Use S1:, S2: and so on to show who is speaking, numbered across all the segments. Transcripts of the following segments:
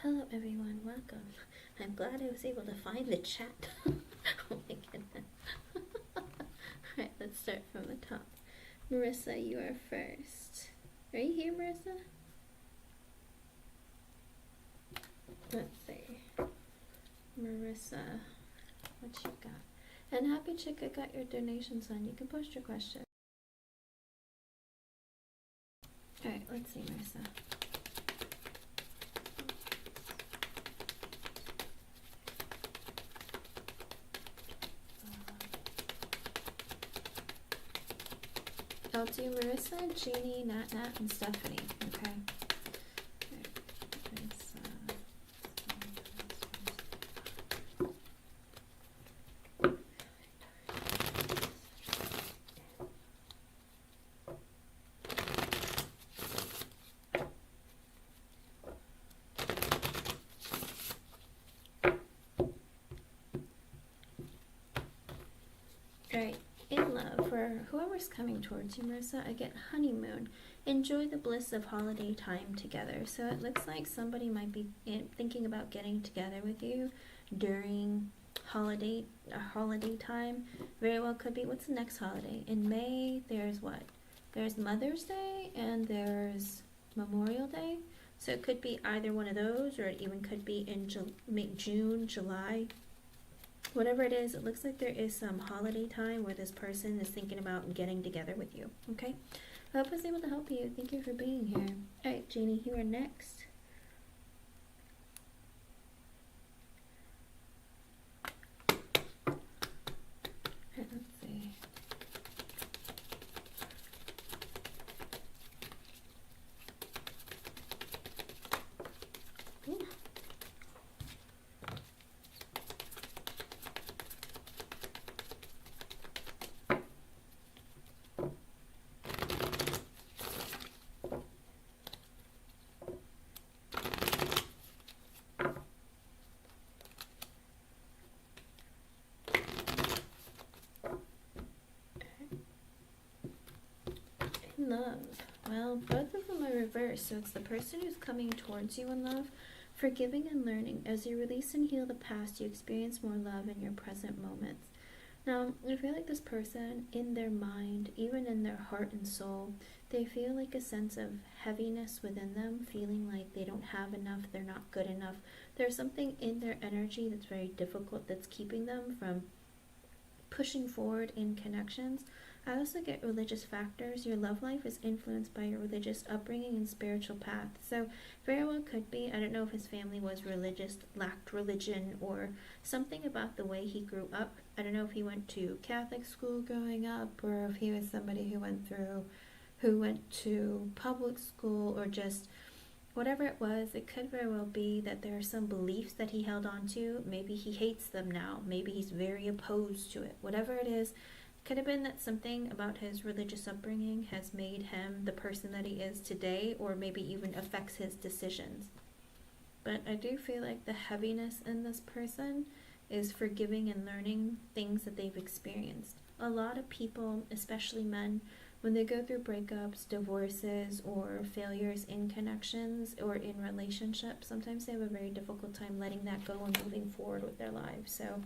S1: Hello everyone, welcome. I'm glad I was able to find the chat. Oh my goodness. Alright, let's start from the top. Marissa, you are first. Are you here, Marissa? Let's see. Marissa, what you got? And Happy Chick, I got your donation sign. You can post your question. Alright, let's see, Marissa. I'll do Marissa, Jeannie, Nat, and Stephanie, okay? Alright, in love, for whoever's coming towards you, Marissa, I get honeymoon. Enjoy the bliss of holiday time together. So it looks like somebody might be thinking about getting together with you during holiday time. Very well could be. What's the next holiday? In May, there's what? There's Mother's Day and there's Memorial Day. So it could be either one of those, or it even could be in June, July. Whatever it is, it looks like there is some holiday time where this person is thinking about getting together with you, okay? I hope I was able to help you. Thank you for being here. Alright, Jeannie, you are next. Alright, let's see. Ooh. Love. Well, both of them are reversed, so it's the person who's coming towards you in love. Forgiving and learning. As you release and heal the past, you experience more love in your present moments. Now, I feel like this person, in their mind, even in their heart and soul, they feel like a sense of heaviness within them, feeling like they don't have enough, they're not good enough. There's something in their energy that's very difficult that's keeping them from pushing forward in connections. I also get religious factors. Your love life is influenced by your religious upbringing and spiritual path. So very well could be, I don't know if his family was religious, lacked religion, or something about the way he grew up. I don't know if he went to Catholic school growing up, or if he was somebody who went to public school, or just whatever it was. It could very well be that there are some beliefs that he held on to. Maybe he hates them now. Maybe he's very opposed to it. Whatever it is, could have been that something about his religious upbringing has made him the person that he is today, or maybe even affects his decisions. But I do feel like the heaviness in this person is forgiving and learning things that they've experienced. A lot of people, especially men, when they go through breakups, divorces, or failures in connections or in relationships, sometimes they have a very difficult time letting that go and moving forward with their lives. So,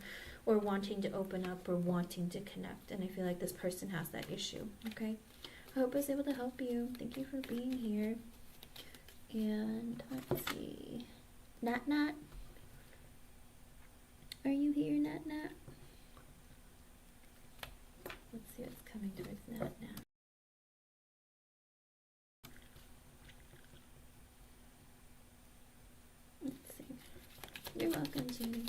S1: or wanting to open up or wanting to connect. And I feel like this person has that issue, okay? I hope I was able to help you. Thank you for being here. And let's see. Nat Nat? Are you here, Nat Nat? Let's see what's coming towards Nat Nat. Let's see. You're welcome, Jeannie.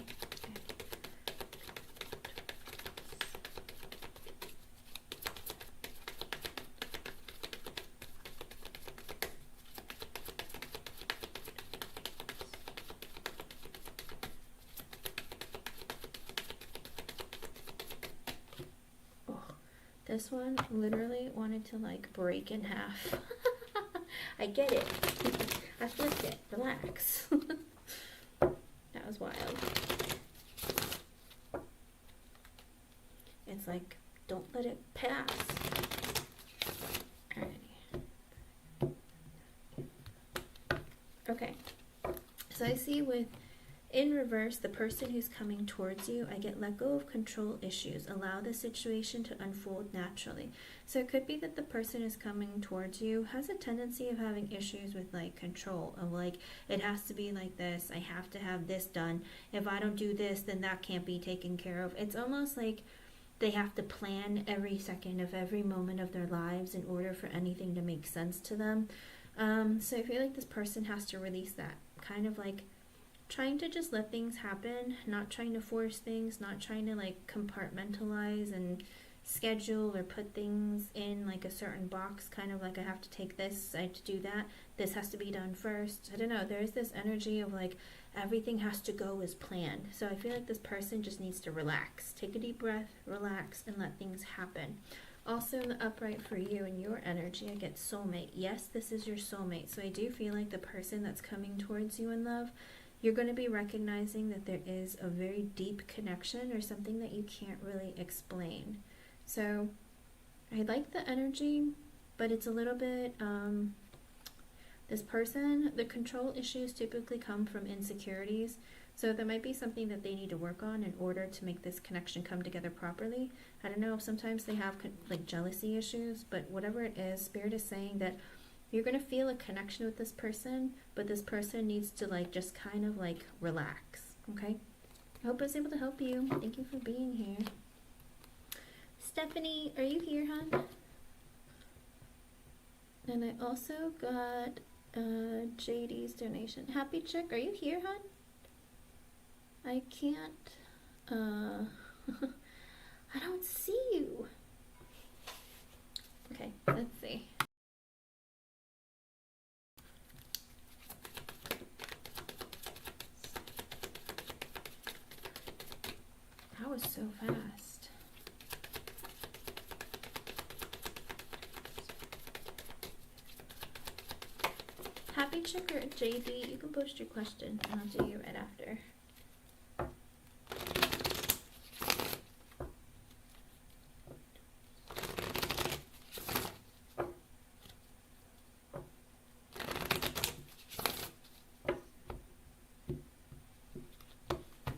S1: This one literally wanted to like break in half. I get it. I flipped it. Relax. That was wild. It's like, don't let it pass. Alrighty. Okay. So I see with, in reverse, the person who's coming towards you, I get let go of control issues. Allow the situation to unfold naturally. So it could be that the person who's coming towards you has a tendency of having issues with like control, of like, it has to be like this, I have to have this done. If I don't do this, then that can't be taken care of. It's almost like they have to plan every second of every moment of their lives in order for anything to make sense to them. So I feel like this person has to release that, kind of like trying to just let things happen, not trying to force things, not trying to like compartmentalize and schedule or put things in like a certain box, kind of like I have to take this, I have to do that, this has to be done first. I don't know, there's this energy of like everything has to go as planned. So I feel like this person just needs to relax, take a deep breath, relax, and let things happen. Also in the upright for you and your energy, I get soulmate. Yes, this is your soulmate. So I do feel like the person that's coming towards you in love, you're going to be recognizing that there is a very deep connection or something that you can't really explain. So I like the energy, but it's a little bit, this person, the control issues typically come from insecurities. So there might be something that they need to work on in order to make this connection come together properly. I don't know, sometimes they have like jealousy issues, but whatever it is, Spirit is saying that you're going to feel a connection with this person, but this person needs to like just kind of like relax, okay? I hope I was able to help you. Thank you for being here. Stephanie, are you here, hon? And I also got JD's donation. Happy Chick, are you here, hon? I can't, I don't see you. Okay, let's see. That was so fast. Happy Chick or JD, you can post your question and I'll do you right after.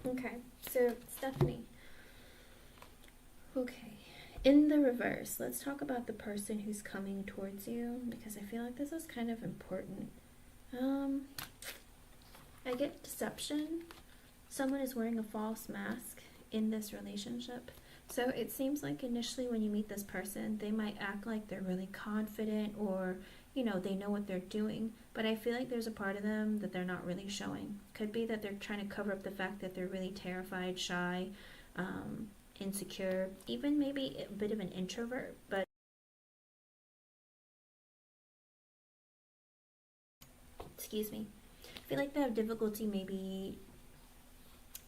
S1: Okay, so Stephanie. Okay, in the reverse, let's talk about the person who's coming towards you, because I feel like this is kind of important. I get deception. Someone is wearing a false mask in this relationship. So it seems like initially when you meet this person, they might act like they're really confident or, you know, they know what they're doing. But I feel like there's a part of them that they're not really showing. Could be that they're trying to cover up the fact that they're really terrified, shy, insecure, even maybe a bit of an introvert. But excuse me, I feel like they have difficulty maybe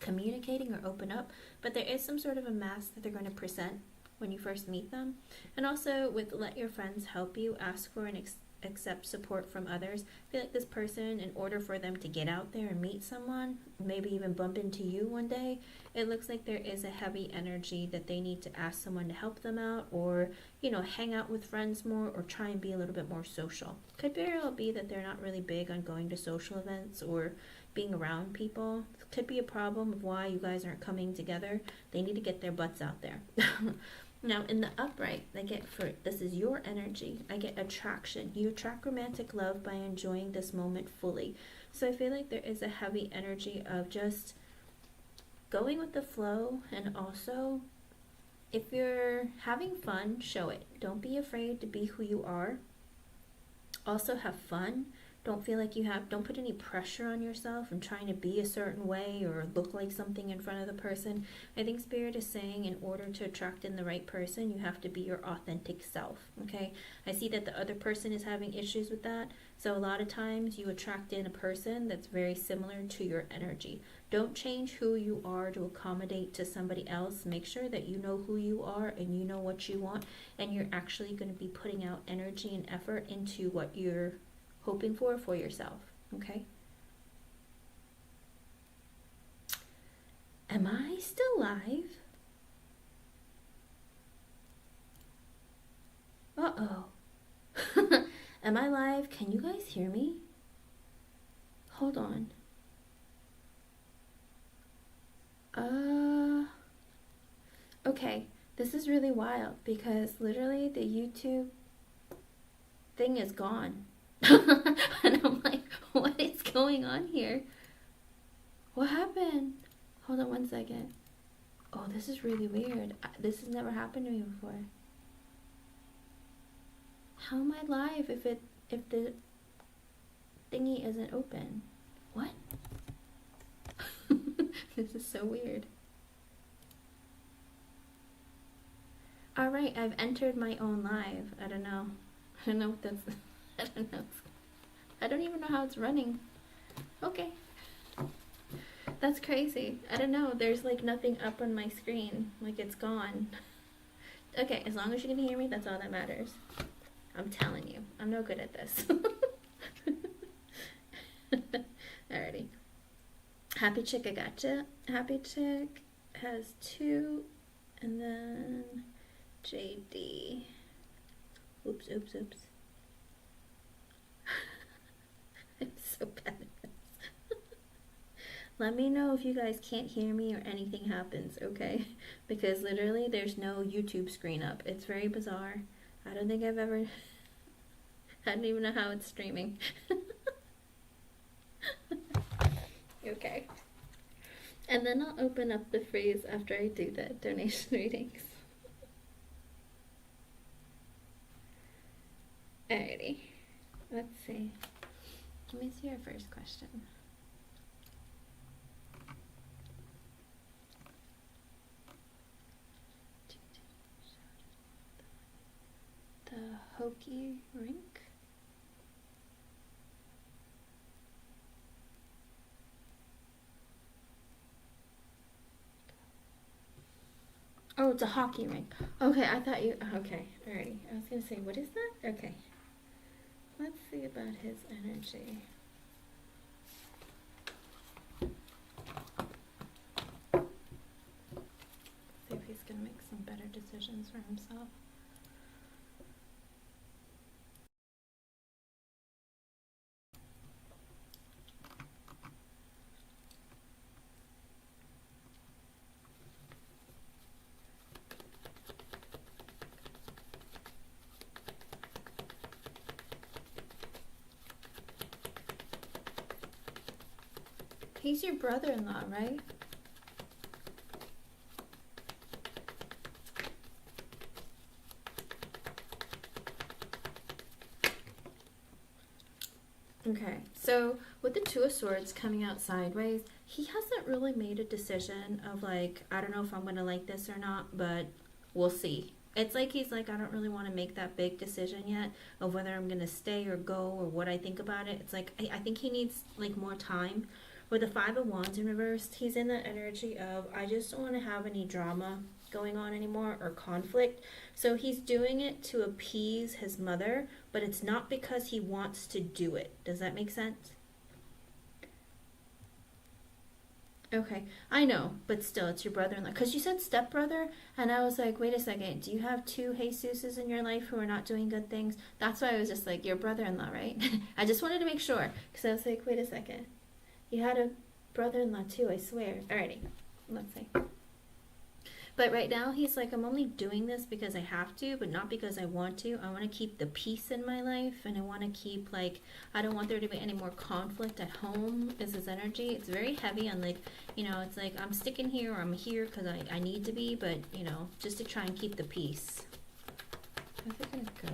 S1: communicating or open up, but there is some sort of a mask that they're going to present when you first meet them. And also with let your friends help you, ask for and accept support from others. I feel like this person, in order for them to get out there and meet someone, maybe even bump into you one day, it looks like there is a heavy energy that they need to ask someone to help them out, or, you know, hang out with friends more, or try and be a little bit more social. Could very well be that they're not really big on going to social events or being around people. Could be a problem of why you guys aren't coming together. They need to get their butts out there. Now in the upright, I get, for this is your energy, I get attraction. You attract romantic love by enjoying this moment fully. So I feel like there is a heavy energy of just going with the flow, and also if you're having fun, show it. Don't be afraid to be who you are. Also have fun. Don't feel like don't put any pressure on yourself and trying to be a certain way or look like something in front of the person. I think Spirit is saying in order to attract in the right person, you have to be your authentic self, okay? I see that the other person is having issues with that. So a lot of times you attract in a person that's very similar to your energy. Don't change who you are to accommodate to somebody else. Make sure that you know who you are and you know what you want, and you're actually going to be putting out energy and effort into what you're hoping for yourself, okay? Am I still live? Uh-oh. Am I live? Can you guys hear me? Hold on. Okay, this is really wild because literally the YouTube thing is gone. And I'm like, what is going on here? What happened? Hold on one second. Oh, this is really weird. This has never happened to me before. How am I live if the thingy isn't open? What? This is so weird. Alright, I've entered my own live. I don't know what that's... I don't know. I don't even know how it's running. Okay. That's crazy. I don't know. There's like nothing up on my screen. Like it's gone. Okay, as long as you can hear me, that's all that matters. I'm telling you. I'm no good at this. Alrighty. Happy Chick, I gotcha. Happy Chick has 2. And then JD. Oops. I'm so bad at this. Let me know if you guys can't hear me or anything happens, okay? Because literally there's no YouTube screen up. It's very bizarre. I don't think I've ever... I don't even know how it's streaming. Okay. And then I'll open up the phrase after I do the donation readings. Alrighty. Let's see. Let me see our first question. The hokey rink. Oh, it's a hockey rink. Okay, I thought you... Okay, alrighty. I was going to say, what is that? Okay. Let's see about his energy. See if he's going to make some better decisions for himself. He's your brother-in-law, right? Okay, so with the Two of Swords coming out sideways, he hasn't really made a decision of like, I don't know if I'm going to like this or not, but we'll see. It's like he's like, I don't really want to make that big decision yet of whether I'm going to stay or go or what I think about it. It's like, I think he needs like more time. With the Five of Wands in reverse, he's in that energy of, I just don't want to have any drama going on anymore or conflict. So he's doing it to appease his mother, but it's not because he wants to do it. Does that make sense? Okay, I know, but still, it's your brother-in-law. Because you said stepbrother, and I was like, wait a second, do you have 2 Jesuses in your life who are not doing good things? That's why I was just like, your brother-in-law, right? I just wanted to make sure, because I was like, wait a second. You had a brother-in-law too, I swear. Alrighty, let's see. But right now, he's like, I'm only doing this because I have to, but not because I want to. I want to keep the peace in my life, and I want to keep, like, I don't want there to be any more conflict at home, is his energy. It's very heavy on, like, you know, it's like, I'm sticking here, or I'm here because I need to be, but, you know, just to try and keep the peace. How's it going to go?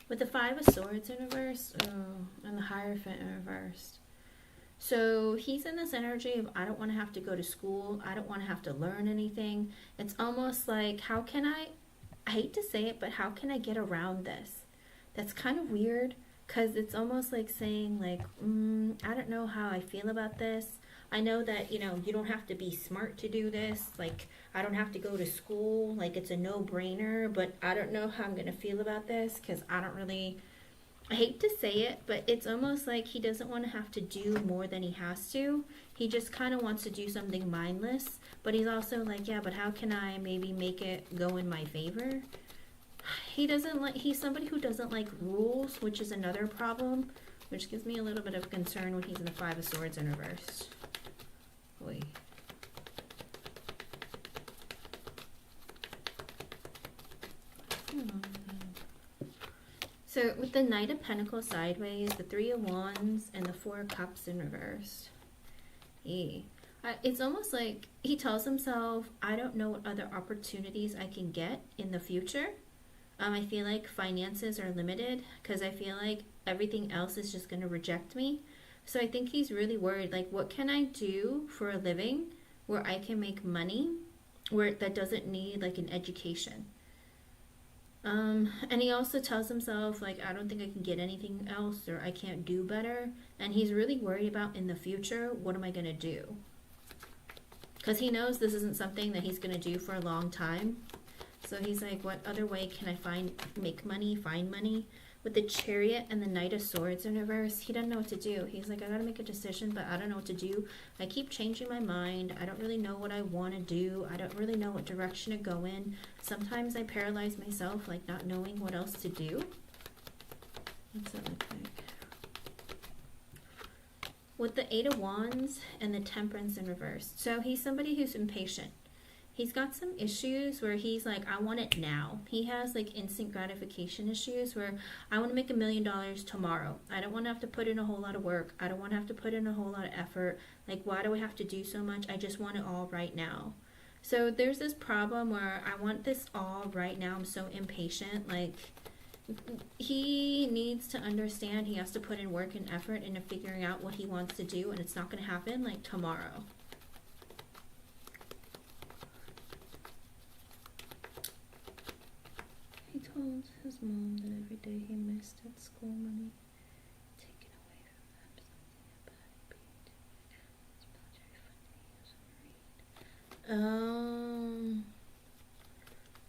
S1: With the Five of Swords in reverse, and the Hierophant in reverse. So he's in this energy of, I don't want to have to go to school. I don't want to have to learn anything. It's almost like, how can I hate to say it, but how can I get around this? That's kind of weird, because it's almost like saying, like, I don't know how I feel about this. I know that, you know, you don't have to be smart to do this. Like, I don't have to go to school. Like, it's a no-brainer. But I don't know how I'm going to feel about this because I don't really... I hate to say it, but it's almost like he doesn't want to have to do more than he has to. He just kind of wants to do something mindless. But he's also like, yeah, but how can I maybe make it go in my favor? He doesn't like... He's somebody who doesn't like rules, which is another problem. which gives me a little bit of concern when he's in the Five of Swords in reverse. Oy. So with the Knight of Pentacles sideways, the Three of Wands, and the Four of Cups in reverse. It's almost like he tells himself, I don't know what other opportunities I can get in the future. I feel like finances are limited because I feel like everything else is just going to reject me. So I think he's really worried, like, what can I do for a living where I can make money, where that doesn't need like an education? And he also tells himself, like, I don't think I can get anything else, or I can't do better. And he's really worried about in the future, what am I going to do? Because he knows this isn't something that he's going to do for a long time. So he's like, what other way can I make money, find money? With the Chariot and the Knight of Swords in reverse, he doesn't know what to do. He's like, I gotta make a decision, but I don't know what to do. I keep changing my mind. I don't really know what I want to do. I don't really know what direction to go in. Sometimes I paralyze myself, like not knowing what else to do. What's that look like? With the Eight of Wands and the Temperance in reverse. So he's somebody who's impatient. He's got some issues where he's like, I want it now. He has like instant gratification issues where I want to make $1 million tomorrow. I don't want to have to put in a whole lot of work. I don't want to have to put in a whole lot of effort. Like, why do I have to do so much? I just want it all right now. So there's this problem where I want this all right now. I'm so impatient. Like, he needs to understand he has to put in work and effort into figuring out what he wants to do, and it's not going to happen like tomorrow. He told his mom that every day he missed at school money taken away from them, something about it being too much.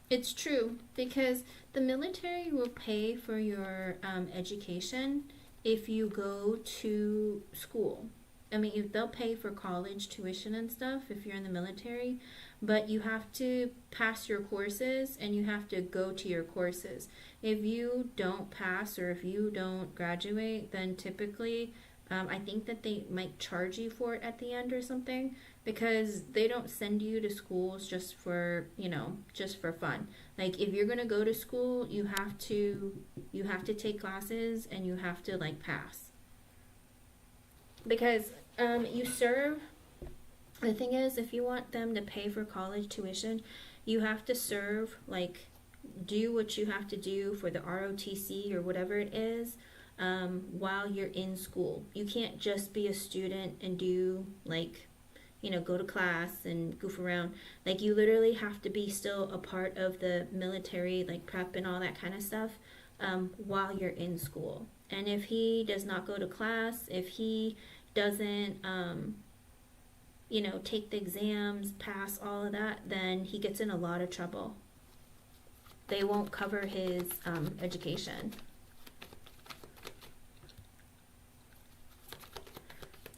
S1: It's true, because the military will pay for your education if you go to school. I mean, they'll pay for college tuition and stuff if you're in the military, but you have to pass your courses and you have to go to your courses. If you don't pass or if you don't graduate, then typically I think that they might charge you for it at the end or something, because they don't send you to schools just for, you know, just for fun. Like, if you're going to go to school, you have to take classes and you have to like pass. Because you serve, the thing is, if you want them to pay for college tuition, you have to serve, like, do what you have to do for the ROTC or whatever it is while you're in school. You can't just be a student and do, like, you know, go to class and goof around. Like, you literally have to be still a part of the military, like prep and all that kind of stuff while you're in school. And if he does not go to class, if he doesn't, you know, take the exams, pass all of that, then he gets in a lot of trouble. They won't cover his education.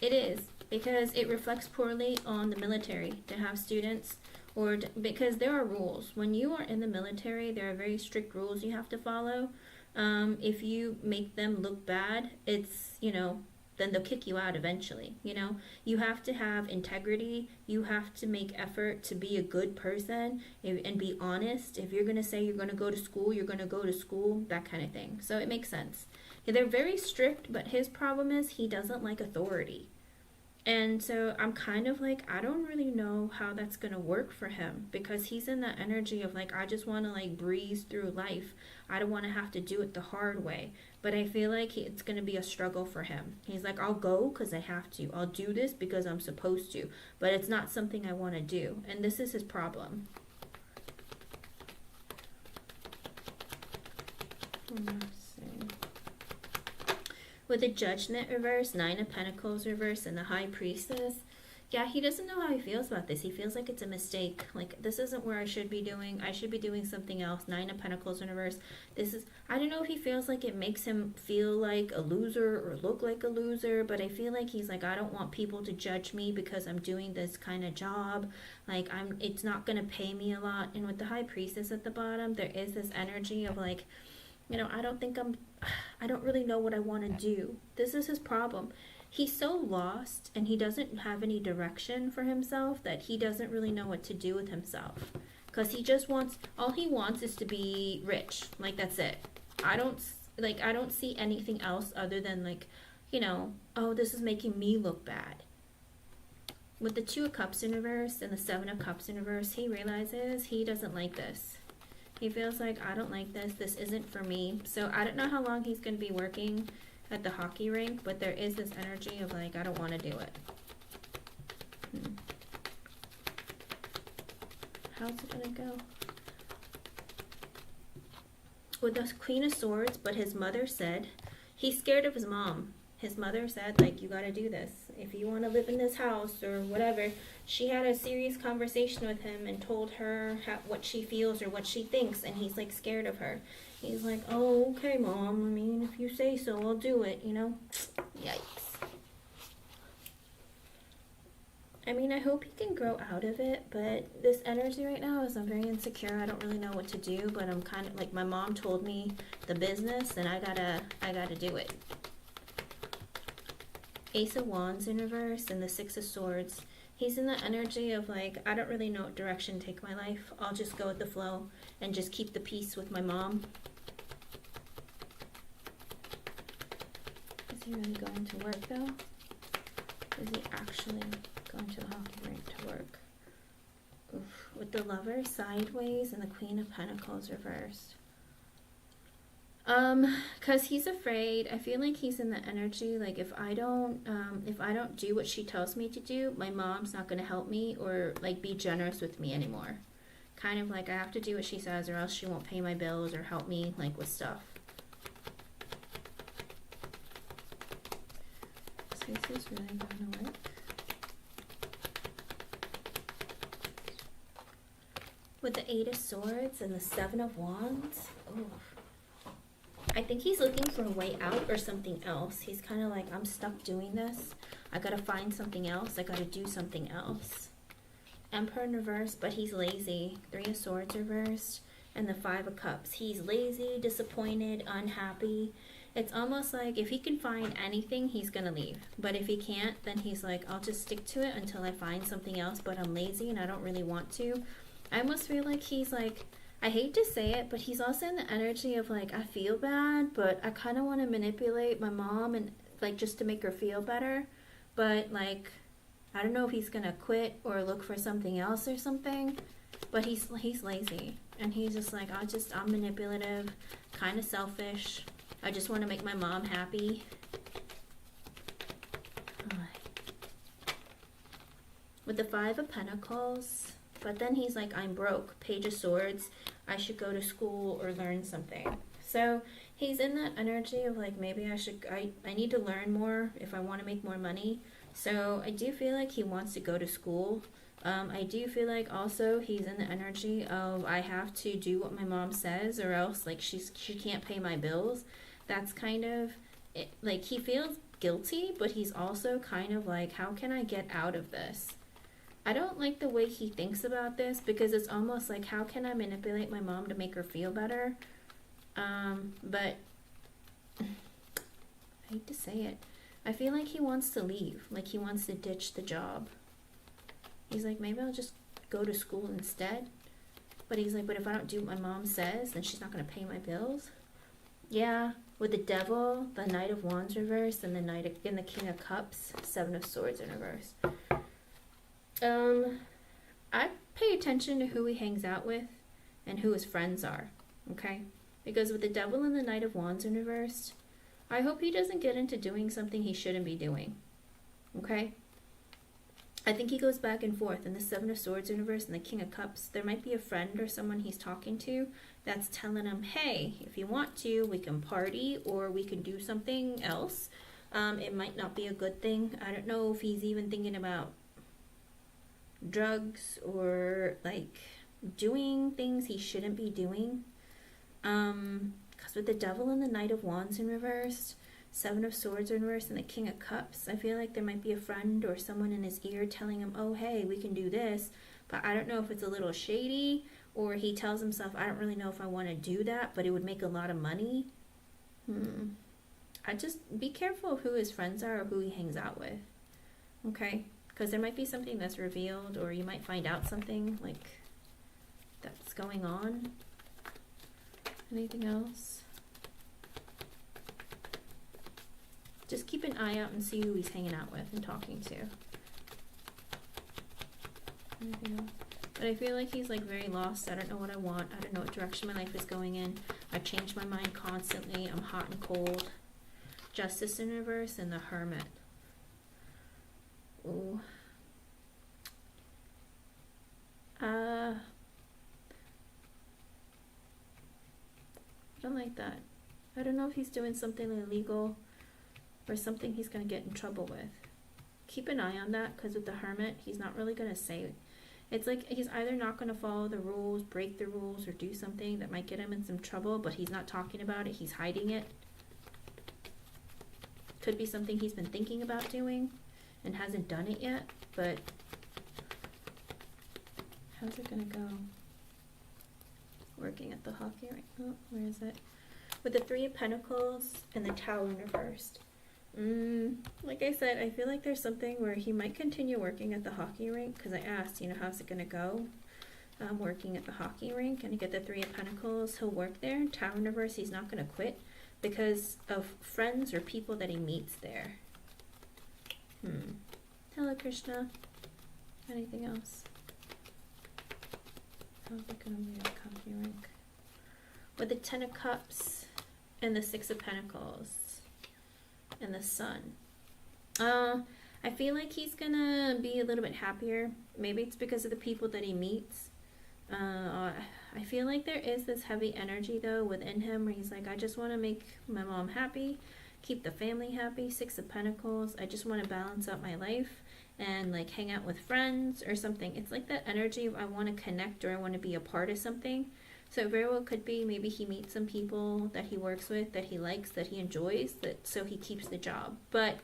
S1: It is, because it reflects poorly on the military to have students, or because there are rules. When you are in the military, there are very strict rules you have to follow. If you make them look bad, it's, you know, then they'll kick you out eventually. You know, you have to have integrity. You have to make effort to be a good person and be honest. If you're going to say you're going to go to school, you're going to go to school, that kind of thing. So it makes sense. They're very strict, but his problem is he doesn't like authority. And so I'm kind of like, I don't really know how that's going to work for him, because he's in that energy of like, I just want to like breeze through life. I don't want to have to do it the hard way. But I feel like it's going to be a struggle for him. He's like, I'll go because I have to. I'll do this because I'm supposed to. But it's not something I want to do. And this is his problem. Let's see. With the Judgment reverse, Nine of Pentacles reverse, and the High Priestess, yeah, he doesn't know how he feels about this. He feels like it's a mistake. Like, this isn't where I should be doing. I should be doing something else. Nine of Pentacles in reverse. This is, I don't know if he feels like it makes him feel like a loser or look like a loser, but I feel like he's like, I don't want people to judge me because I'm doing this kind of job. Like, it's not going to pay me a lot. And with the High Priestess at the bottom, there is this energy of like, You know, I don't really know what I want to do. This is his problem. He's so lost and he doesn't have any direction for himself that he doesn't really know what to do with himself. Because he just wants, all he wants is to be rich. Like, that's it. I don't see anything else other than, like, you know, oh, this is making me look bad. With the 2 of Cups in reverse and the 7 of Cups in reverse, he realizes he doesn't like this. He feels like, I don't like this. This isn't for me. So I don't know how long he's going to be working at the hockey rink, but there is this energy of like, I don't want to do it. How's it going to go? With the Queen of Swords, but his mother said, he's scared of his mom. His mother said, like, you got to do this. If you want to live in this house or whatever. She had a serious conversation with him and told her what she feels or what she thinks. And he's, like, scared of her. He's like, oh, okay, Mom. I mean, if you say so, I'll do it, you know? Yikes. I mean, I hope he can grow out of it. But this energy right now is I'm very insecure. I don't really know what to do. But I'm kind of, like, my mom told me the business. And I gotta do it. Ace of Wands in reverse and the 6 of Swords. He's in the energy of like, I don't really know what direction to take my life. I'll just go with the flow and just keep the peace with my mom. Is he really going to work though? Is he actually going to the hockey rink to work? Oof. With the Lover sideways and the Queen of Pentacles reversed. Cause he's afraid. I feel like he's in the energy, like if I don't do what she tells me to do, my mom's not gonna help me or like be generous with me anymore. Kind of like I have to do what she says or else she won't pay my bills or help me like with stuff. So this is really gonna work. With the 8 of Swords and the 7 of Wands. Ooh. I think he's looking for a way out or something else. He's kind of like, I'm stuck doing this. I gotta find something else. I gotta do something else. Emperor in reverse, but he's lazy. 3 of Swords reversed. And the 5 of Cups. He's lazy, disappointed, unhappy. It's almost like if he can find anything, he's gonna leave. But if he can't, then he's like, I'll just stick to it until I find something else. But I'm lazy and I don't really want to. I almost feel like he's like, I hate to say it, but he's also in the energy of like, I feel bad, but I kind of want to manipulate my mom and like just to make her feel better. But like, I don't know if he's going to quit or look for something else or something, but he's lazy and he's just like, I'm manipulative, kind of selfish. I just want to make my mom happy. With the 5 of Pentacles, but then he's like, I'm broke. Page of Swords. I should go to school or learn something. So he's in that energy of like, maybe I need to learn more if I want to make more money. So I do feel like he wants to go to school. I do feel like also he's in the energy of I have to do what my mom says or else like she can't pay my bills. That's kind of it, like he feels guilty, but he's also kind of like, how can I get out of this? I don't like the way he thinks about this because it's almost like, how can I manipulate my mom to make her feel better? But I hate to say it. I feel like he wants to leave. Like he wants to ditch the job. He's like, maybe I'll just go to school instead. But he's like, but if I don't do what my mom says, then she's not going to pay my bills. Yeah, with the Devil, the Knight of Wands reversed, and the King of Cups, 7 of Swords in reverse. I pay attention to who he hangs out with and who his friends are, okay? Because with the Devil and the Knight of Wands in reverse, I hope he doesn't get into doing something he shouldn't be doing, okay? I think he goes back and forth in the 7 of Swords in reverse and the King of Cups. There might be a friend or someone he's talking to that's telling him, hey, if you want to, we can party or we can do something else. It might not be a good thing. I don't know if he's even thinking about drugs or like doing things he shouldn't be doing. Because with the Devil and the Knight of Wands in reverse, 7 of Swords in reverse, and the King of Cups, I feel like there might be a friend or someone in his ear telling him, oh hey, we can do this, but I don't know if it's a little shady
S2: Or he tells himself, I don't really know if I want to do that, but it would make a lot of money. I just be careful of who his friends are or who he hangs out with. Okay? Because there might be something that's revealed, or you might find out something like that's going on. Anything else? Just keep an eye out and see who he's hanging out with and talking to. Anything else? But I feel like he's like very lost. I don't know what I want. I don't know what direction my life is going in. I've changed my mind constantly. I'm hot and cold. Justice in reverse and the Hermit. Ooh. I don't like that. I don't know if he's doing something illegal or something he's going to get in trouble with. Keep an eye on that, because with the Hermit, he's not really going to say it. It's like he's either not going to follow the rules, break the rules, or do something that might get him in some trouble, but he's not talking about it. He's hiding it. Could be something he's been thinking about doing and hasn't done it yet, but how's it going to go? Working at the hockey rink. Oh, where is it? With the Three of Pentacles and the Tower reversed. Like I said, I feel like there's something where he might continue working at the hockey rink, because I asked, how's it going to go? Working at the hockey rink, and you get the Three of Pentacles, he'll work there. Tower in reverse, he's not going to quit because of friends or people that he meets there. Hello, Krishna. Anything else? How's it going to be at the hockey rink? With the Ten of Cups and the Six of Pentacles. And the Sun. I feel like he's gonna be a little bit happier. Maybe it's because of the people that he meets. I feel like there is this heavy energy though within him where he's like, I just want to make my mom happy, keep the family happy. Six of Pentacles. I just want to balance out my life and like hang out with friends or something. It's like that energy of I want to connect or I want to be a part of something. So it very well could be maybe he meets some people that he works with, that he likes, that he enjoys, so he keeps the job. But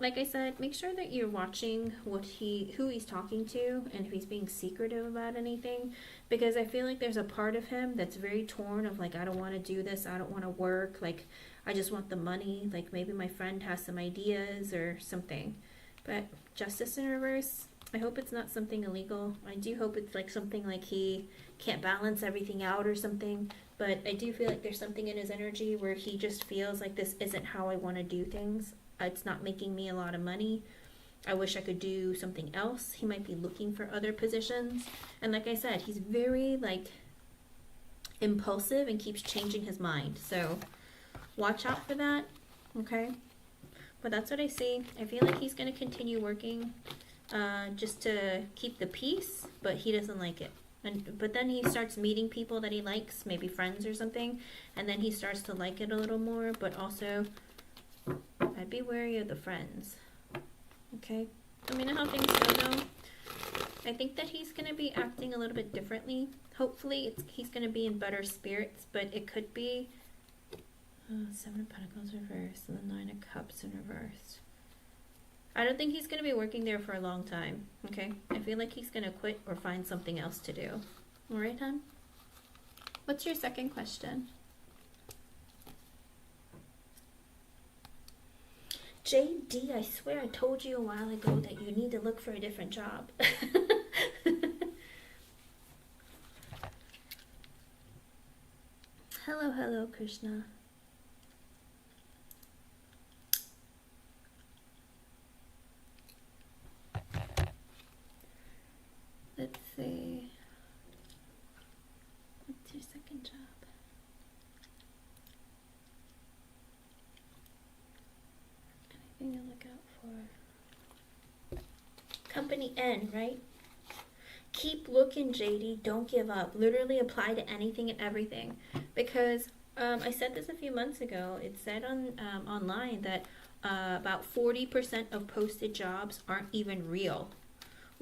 S2: like I said, make sure that you're watching who he's talking to and if he's being secretive about anything. Because I feel like there's a part of him that's very torn of like, I don't want to do this, I don't want to work, like I just want the money, like maybe my friend has some ideas or something. But Justice in reverse, I hope it's not something illegal. I do hope it's like something like he can't balance everything out or something. But I do feel like there's something in his energy where he just feels like this isn't how I want to do things. It's not making me a lot of money. I wish I could do something else. He might be looking for other positions. And like I said, he's very like impulsive and keeps changing his mind. So watch out for that. Okay? But that's what I see. I feel like he's going to continue working just to keep the peace, but he doesn't like it. But then he starts meeting people that he likes, maybe friends or something, and then he starts to like it a little more, but also I'd be wary of the friends. Okay? Let me know how things go though. I think that he's going to be acting a little bit differently. Hopefully he's going to be in better spirits, but it could be Seven of Pentacles reversed and the Nine of Cups in reverse. I don't think he's going to be working there for a long time, okay? I feel like he's going to quit or find something else to do. All right, hon? What's your second question? JD, I swear I told you a while ago that you need to look for a different job. Hello, Krishna. Let's see. What's your second job? Anything to look out for? Company N, right? Keep looking, JD. Don't give up. Literally apply to anything and everything. Because I said this a few months ago. It said on online that about 40% of posted jobs aren't even real.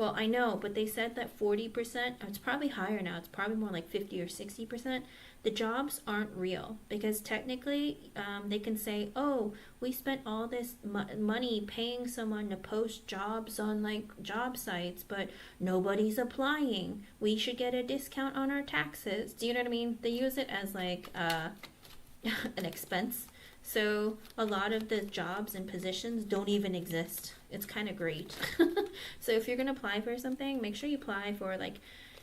S2: Well, I know, but they said that 40%, it's probably higher now, it's probably more like 50 or 60%, the jobs aren't real. Because technically, they can say, oh, we spent all this money paying someone to post jobs on like job sites, but nobody's applying. We should get a discount on our taxes. Do you know what I mean? They use it as like an expense. So a lot of the jobs and positions don't even exist. It's kind of great. So if you're going to apply for something, make sure you apply for like,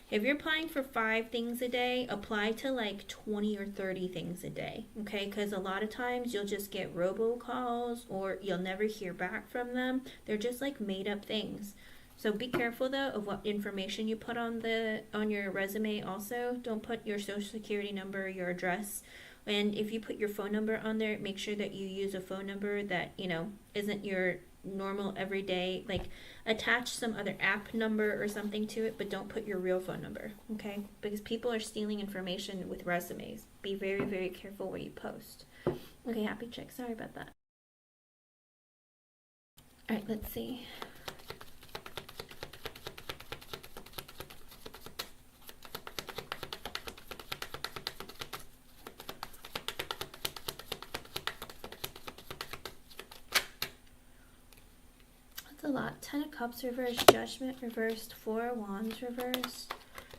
S2: if you're applying for 5 things a day, apply to like 20 or 30 things a day, okay? Because a lot of times you'll just get robocalls or you'll never hear back from them. They're just like made up things. So be careful though of what information you put on your resume also. Don't put your social security number, your address. And if you put your phone number on there, make sure that you use a phone number that, you know, isn't your normal everyday, like attach some other app number or something to it, but don't put your real phone number, okay? Because people are stealing information with resumes. Be very, very careful where you post. Okay, happy chick, sorry about that. All right, let's see. A lot. 10 of Cups reversed, Judgment reversed, 4 of Wands reversed,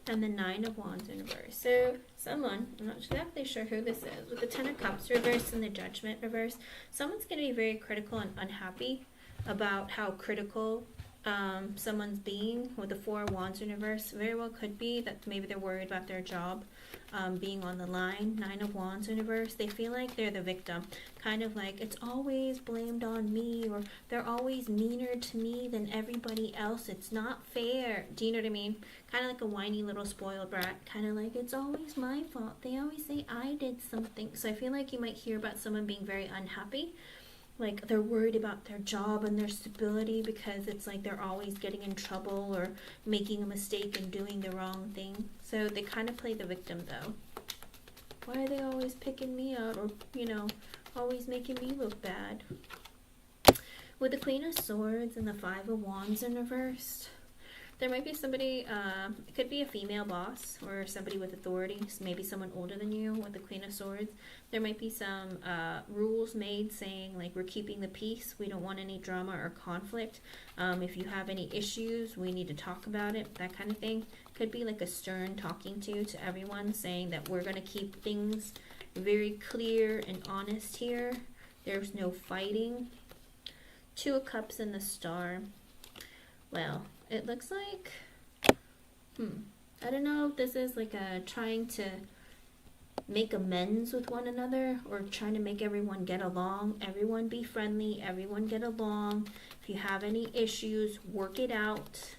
S2: and the 9 of Wands in reverse. So someone, I'm not exactly sure who this is, with the 10 of Cups reversed and the Judgment reversed, someone's going to be very critical and unhappy about how critical someone's being with the 4 of Wands in reverse. Very well could be that maybe they're worried about their job being on the line. 9 of Wands in reverse. They feel like they're the victim. Kind of like it's always blamed on me, or they're always meaner to me than everybody else. It's not fair. Do you know what I mean? Kind of like a whiny little spoiled brat. Kind of like it's always my fault. They always say I did something. So I feel like you might hear about someone being very unhappy. Like they're worried about their job and their stability because it's like they're always getting in trouble or making a mistake and doing the wrong thing. So they kind of play the victim though. Why are they always picking me out, or, you know, always making me look bad? With the Queen of Swords and the 5 of Wands in reverse, there might be somebody, it could be a female boss or somebody with authority, so maybe someone older than you with the Queen of Swords. There might be some rules made saying, like, we're keeping the peace. We don't want any drama or conflict. If you have any issues, we need to talk about it, that kind of thing. Could be like a stern talking to everyone, saying that we're going to keep things very clear and honest here. There's no fighting. 2 of Cups and the Star. Well, it looks like, I don't know if this is like a trying to make amends with one another, or trying to make everyone get along. Everyone be friendly, everyone get along. If you have any issues, work it out.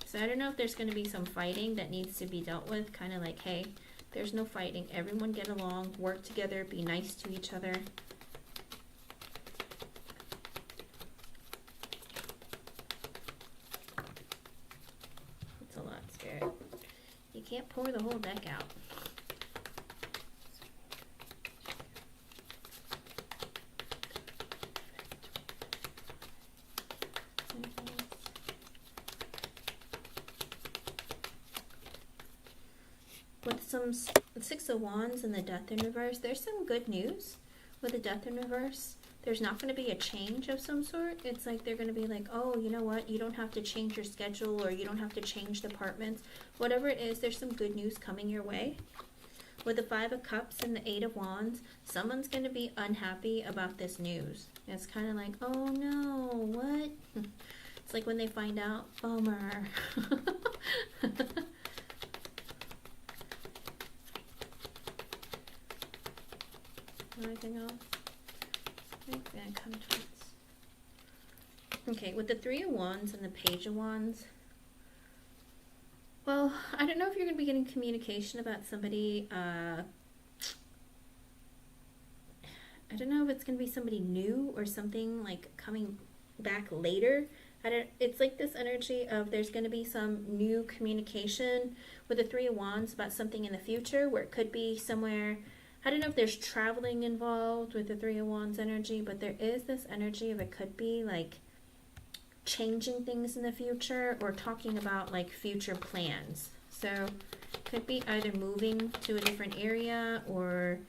S2: So I don't know if there's going to be some fighting that needs to be dealt with. Kind of like, hey, there's no fighting. Everyone get along, work together, be nice to each other. You can't pour the whole deck out. With some 6 of Wands and the Death in reverse, there's some good news with the Death in reverse. There's not going to be a change of some sort. It's like they're going to be like, oh, you know what? You don't have to change your schedule, or you don't have to change departments. Whatever it is, there's some good news coming your way. With the 5 of Cups and the 8 of Wands, someone's going to be unhappy about this news. It's kind of like, oh no, what? It's like when they find out, bummer. Anything else? Okay, with the 3 of Wands and the Page of Wands, well, I don't know if you're going to be getting communication about somebody, I don't know if it's going to be somebody new or something like coming back later. It's like this energy of there's going to be some new communication with the 3 of Wands about something in the future, where it could be somewhere. I don't know if there's traveling involved with the 3 of Wands energy, but there is this energy of it could be like changing things in the future or talking about like future plans. So could be either moving to a different area or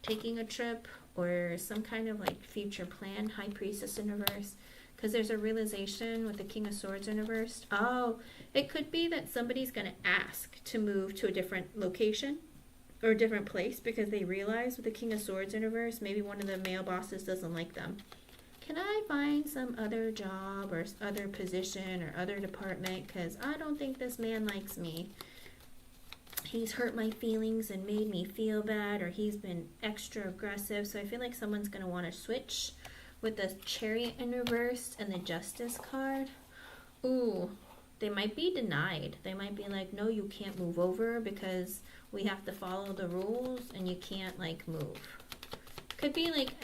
S2: taking a trip or some kind of like future plan. High Priestess in reverse, because there's a realization with the King of Swords in reverse. Oh, it could be that somebody's going to ask to move to a different location or a different place because they realize with the King of Swords in reverse, maybe one of the male bosses doesn't like them. Can I find some other job or other position or other department, because I don't think this man likes me. He's hurt my feelings and made me feel bad, or he's been extra aggressive. So I feel like someone's going to want to switch with the Chariot in reverse and the Justice card. Ooh, they might be denied. They might be like, no, you can't move over because we have to follow the rules and you can't like move. Could be like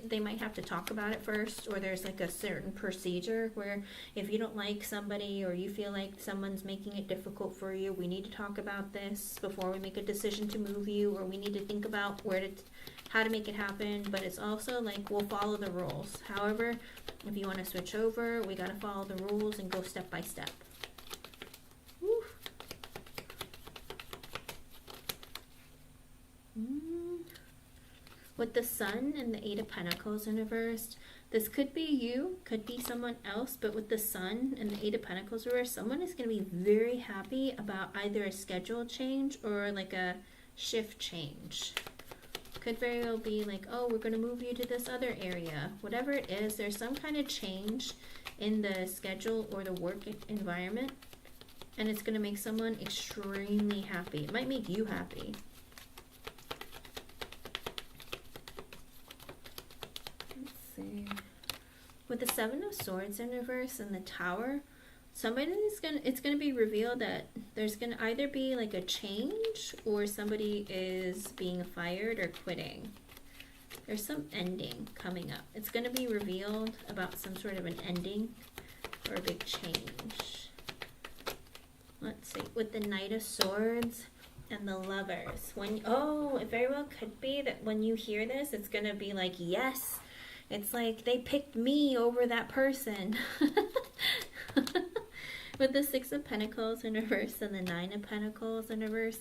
S2: they might have to talk about it first, or there's like a certain procedure where if you don't like somebody or you feel like someone's making it difficult for you, we need to talk about this before we make a decision to move you, or we need to think about how to make it happen. But it's also like we'll follow the rules. However, if you want to switch over, we got to follow the rules and go step by step. Woo. With the Sun and the Eight of Pentacles in reverse, this could be you, could be someone else, but with the Sun and the Eight of Pentacles reverse, someone is going to be very happy about either a schedule change or like a shift change. Could very well be like, oh, we're going to move you to this other area. Whatever it is, there's some kind of change in the schedule or the work environment, and it's going to make someone extremely happy. It might make you happy. With the Seven of Swords in reverse and the Tower, it's gonna be revealed that there's gonna either be like a change or somebody is being fired or quitting. There's some ending coming up. It's gonna be revealed about some sort of an ending or a big change. Let's see, with the Knight of Swords and the Lovers. It very well could be that when you hear this, it's gonna be like, yes. It's like they picked me over that person. With the Six of Pentacles in reverse and the Nine of Pentacles in reverse,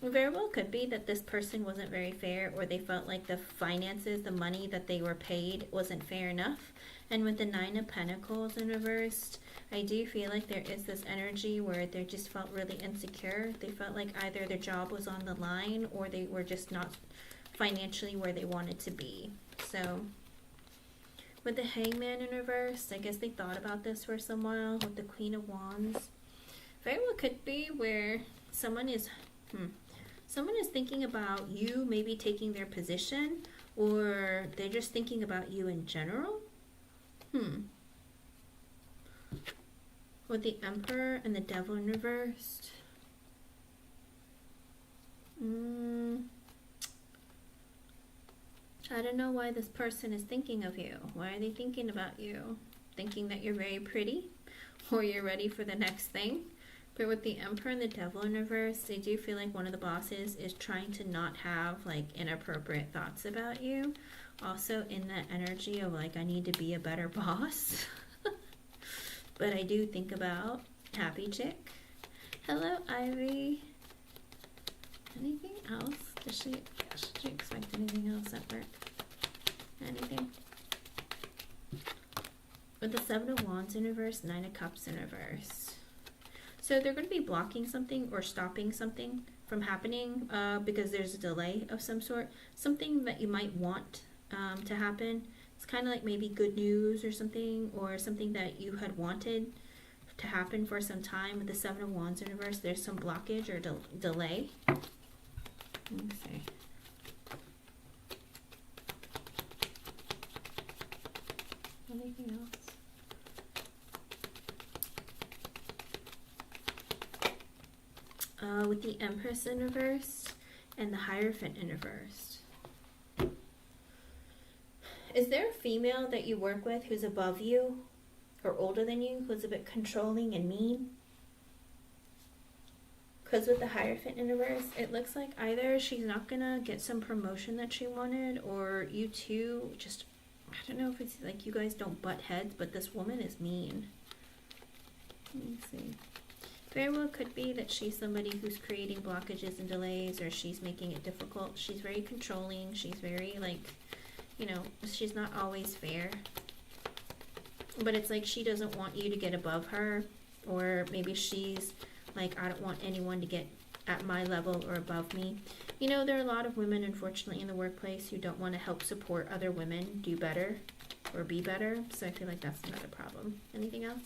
S2: it very well could be that this person wasn't very fair, or they felt like the finances, the money that they were paid wasn't fair enough. And with the Nine of Pentacles in reverse, I do feel like there is this energy where they just felt really insecure. They felt like either their job was on the line or they were just not financially where they wanted to be. So with the Hangman in reverse, I guess they thought about this for some while. With the Queen of Wands, very well could be where someone is thinking about you maybe taking their position, or they're just thinking about you in general. With the Emperor and the Devil in reversed, I don't know why this person is thinking of you. Why are they thinking about you? Thinking that you're very pretty or you're ready for the next thing. But with the Emperor and the Devil in reverse, they do feel like one of the bosses is trying to not have like inappropriate thoughts about you. Also in that energy of like, I need to be a better boss. But I do think about Happy Chick. Hello, Ivy. Anything else? Did she expect anything else at work? Anything? With the Seven of Wands in reverse, Nine of Cups in reverse. So they're going to be blocking something or stopping something from happening because there's a delay of some sort. Something that you might want to happen. It's kind of like maybe good news or something that you had wanted to happen for some time. With the Seven of Wands in reverse, there's some blockage or delay. Let me see. Anything else? With the Empress in reverse and the Hierophant in reverse. Is there a female that you work with who's above you or older than you, who's a bit controlling and mean? Because with the Hierophant in reverse, it looks like either she's not going to get some promotion that she wanted, or you two just I don't know if it's like you guys don't butt heads, but this woman is mean. Let me see. Very well could be that she's somebody who's creating blockages and delays, or she's making it difficult. She's very controlling. She's very, like, you know, she's not always fair. But it's like she doesn't want you to get above her, or maybe she's like, I don't want anyone to get at my level or above me. You know, there are a lot of women, unfortunately, in the workplace who don't want to help support other women do better or be better. So I feel like that's another problem. Anything else?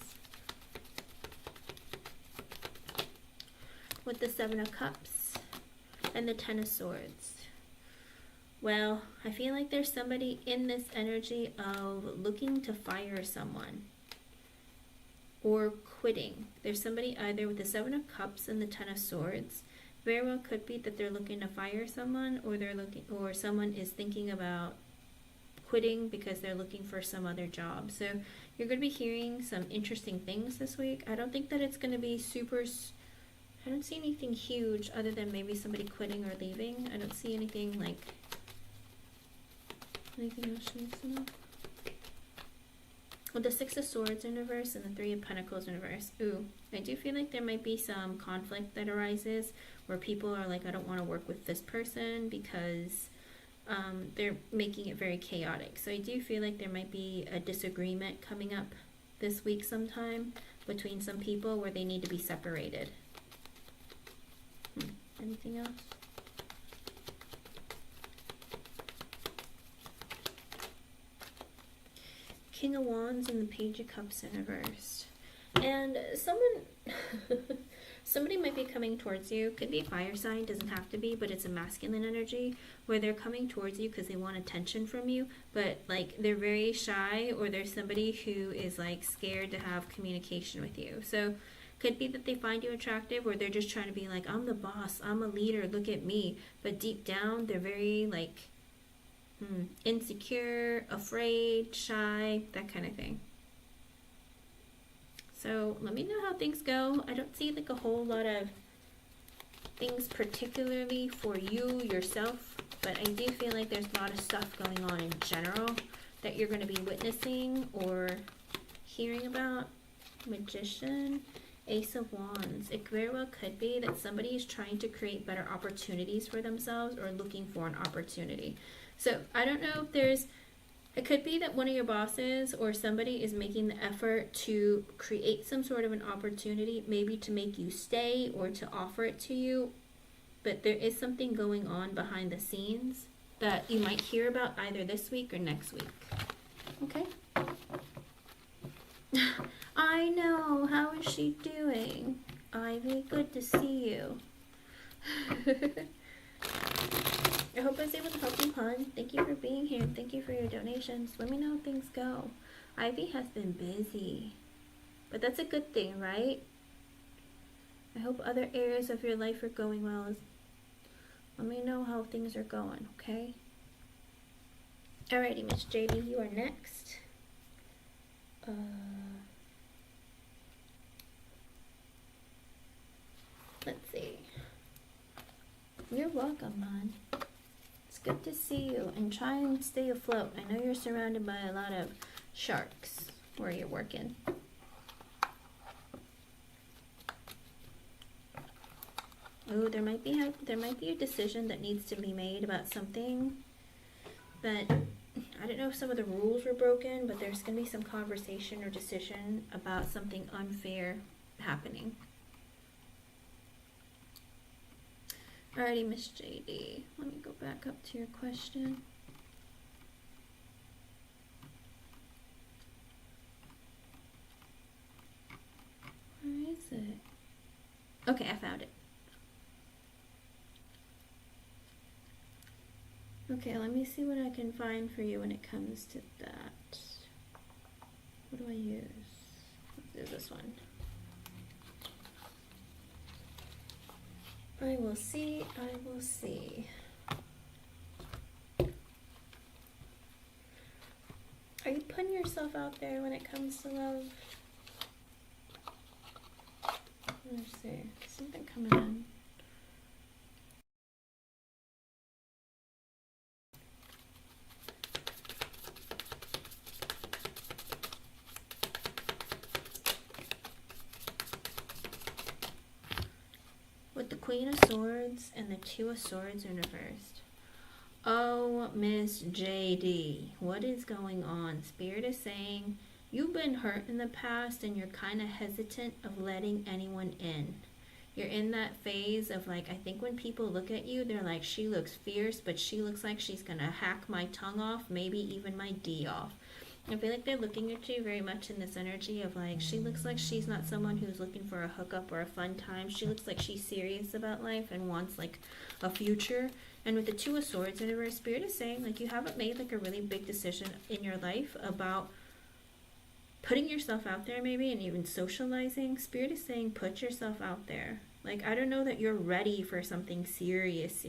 S2: With the Seven of Cups and the Ten of Swords. Well, I feel like there's somebody in this energy of looking to fire someone or quitting. There's somebody either with the Seven of Cups and the Ten of Swords. Very well could be that they're looking to fire someone, or or someone is thinking about quitting because they're looking for some other job. So you're going to be hearing some interesting things this week. I don't think that it's going to be super. I don't see anything huge other than maybe somebody quitting or leaving. I don't see anything like. Anything else she needs to know? With the Six of Swords in reverse and the Three of Pentacles in reverse. Ooh, I do feel like there might be some conflict that arises where people are like, I don't want to work with this person because they're making it very chaotic. So I do feel like there might be a disagreement coming up this week sometime between some people where they need to be separated. Anything else? King of Wands and the Page of Cups in reverse. And somebody might be coming towards you. Could be a fire sign, doesn't have to be, but it's a masculine energy where they're coming towards you because they want attention from you, but like they're very shy, or there's somebody who is like scared to have communication with you. So could be that they find you attractive, or they're just trying to be like, I'm the boss, I'm a leader, look at me. But deep down, they're very like insecure, afraid, shy, that kind of thing. So let me know how things go. I don't see like a whole lot of things particularly for you yourself, but I do feel like there's a lot of stuff going on in general that you're going to be witnessing or hearing about. Magician, Ace of Wands. It very well could be that somebody is trying to create better opportunities for themselves or looking for an opportunity. So I don't know if there's, it could be that one of your bosses or somebody is making the effort to create some sort of an opportunity, maybe to make you stay or to offer it to you. But there is something going on behind the scenes that you might hear about either this week or next week. Okay? I know. How is she doing? Ivy, good to see you. I hope I was able to help you, hon. Thank you for being here. Thank you for your donations. Let me know how things go. Ivy has been busy, but that's a good thing, right? I hope other areas of your life are going well. Let me know how things are going, okay? Alrighty, Miss JD, you are next. Let's see. You're welcome, man. It's good to see you, and try and stay afloat. I know you're surrounded by a lot of sharks where you're working. Oh, there might be a decision that needs to be made about something, but I don't know if some of the rules were broken, but there's going to be some conversation or decision about something unfair happening. Alrighty, Miss JD. Let me go back up to your question. Where is it? Okay, I found it. Okay, let me see what I can find for you when it comes to that. What do I use? Let's do this one. I will see, I will see. Are you putting yourself out there when it comes to love? Let's see, something coming in. Queen of Swords and the Two of Swords in reversed. Oh, Miss JD, what is going on? Spirit is saying you've been hurt in the past and you're kind of hesitant of letting anyone in. You're in that phase of like, I think when people look at you, they're like, she looks fierce, but she looks like she's going to hack my tongue off, maybe even my D off. I feel like they're looking at you very much in this energy of like, she looks like she's not someone who's looking for a hookup or a fun time. She looks like she's serious about life and wants like a future. And with the Two of Swords in reverse, Spirit is saying like you haven't made like a really big decision in your life about putting yourself out there maybe and even socializing. Spirit is saying put yourself out there. Like, I don't know that you're ready for something serious.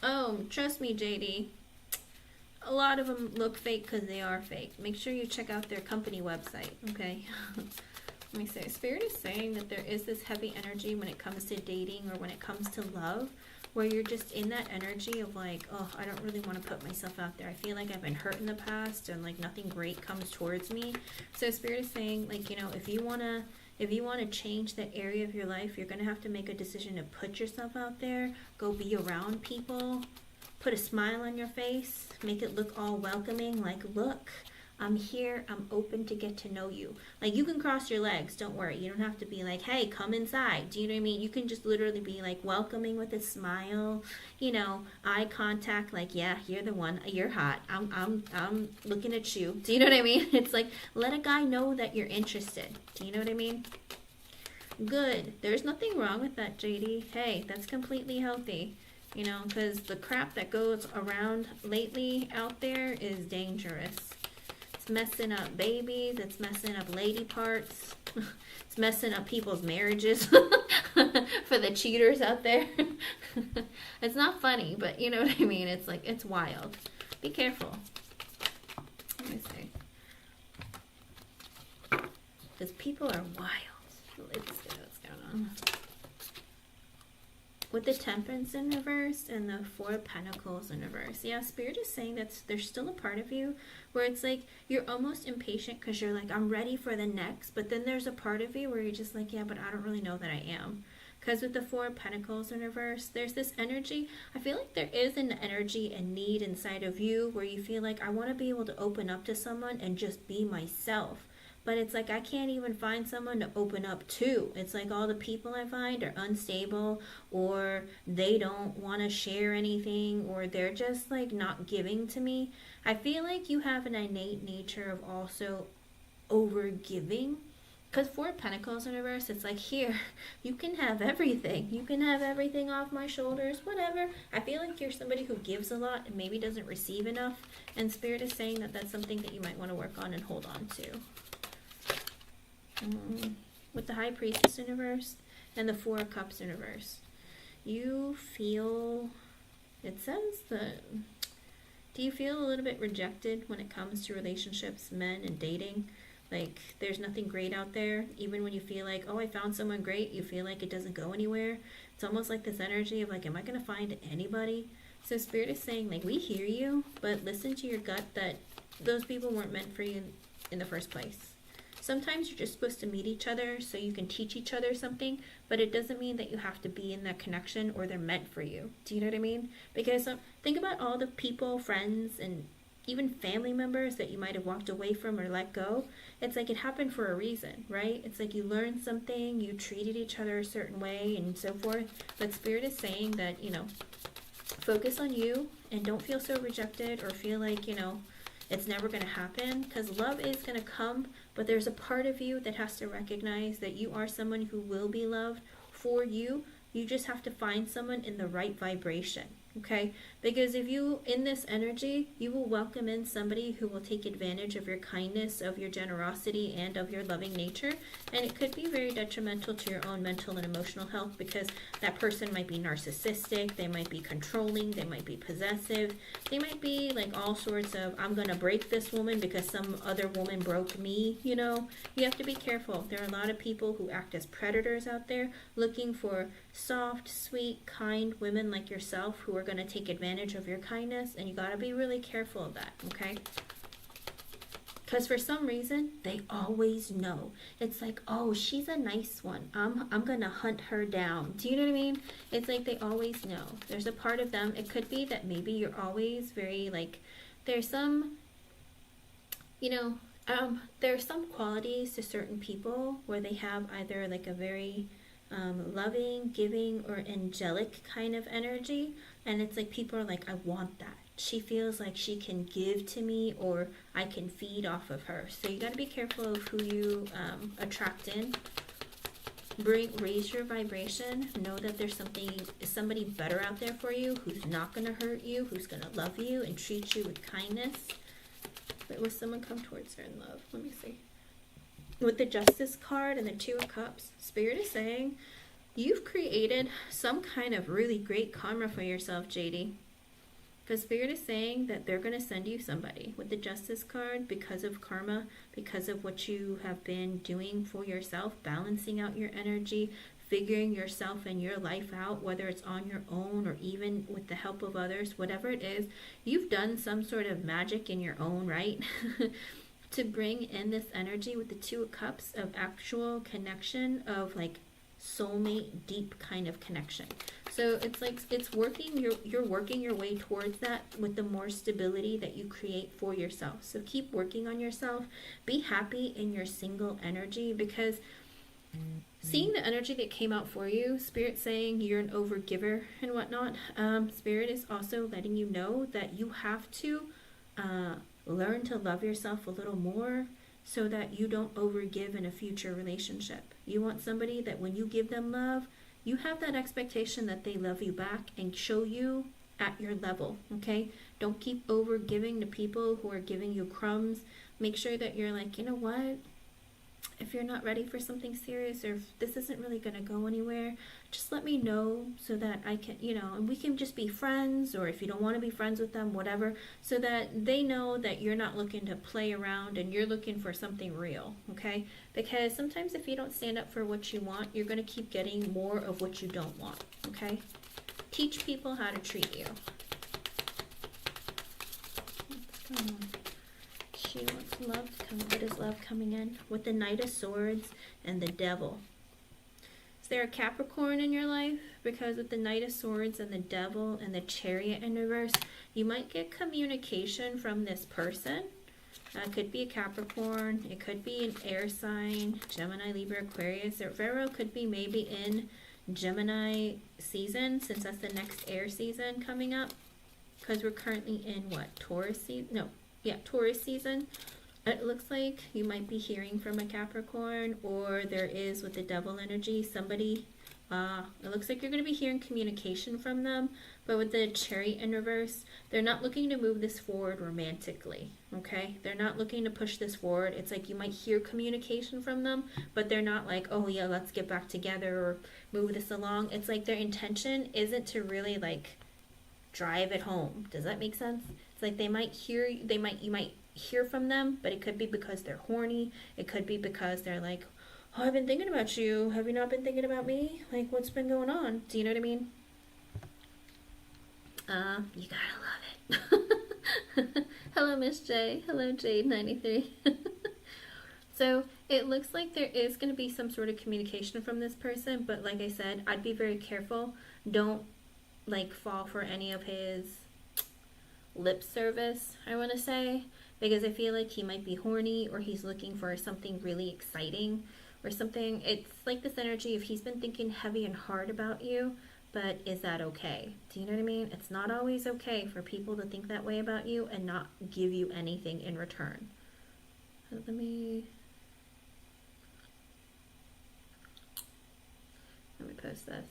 S2: Oh, trust me, JD. A lot of them look fake because they are fake. Make sure you check out their company website, okay? Let me say, Spirit is saying that there is this heavy energy when it comes to dating or when it comes to love, where you're just in that energy of like, oh, I don't really want to put myself out there. I feel like I've been hurt in the past and like nothing great comes towards me. So Spirit is saying like, you know, if you want to change that area of your life, you're going to have to make a decision to put yourself out there, go be around people, put a smile on your face, make it look all welcoming, like, look, I'm here, I'm open to get to know you. Like, you can cross your legs, don't worry. You don't have to be like, hey, come inside. Do you know what I mean? You can just literally be like welcoming with a smile, you know, eye contact, like, yeah, you're the one, you're hot. I'm looking at you. Do you know what I mean? It's like, let a guy know that you're interested. Do you know what I mean? Good. There's nothing wrong with that, JD. Hey, that's completely healthy. You know, because the crap that goes around lately out there is dangerous. It's messing up babies. It's messing up lady parts. It's messing up people's marriages for the cheaters out there. It's not funny, but you know what I mean? It's like, it's wild. Be careful. Let me see. Because people are wild. Let's see what's going on. With the Temperance in reverse and the Four of Pentacles in reverse. Yeah, Spirit is saying that there's still a part of you where it's like you're almost impatient because you're like, I'm ready for the next. But then there's a part of you where you're just like, yeah, but I don't really know that I am. Because with the Four of Pentacles in reverse, there's this energy. I feel like there is an energy and need inside of you where you feel like I want to be able to open up to someone and just be myself. But it's like I can't even find someone to open up to. It's like all the people I find are unstable, or they don't want to share anything, or they're just like not giving to me. I feel like you have an innate nature of also over giving. Because Four of Pentacles in reverse, it's like, here, you can have everything. You can have everything off my shoulders, whatever. I feel like you're somebody who gives a lot and maybe doesn't receive enough. And Spirit is saying that that's something that you might want to work on and hold on to. With the High Priestess in reverse and the Four of Cups in reverse, you feel, it says that, do you feel a little bit rejected when it comes to relationships, men, and dating? Like, there's nothing great out there. Even when you feel like, oh, I found someone great, you feel like it doesn't go anywhere. It's almost like this energy of like, am I going to find anybody? So Spirit is saying, like, we hear you, but listen to your gut that those people weren't meant for you in the first place. Sometimes you're just supposed to meet each other so you can teach each other something, but it doesn't mean that you have to be in that connection or they're meant for you. Do you know what I mean? Because think about all the people, friends, and even family members that you might have walked away from or let go. It's like it happened for a reason, right? It's like you learned something, you treated each other a certain way and so forth. But Spirit is saying that, you know, focus on you and don't feel so rejected or feel like, you know, it's never going to happen, because love is going to come, but there's a part of you that has to recognize that you are someone who will be loved for you. You just have to find someone in the right vibration, okay? Because if you, in this energy, you will welcome in somebody who will take advantage of your kindness, of your generosity, and of your loving nature. And it could be very detrimental to your own mental and emotional health, because that person might be narcissistic, they might be controlling, they might be possessive, they might be like all sorts of, I'm going to break this woman because some other woman broke me, you know? You have to be careful. There are a lot of people who act as predators out there, looking for soft, sweet, kind women like yourself who are going to take advantage of your kindness, and you got to be really careful of that, okay? Because for some reason, they always know. It's like, oh, she's a nice one. I'm gonna hunt her down. Do you know what I mean? It's like they always know. There's a part of them. It could be that maybe you're always very like, there's some, you know, there are some qualities to certain people where they have either like a very loving, giving, or angelic kind of energy. And it's like people are like, I want that. She feels like she can give to me, or I can feed off of her. So you got to be careful of who you attract in. Raise your vibration. Know that there's somebody better out there for you, who's not going to hurt you, who's going to love you and treat you with kindness. But will someone come towards her in love? Let me see. With the Justice card and the Two of Cups, Spirit is saying you've created some kind of really great karma for yourself, JD. Because Spirit is saying that they're going to send you somebody with the Justice card because of karma, because of what you have been doing for yourself, balancing out your energy, figuring yourself and your life out, whether it's on your own or even with the help of others, whatever it is. You've done some sort of magic in your own right to bring in this energy with the Two of Cups of actual connection, of like soulmate, deep kind of connection. So it's like it's working, you're working your way towards that with the more stability that you create for yourself. So keep working on yourself. Be happy in your single energy, because seeing the energy that came out for you, Spirit saying you're an overgiver and whatnot, Spirit is also letting you know that you have to learn to love yourself a little more, so that you don't overgive in a future relationship. You want somebody that when you give them love, you have that expectation that they love you back and show you at your level, okay? Don't keep overgiving to people who are giving you crumbs. Make sure that you're like, you know what? If you're not ready for something serious, or if this isn't really going to go anywhere, just let me know so that I can, you know, and we can just be friends, or if you don't want to be friends with them, whatever, so that they know that you're not looking to play around and you're looking for something real, okay? Because sometimes if you don't stand up for what you want, you're going to keep getting more of what you don't want, okay? Teach people how to treat you. What's going on? She wants love to come. What is love coming in? With the Knight of Swords and the Devil. Is there a Capricorn in your life? Because with the Knight of Swords and the Devil and the Chariot in reverse, you might get communication from this person. It could be a Capricorn. It could be an air sign. Gemini, Libra, Aquarius. Or Vero could be maybe in Gemini season, since that's the next air season coming up. Because we're currently in what? Taurus season? No. Yeah, Taurus season. It looks like you might be hearing from a Capricorn, or there is with the Devil energy somebody. It looks like you're going to be hearing communication from them, but with the Chariot in reverse, they're not looking to move this forward romantically, okay? They're not looking to push this forward. It's like you might hear communication from them, but they're not like, oh yeah, let's get back together or move this along. It's like their intention isn't to really like drive it home. Does that make sense? It's like you might hear from them, but it could be because they're horny. It could be because they're like, oh, I've been thinking about you. Have you not been thinking about me? Like, what's been going on? Do you know what I mean? You gotta love it. Hello, Miss J. Hello, Jade93. So it looks like there is going to be some sort of communication from this person, but like I said, I'd be very careful. Don't like fall for any of his lip service, I want to say, because I feel like he might be horny, or he's looking for something really exciting or something. It's like this energy of he's been thinking heavy and hard about you, but is that okay? Do you know what I mean? It's not always okay for people to think that way about you and not give you anything in return. Let me post this.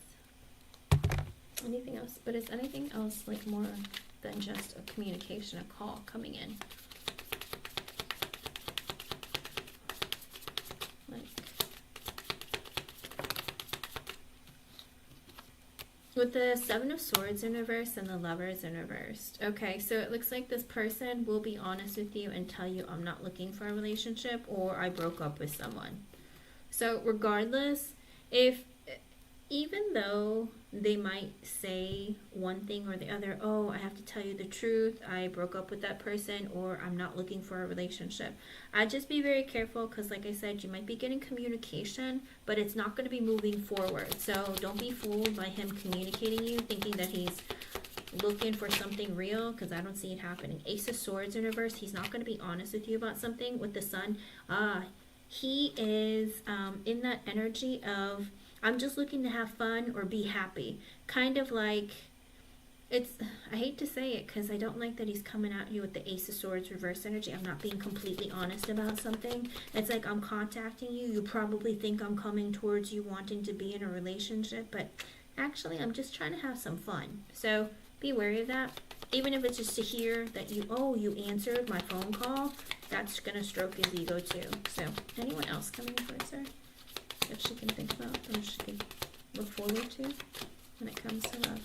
S2: Anything else? But is anything else like more than just a communication, a call coming in? Like, with the Seven of Swords in reverse and the Lovers in reversed. Okay, so it looks like this person will be honest with you and tell you, I'm not looking for a relationship, or I broke up with someone. So regardless, if even though they might say one thing or the other, oh, I have to tell you the truth, I broke up with that person, or I'm not looking for a relationship. I'd just be very careful, because like I said, you might be getting communication, but it's not going to be moving forward. So don't be fooled by him communicating you, thinking that he's looking for something real, because I don't see it happening. Ace of Swords in reverse, he's not going to be honest with you about something. With the Sun, he is in that energy of, I'm just looking to have fun or be happy. Kind of like, it's, I hate to say it because I don't like that he's coming at you with the Ace of Swords reverse energy. I'm not being completely honest about something. It's like I'm contacting you. You probably think I'm coming towards you wanting to be in a relationship, but actually I'm just trying to have some fun. So be wary of that. Even if it's just to hear that you answered my phone call, that's going to stroke his ego too. So anyone else coming towards her that she can think about, that she can look forward to when it comes to love?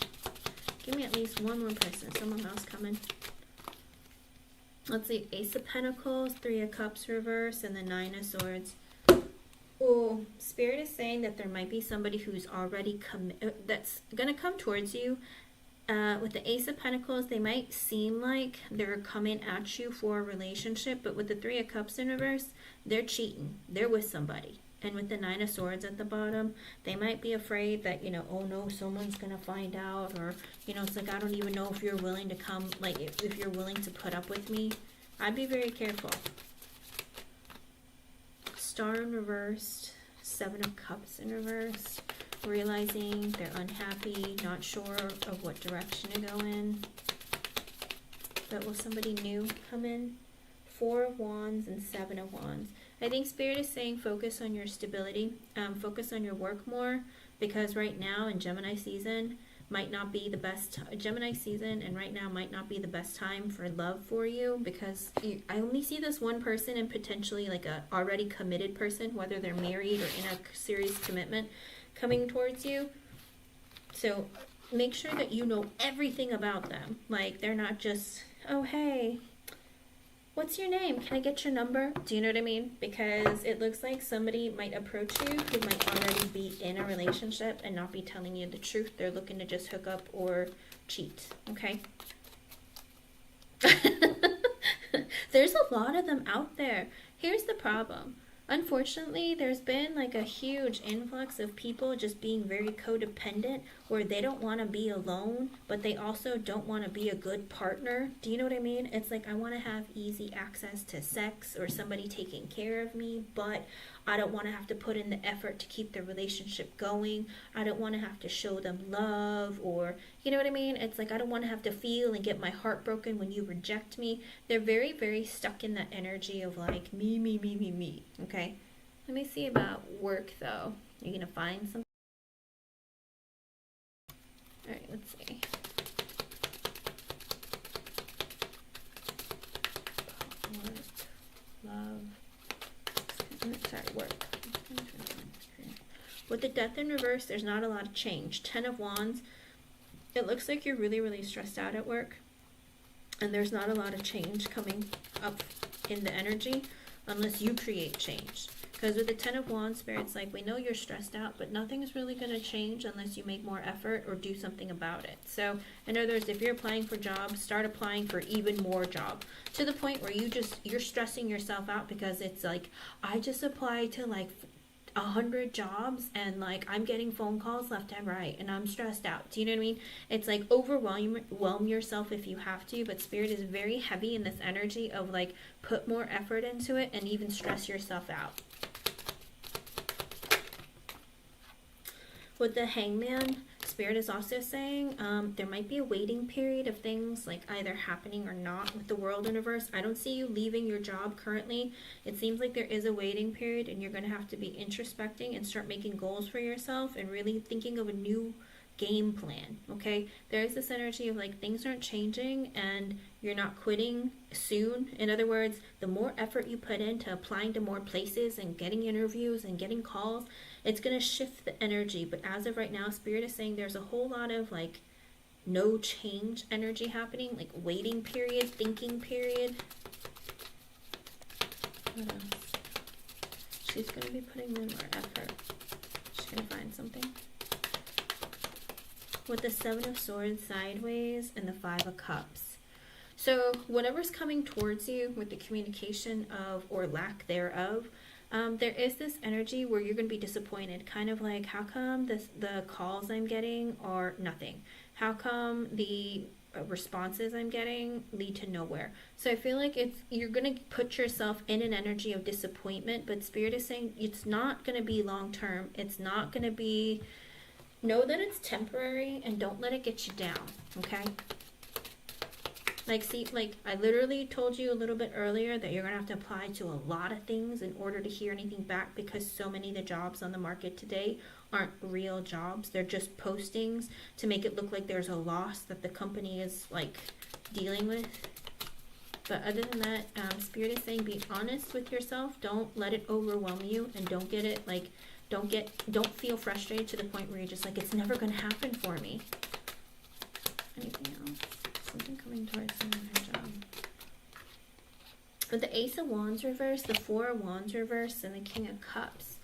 S2: Give me at least one more person, someone else coming. Let's see, Ace of Pentacles, Three of Cups reverse, and the Nine of Swords. Oh, Spirit is saying that there might be somebody who's already that's going to come towards you. With the Ace of Pentacles, they might seem like they're coming at you for a relationship, but with the Three of Cups in reverse, they're cheating. They're with somebody. And with the Nine of Swords at the bottom, they might be afraid that, oh no, someone's going to find out, or, it's like, I don't even know if you're willing to come, like, if you're willing to put up with me. I'd be very careful. Star in reversed, Seven of Cups in reverse, realizing they're unhappy, not sure of what direction to go in. But will somebody new come in? Four of Wands and Seven of Wands. I think Spirit is saying focus on your stability, focus on your work more, because right now in Gemini season might not be the best. Gemini season and right now might not be the best time for love for you, because I only see this one person, and potentially like a already committed person, whether they're married or in a serious commitment, coming towards you. So make sure that you know everything about them. Like, they're not just, oh hey, what's your name? Can I get your number? Do you know what I mean? Because it looks like somebody might approach you who might already be in a relationship and not be telling you the truth. They're looking to just hook up or cheat, okay? There's a lot of them out there. Here's the problem. Unfortunately, there's been like a huge influx of people just being very codependent, where they don't want to be alone, but they also don't want to be a good partner. Do you know what I mean? It's like, I want to have easy access to sex or somebody taking care of me, but I don't want to have to put in the effort to keep the relationship going. I don't want to have to show them love, or, you know what I mean? It's like, I don't want to have to feel and get my heart broken when you reject me. They're very, very stuck in that energy of like, me, me, me, me, me. Okay? Let me see about work, though. You're going to find something? All right, let's see. Work, love. Sorry, work. With the Death in reverse, there's not a lot of change. 10 of Wands. It looks like you're really, really stressed out at work, and there's not a lot of change coming up in the energy unless you create change. Because with the 10 of Wands, Spirit's like, we know you're stressed out, but nothing's really going to change unless you make more effort or do something about it. So, in other words, if you're applying for jobs, start applying for even more jobs. To the point where you're stressing yourself out, because it's like, I just applied to like 100 jobs, and like I'm getting phone calls left and right, and I'm stressed out. Do you know what I mean? It's like, overwhelm yourself if you have to, but Spirit is very heavy in this energy of like, put more effort into it and even stress yourself out. With the Hangman, Spirit is also saying there might be a waiting period of things like either happening or not with the World universe. I don't see you leaving your job currently. It seems like there is a waiting period, and you're going to have to be introspecting and start making goals for yourself and really thinking of a new game plan, okay? There is this energy of like, things aren't changing and you're not quitting soon. In other words, the more effort you put into applying to more places and getting interviews and getting calls, it's going to shift the energy. But as of right now, Spirit is saying there's a whole lot of like no change energy happening, like waiting period, thinking period. What else? She's going to be putting in more effort. She's going to find something. with the Seven of Swords sideways and the Five of Cups. So whatever's coming towards you with the communication of, or lack thereof, there is this energy where you're going to be disappointed. Kind of like, how come the calls I'm getting are nothing? How come the responses I'm getting lead to nowhere? So I feel like you're going to put yourself in an energy of disappointment, but Spirit is saying it's not going to be long term. It's not going to be, know that it's temporary and don't let it get you down, okay? Like, see, like I literally told you a little bit earlier that you're going to have to apply to a lot of things in order to hear anything back, because so many of the jobs on the market today aren't real jobs. They're just postings to make it look like there's a loss that the company is like dealing with. But other than that, Spirit is saying be honest with yourself. Don't let it overwhelm you, and don't get it like, don't feel frustrated to the point where you're just like, it's never going to happen for me. Anything else? Something coming towards me in her job. With the Ace of Wands reverse, the Four of Wands reverse, and the King of Cups.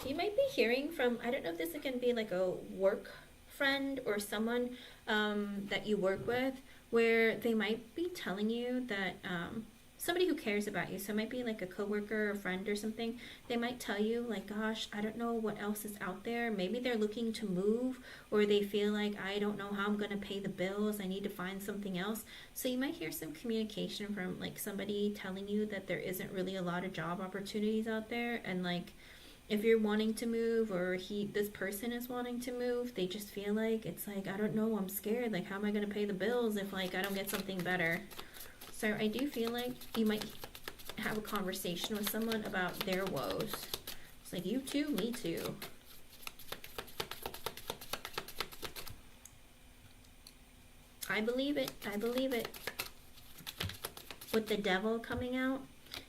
S2: You might be hearing from, I don't know if this is going to be like a work friend or someone that you work with, where they might be telling you that somebody who cares about you, so it might be like a coworker or a friend or something, they might tell you like, gosh, I don't know what else is out there. Maybe they're looking to move, or they feel like, I don't know how I'm going to pay the bills, I need to find something else. So you might hear some communication from like somebody telling you that there isn't really a lot of job opportunities out there, and like if you're wanting to move, or this person is wanting to move, they just feel like, it's like, I don't know, I'm scared, like how am I going to pay the bills if like I don't get something better? So I do feel like you might have a conversation with someone about their woes. It's like, you too, me too. I believe it. I believe it. With the Devil coming out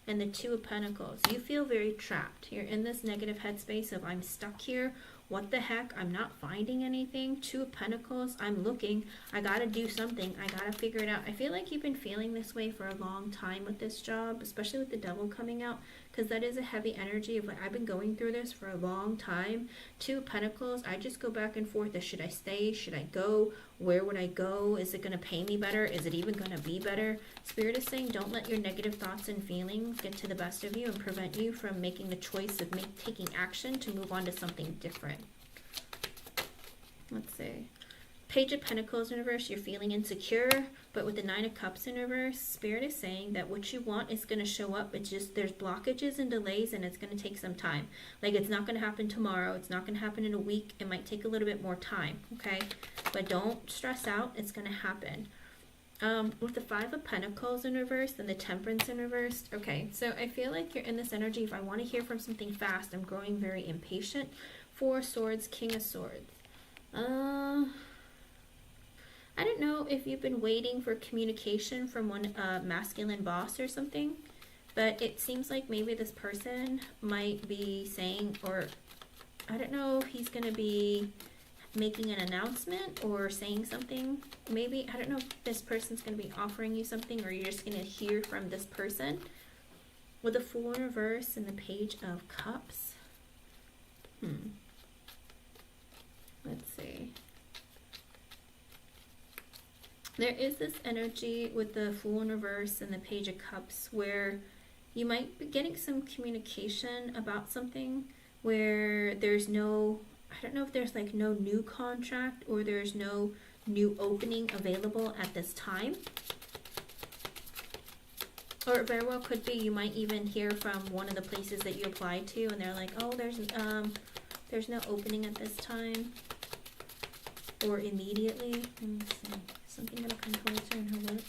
S2: and the Two of Pentacles, you feel very trapped. You're in this negative headspace of, I'm stuck here. What the heck? I'm not finding anything. Two of Pentacles, I'm looking. I gotta do something. I gotta figure it out. I feel like you've been feeling this way for a long time with this job, especially with the Devil coming out, because that is a heavy energy of like, I've been going through this for a long time. Two of Pentacles, I just go back and forth. Should I stay? Should I go? Where would I go? Is it gonna pay me better? Is it even gonna be better? Spirit is saying, don't let your negative thoughts and feelings get to the best of you and prevent you from making the choice of taking action to move on to something different. Let's see. Page of Pentacles in reverse, you're feeling insecure, but with the Nine of Cups in reverse, Spirit is saying that what you want is going to show up. It's just, there's blockages and delays, and it's going to take some time. Like, it's not going to happen tomorrow. It's not going to happen in a week. It might take a little bit more time, okay? But don't stress out. It's going to happen. With the Five of Pentacles in reverse and the Temperance in reverse, okay, so I feel like you're in this energy. If I want to hear from something fast, I'm growing very impatient. Four of Swords, King of Swords. I don't know if you've been waiting for communication from one masculine boss or something, but it seems like maybe this person might be saying, or I don't know if he's going to be making an announcement or saying something. Maybe, I don't know if this person's going to be offering you something, or you're just going to hear from this person. With the Fool in reverse and the Page of Cups. Let's see. There is this energy with the Fool in reverse and the Page of Cups where you might be getting some communication about something where there's no, I don't know if there's like no new contract or there's no new opening available at this time. Or it very well could be you might even hear from one of the places that you applied to and they're like, oh, there's no opening at this time. Or immediately. Let me see. Something gonna come towards her in her work.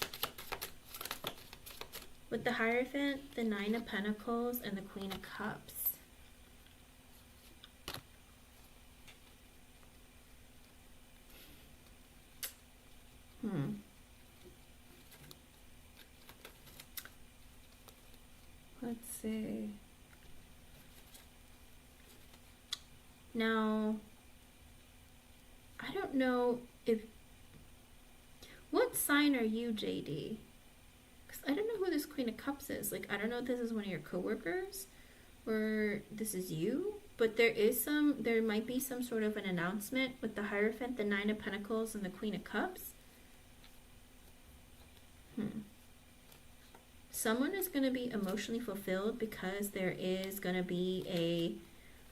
S2: With the Hierophant, the Nine of Pentacles, and the Queen of Cups. Let's see. Now, I don't know if... What sign are you, JD? Because I don't know who this Queen of Cups is. Like, I don't know if this is one of your coworkers or this is you. but there might be some sort of an announcement with the Hierophant, the Nine of Pentacles, and the Queen of Cups. Someone is going to be emotionally fulfilled because there is going to be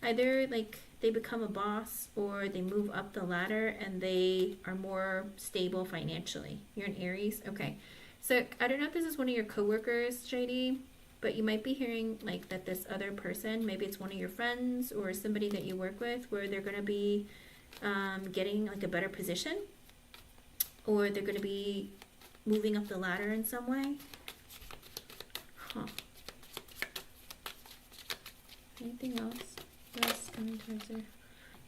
S2: either like they become a boss or they move up the ladder and they are more stable financially. You're an Aries? Okay. So I don't know if this is one of your coworkers, JD, but you might be hearing like that this other person, maybe it's one of your friends or somebody that you work with, where they're going to be getting like a better position, or they're going to be moving up the ladder in some way. Anything else? What else is coming towards her?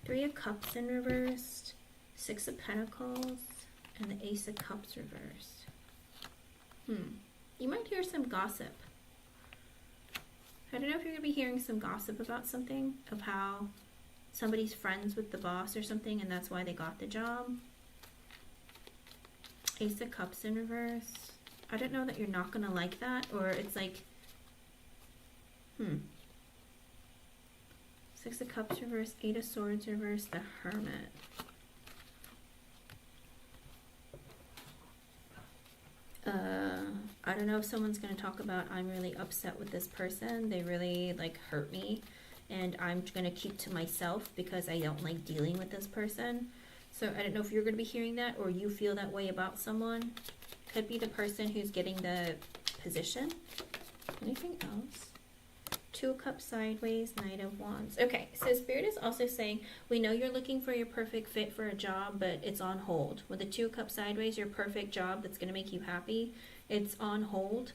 S2: Three of Cups in reversed, Six of Pentacles, and the Ace of Cups reversed. You might hear some gossip. I don't know if you're going to be hearing some gossip about something, of how somebody's friends with the boss or something, and that's why they got the job. Ace of Cups in reverse. I don't know that you're not going to like that, or it's like, Six of Cups reverse, Eight of Swords reverse, the Hermit. I don't know if someone's going to talk about, I'm really upset with this person. They really like hurt me, and I'm going to keep to myself because I don't like dealing with this person. So I don't know if you're going to be hearing that, or you feel that way about someone. Could be the person who's getting the position. Anything else? Two of Cups sideways, Knight of Wands. Okay, so Spirit is also saying, we know you're looking for your perfect fit for a job, but it's on hold. With the Two of Cups sideways, your perfect job that's going to make you happy, it's on hold.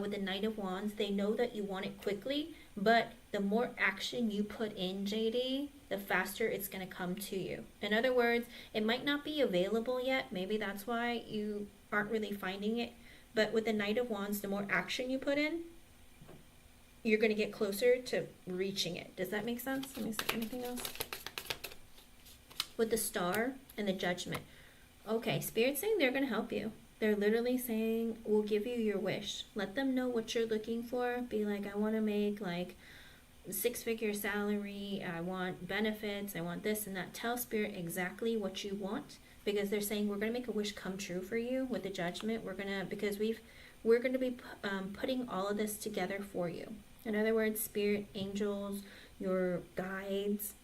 S2: With the Knight of Wands, they know that you want it quickly, but the more action you put in, JD, the faster it's going to come to you. In other words, it might not be available yet. Maybe that's why you aren't really finding it. But with the Knight of Wands, the more action you put in, you're going to get closer to reaching it. Does that make sense? Let me see. Anything else? With the Star and the Judgment. Okay, Spirit's saying they're going to help you. They're literally saying, we'll give you your wish. Let them know what you're looking for. Be like, I want to make like 6-figure salary. I want benefits. I want this and that. Tell Spirit exactly what you want, because they're saying we're going to make a wish come true for you with the Judgment. We're going to, because we're going to be putting all of this together for you. In other words, Spirit, angels, your guides,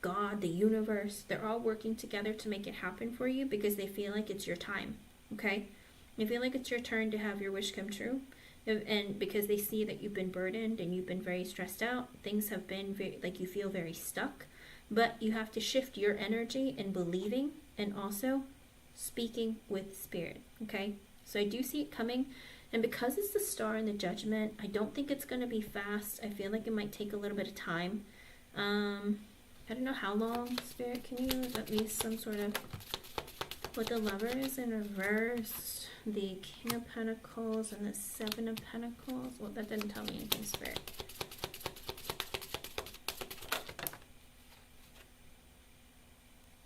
S2: God, the universe, they're all working together to make it happen for you because they feel like it's your time. Okay? They feel like it's your turn to have your wish come true. And because they see that you've been burdened and you've been very stressed out, things have been very, like you feel very stuck. But you have to shift your energy in believing and also speaking with Spirit. Okay? So I do see it coming. And because it's the Star and the Judgment, I don't think it's going to be fast. I feel like it might take a little bit of time. I don't know how long, Spirit, can you use at least some sort of, with the Lovers in reverse, the King of Pentacles and the Seven of Pentacles. Well, that didn't tell me anything, Spirit.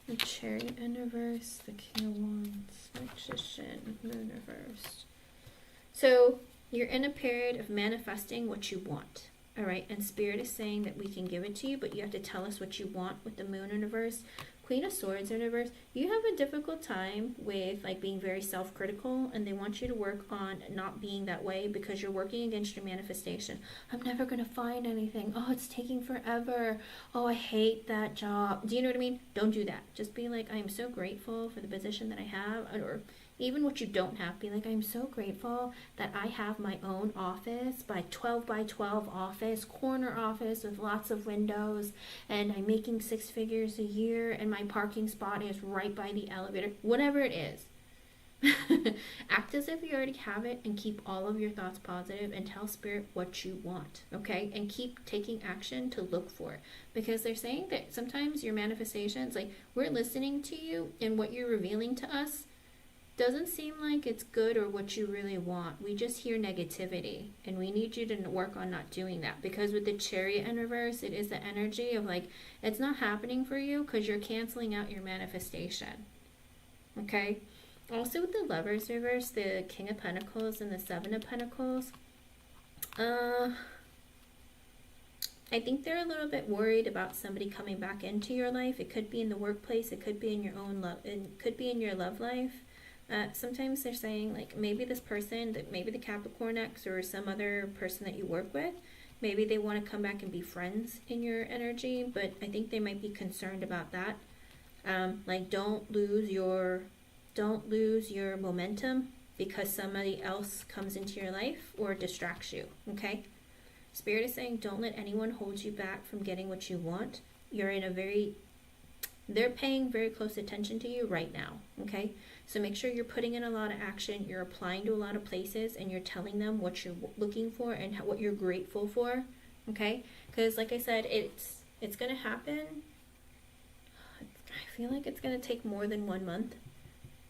S2: The Chariot in reverse, the King of Wands, Magician, Moon reversed. So you're in a period of manifesting what you want. All right, and Spirit is saying that we can give it to you, but you have to tell us what you want with the Moon in reverse. Queen of Swords in reverse. You have a difficult time with like being very self-critical, and they want you to work on not being that way because you're working against your manifestation. I'm never going to find anything. Oh, it's taking forever. Oh, I hate that job. Do you know what I mean? Don't do that. Just be like, I am so grateful for the position that I have, or even what you don't have, be like, I'm so grateful that I have my own office, by 12 by 12 office, corner office with lots of windows, and I'm making 6 figures a year, and my parking spot is right by the elevator. Whatever it is. Act as if you already have it, and keep all of your thoughts positive, and tell Spirit what you want, okay? And keep taking action to look for it. Because they're saying that sometimes your manifestations, like, we're listening to you, and what you're revealing to us doesn't seem like it's good or what you really want. We just hear negativity, and we need you to work on not doing that, because with the Chariot in reverse, it is the energy of like, it's not happening for you because you're canceling out your manifestation. Okay? Also with the Lovers reverse, the King of Pentacles and the Seven of Pentacles, I think they're a little bit worried about somebody coming back into your life. It could be in the workplace. It could be in your own love. It could be in your love life. Sometimes they're saying, like, maybe this person, that maybe the Capricorn X or some other person that you work with, maybe they want to come back and be friends in your energy, but I think they might be concerned about that. Like, don't lose your momentum because somebody else comes into your life or distracts you, okay? Spirit is saying, don't let anyone hold you back from getting what you want. They're paying very close attention to you right now, okay? So make sure you're putting in a lot of action, you're applying to a lot of places, and you're telling them what you're looking for and what you're grateful for, okay? Because like I said, it's going to happen. I feel like it's going to take more than 1 month,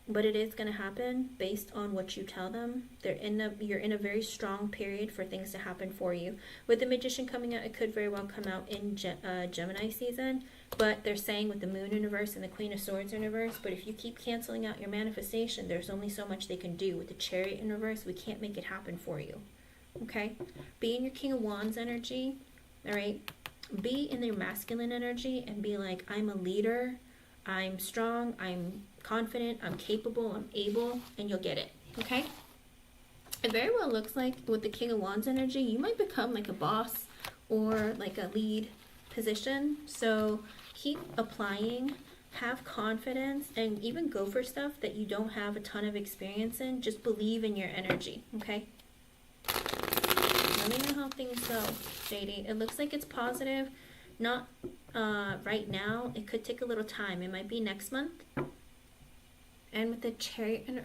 S2: but it is going to happen based on what you tell them. You're in a very strong period for things to happen for you. With the Magician coming out, it could very well come out in Gemini season, but they're saying with the Moon in reverse and the Queen of Swords in reverse, but if you keep canceling out your manifestation, there's only so much they can do. With the Chariot in reverse, we can't make it happen for you, okay? Be in your King of Wands energy, all right? Be in your masculine energy and be like, I'm a leader, I'm strong, I'm confident, I'm capable, I'm able, and you'll get it, okay? It very well looks like with the King of Wands energy, you might become like a boss or like a lead position. So keep applying, have confidence, and even go for stuff that you don't have a ton of experience in. Just believe in your energy, okay? Let me know how things go, JD. It looks like it's positive. Not right now. It could take a little time. It might be next month. And with the Chariot,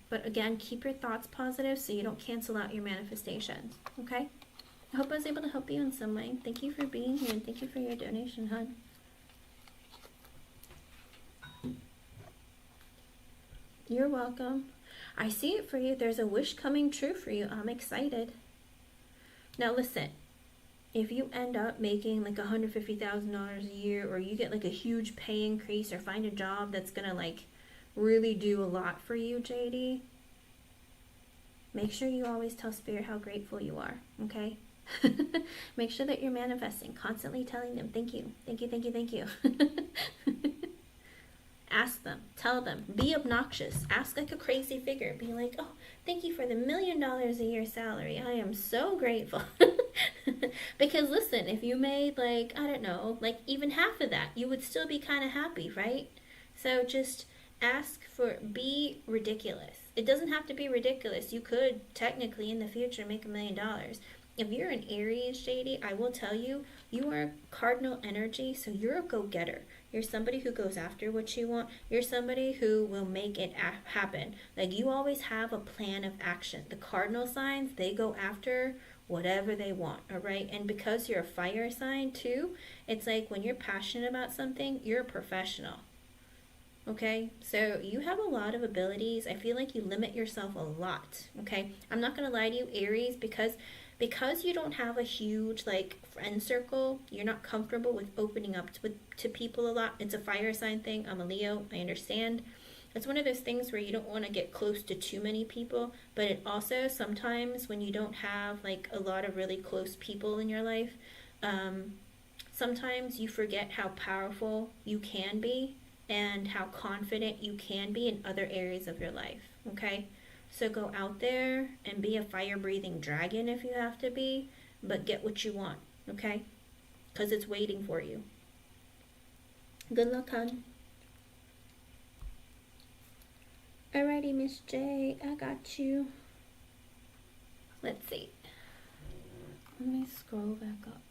S2: but again, keep your thoughts positive so you don't cancel out your manifestations, okay? I hope I was able to help you in some way. Thank you for being here, and thank you for your donation, hon. You're welcome. I see it for you. There's a wish coming true for you. I'm excited. Now listen, if you end up making like $150,000 a year, or you get like a huge pay increase, or find a job that's gonna like really do a lot for you, JD, make sure you always tell Spirit how grateful you are, okay? Make sure that you're manifesting, constantly telling them, thank you, thank you, thank you, thank you. Ask them, tell them, be obnoxious, ask like a crazy figure, be like, oh, thank you for the $1 million a year salary, I am so grateful. Because listen, if you made like, I don't know, like even half of that, you would still be kind of happy, right? So just ask for, be ridiculous. It doesn't have to be ridiculous. You could technically in the future make $1 million. If you're an Aries, JD, I will tell you, you are cardinal energy, so you're a go-getter. You're somebody who goes after what you want. You're somebody who will make it happen. Like, you always have a plan of action. The cardinal signs, they go after whatever they want, all right? And because you're a fire sign too, it's like when you're passionate about something, you're a professional. Okay, so you have a lot of abilities. I feel like you limit yourself a lot, okay? I'm not going to lie to you, Aries, because you don't have a huge like friend circle, you're not comfortable with opening up to people a lot. It's a fire sign thing. I'm a Leo, I understand. It's one of those things where you don't want to get close to too many people, but it also sometimes when you don't have like a lot of really close people in your life, sometimes you forget how powerful you can be and how confident you can be in other areas of your life, okay? So go out there and be a fire-breathing dragon if you have to be, but get what you want, okay? Because it's waiting for you. Good luck, hon. Alrighty, Miss J, I got you. Let's see. Let me scroll back up.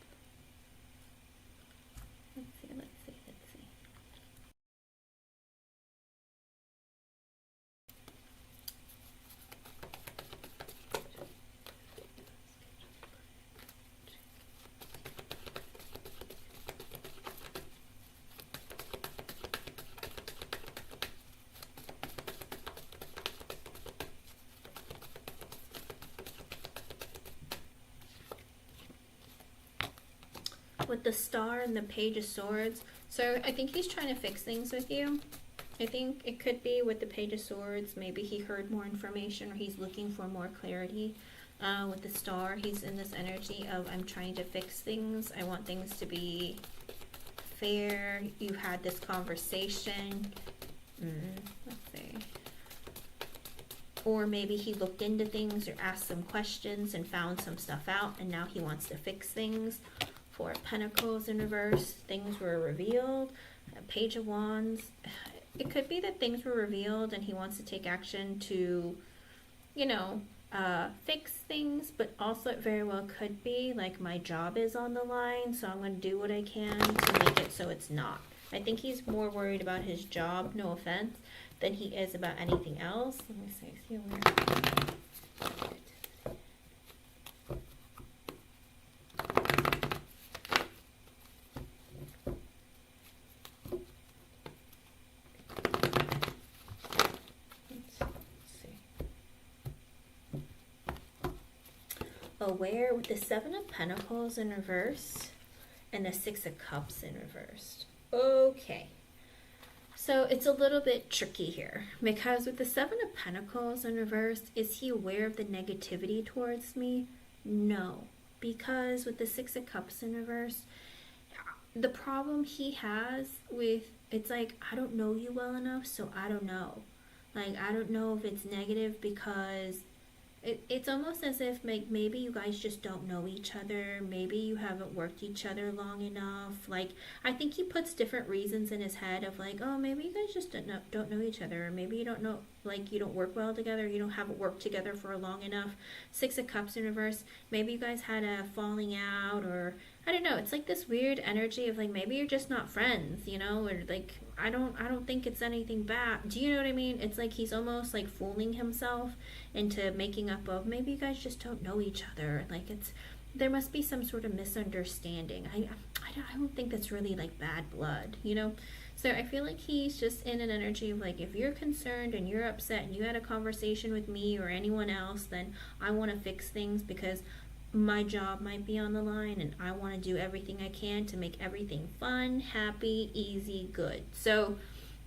S2: Let's see. With the Star and the Page of Swords. So I think he's trying to fix things with you. I think it could be with the Page of Swords, maybe he heard more information or he's looking for more clarity. with the star. He's in this energy of, I'm trying to fix things. I want things to be fair. You had this conversation. Let's see. Or maybe he looked into things or asked some questions and found some stuff out, and now he wants to fix things. Four of Pentacles in reverse. Things were revealed. A Page of Wands. It could be that things were revealed and he wants to take action to, you know, fix things, but also it very well could be like, my job is on the line, so I'm going to do what I can to make it so it's not. I think he's more worried about his job, no offense, than he is about anything else. Let me see. Is he aware? Aware with the Seven of Pentacles in reverse and the Six of Cups in reverse. Okay. So it's a little bit tricky here, because with the Seven of Pentacles in reverse, is he aware of the negativity towards me? No. Because with the Six of Cups in reverse, the problem he has with, it's like, I don't know you well enough, so I don't know. Like, I don't know if it's negative because it's almost as if like, maybe you guys just don't know each other. Maybe you haven't worked each other long enough. Like, I think he puts different reasons in his head of like, oh, maybe you guys just don't know each other. Or maybe you don't know, like, you don't work well together. You don't haven't worked together for long enough. Six of Cups in reverse. Maybe you guys had a falling out, or I don't know. It's like this weird energy of like, maybe you're just not friends, you know, or like, I don't think it's anything bad. Do you know what I mean? It's like he's almost like fooling himself into making up of, maybe you guys just don't know each other. Like, it's, there must be some sort of misunderstanding. I don't think that's really like bad blood, you know? So I feel like he's just in an energy of like, if you're concerned and you're upset and you had a conversation with me or anyone else, then I want to fix things because my job might be on the line and I want to do everything I can to make everything fun, happy, easy, good. So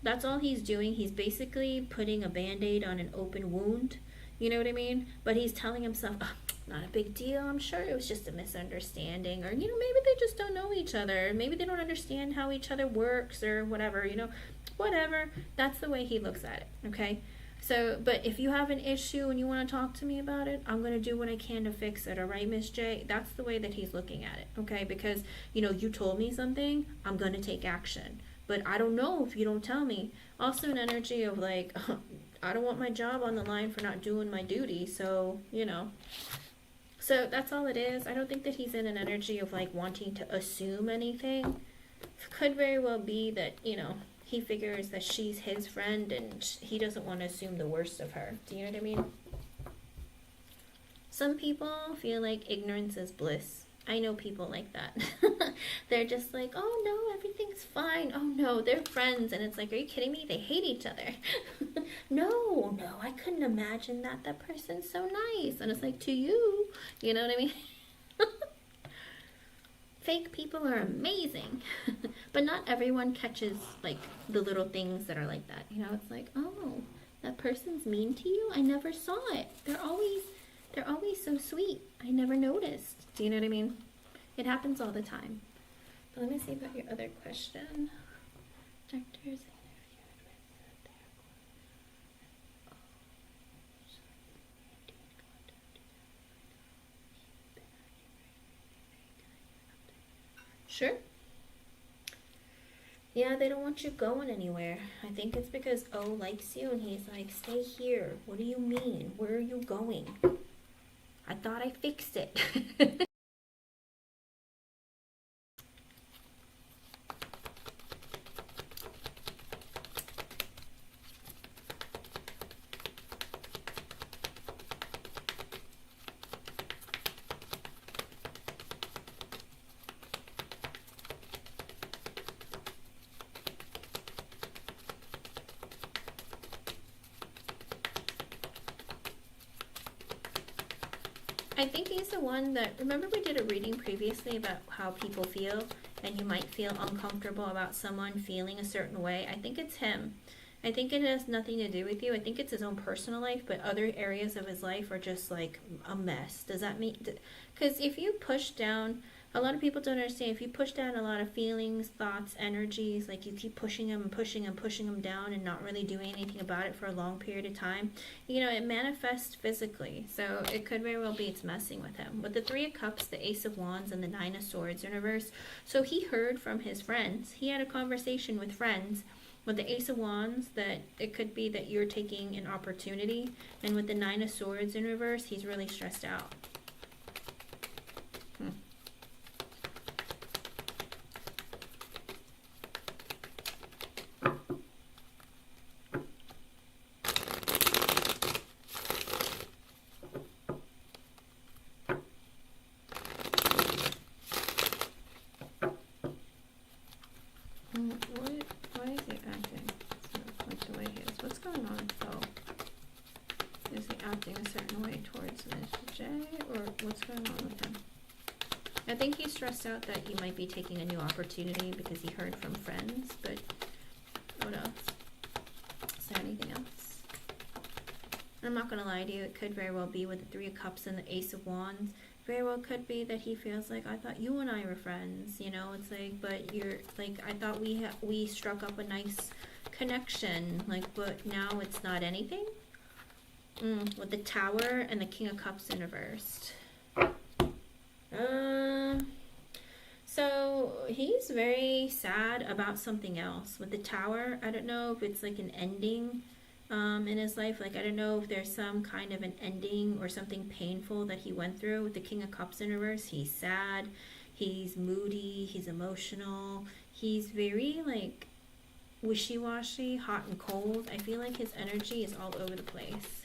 S2: that's all he's doing. He's basically putting a band-aid on an open wound. You know what I mean? But he's telling himself, oh, not a big deal. I'm sure it was just a misunderstanding. Or, you know, maybe they just don't know each other. Maybe they don't understand how each other works or whatever, you know, whatever. That's the way he looks at it, okay? So, but if you have an issue and you want to talk to me about it, I'm going to do what I can to fix it, all right, Miss J? That's the way that he's looking at it, okay? Because, you know, you told me something, I'm going to take action. But I don't know if you don't tell me. Also an energy of like, I don't want my job on the line for not doing my duty, so, you know. So that's all it is. I don't think that he's in an energy of like wanting to assume anything. Could very well be that, you know, he figures that she's his friend and he doesn't want to assume the worst of her. Do you know what I mean? Some people feel like ignorance is bliss. I know people like that. They're just like, oh no, everything's fine. Oh no, they're friends. And it's like, are you kidding me? They hate each other. No, I couldn't imagine that. That person's so nice. And it's like, to you, you know what I mean? Fake people are amazing. But not everyone catches like the little things that are like that. You know, it's like, oh, that person's mean to you? I never saw it. They're always so sweet. I never noticed. Do you know what I mean? It happens all the time. But let me see about your other question. Doctors. Sure. Yeah, they don't want you going anywhere. I think it's because O likes you and he's like, stay here. What do you mean? Where are you going? I thought I fixed it. I think he's the one that, remember we did a reading previously about how people feel and you might feel uncomfortable about someone feeling a certain way. I think it's him I think it has nothing to do with you. I think it's his own personal life, but other areas of his life are just like a mess. Does that mean? Because if you push down, a lot of people don't understand. If you push down a lot of feelings, thoughts, energies, like you keep pushing them and pushing and pushing them down and not really doing anything about it for a long period of time, you know, it manifests physically. So it could very well be it's messing with him. With the Three of Cups, the Ace of Wands, and the Nine of Swords in reverse. So he heard from his friends. He had a conversation with friends. With the Ace of Wands, that it could be that you're taking an opportunity. And with the Nine of Swords in reverse, he's really stressed out. Why is he acting like the way he is? What's going on? Oh, is he acting a certain way towards Miss J, or what's going on with him? I think he's stressed out that he might be taking a new opportunity because he heard from friends, but what else? Is there anything else? I'm not going to lie to you, it could very well be with the Three of Cups and the Ace of Wands. Very well could be that he feels like, I thought you and I were friends, you know, it's like, but you're, like, I thought we struck up a nice connection, like, but now it's not anything. With the Tower and the King of Cups in reversed. So he's very sad about something else. With the Tower, I don't know if it's like an ending in his life. Like, I don't know if there's some kind of an ending or something painful that he went through. With the King of Cups in reverse, he's sad, he's moody, he's emotional, he's very like wishy-washy, hot and cold. I feel like his energy is all over the place.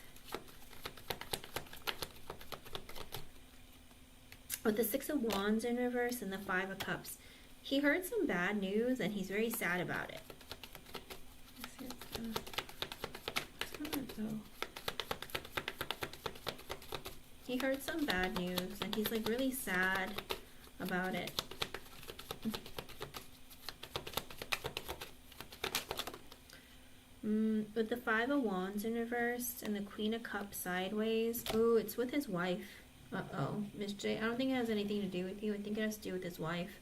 S2: With the Six of Wands in reverse and the Five of Cups, he heard some bad news and he's very sad about it. He heard some bad news and he's like really sad about it. With the Five of Wands in reverse and the Queen of Cups sideways. Oh, it's with his wife. Uh-oh, Miss J. I don't think it has anything to do with you. I think it has to do with his wife.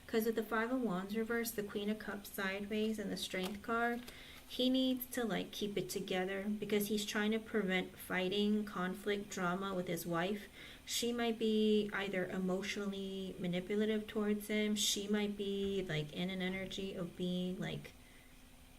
S2: Because with the Five of Wands reverse, the Queen of Cups sideways, and the Strength card, he needs to like keep it together because he's trying to prevent fighting, conflict, drama with his wife. She might be either emotionally manipulative towards him. She might be like in an energy of being like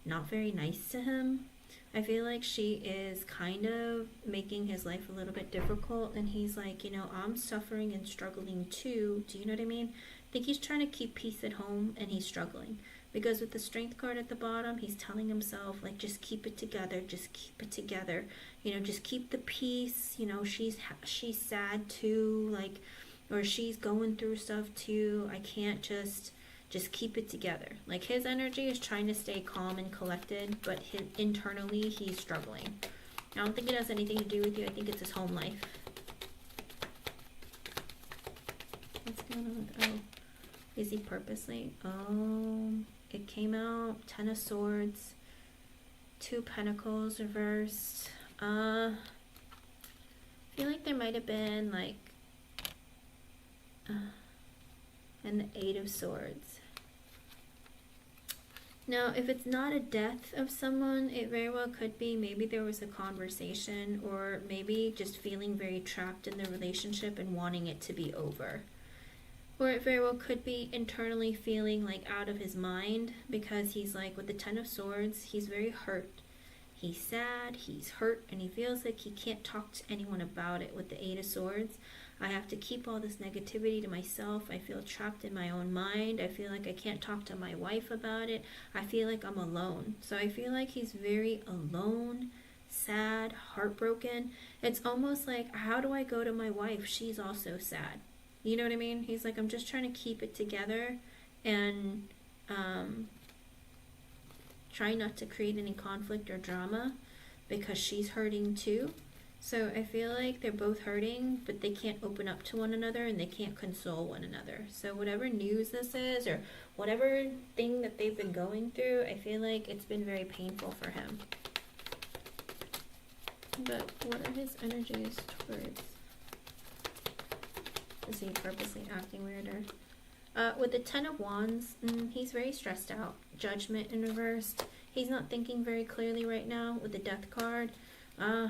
S2: not very nice to him. I feel like she is kind of making his life a little bit difficult, and he's like, you know, I'm suffering and struggling too. Do you know what I mean? I think he's trying to keep peace at home and he's struggling. Because with the Strength card at the bottom, he's telling himself, like, just keep it together, just keep it together. You know, just keep the peace. You know, she's sad too, like, or she's going through stuff too. I can't just keep it together. Like, his energy is trying to stay calm and collected, but internally he's struggling. I don't think it has anything to do with you. I think it's his home life. What's going on? Oh, is he purposely? Oh, it came out. Ten of Swords, Two of Pentacles reversed. I feel like there might have been like and the Eight of Swords. Now, if it's not a death of someone, it very well could be maybe there was a conversation, or maybe just feeling very trapped in the relationship and wanting it to be over. Or it very well could be internally feeling like out of his mind, because he's like, with the Ten of Swords, he's very hurt. He's sad, he's hurt, and he feels like he can't talk to anyone about it. With the Eight of Swords, I have to keep all this negativity to myself. I feel trapped in my own mind. I feel like I can't talk to my wife about it. I feel like I'm alone. So I feel like he's very alone, sad, heartbroken. It's almost like, how do I go to my wife? She's also sad. You know what I mean? He's like, I'm just trying to keep it together and try not to create any conflict or drama because she's hurting too. So I feel like they're both hurting, but they can't open up to one another and they can't console one another. So whatever news this is, or whatever thing that they've been going through, I feel like it's been very painful for him. But what are his energies towards? Is he purposely acting weirder? With the Ten of Wands, he's very stressed out. Judgment in reversed. He's not thinking very clearly right now with the Death card.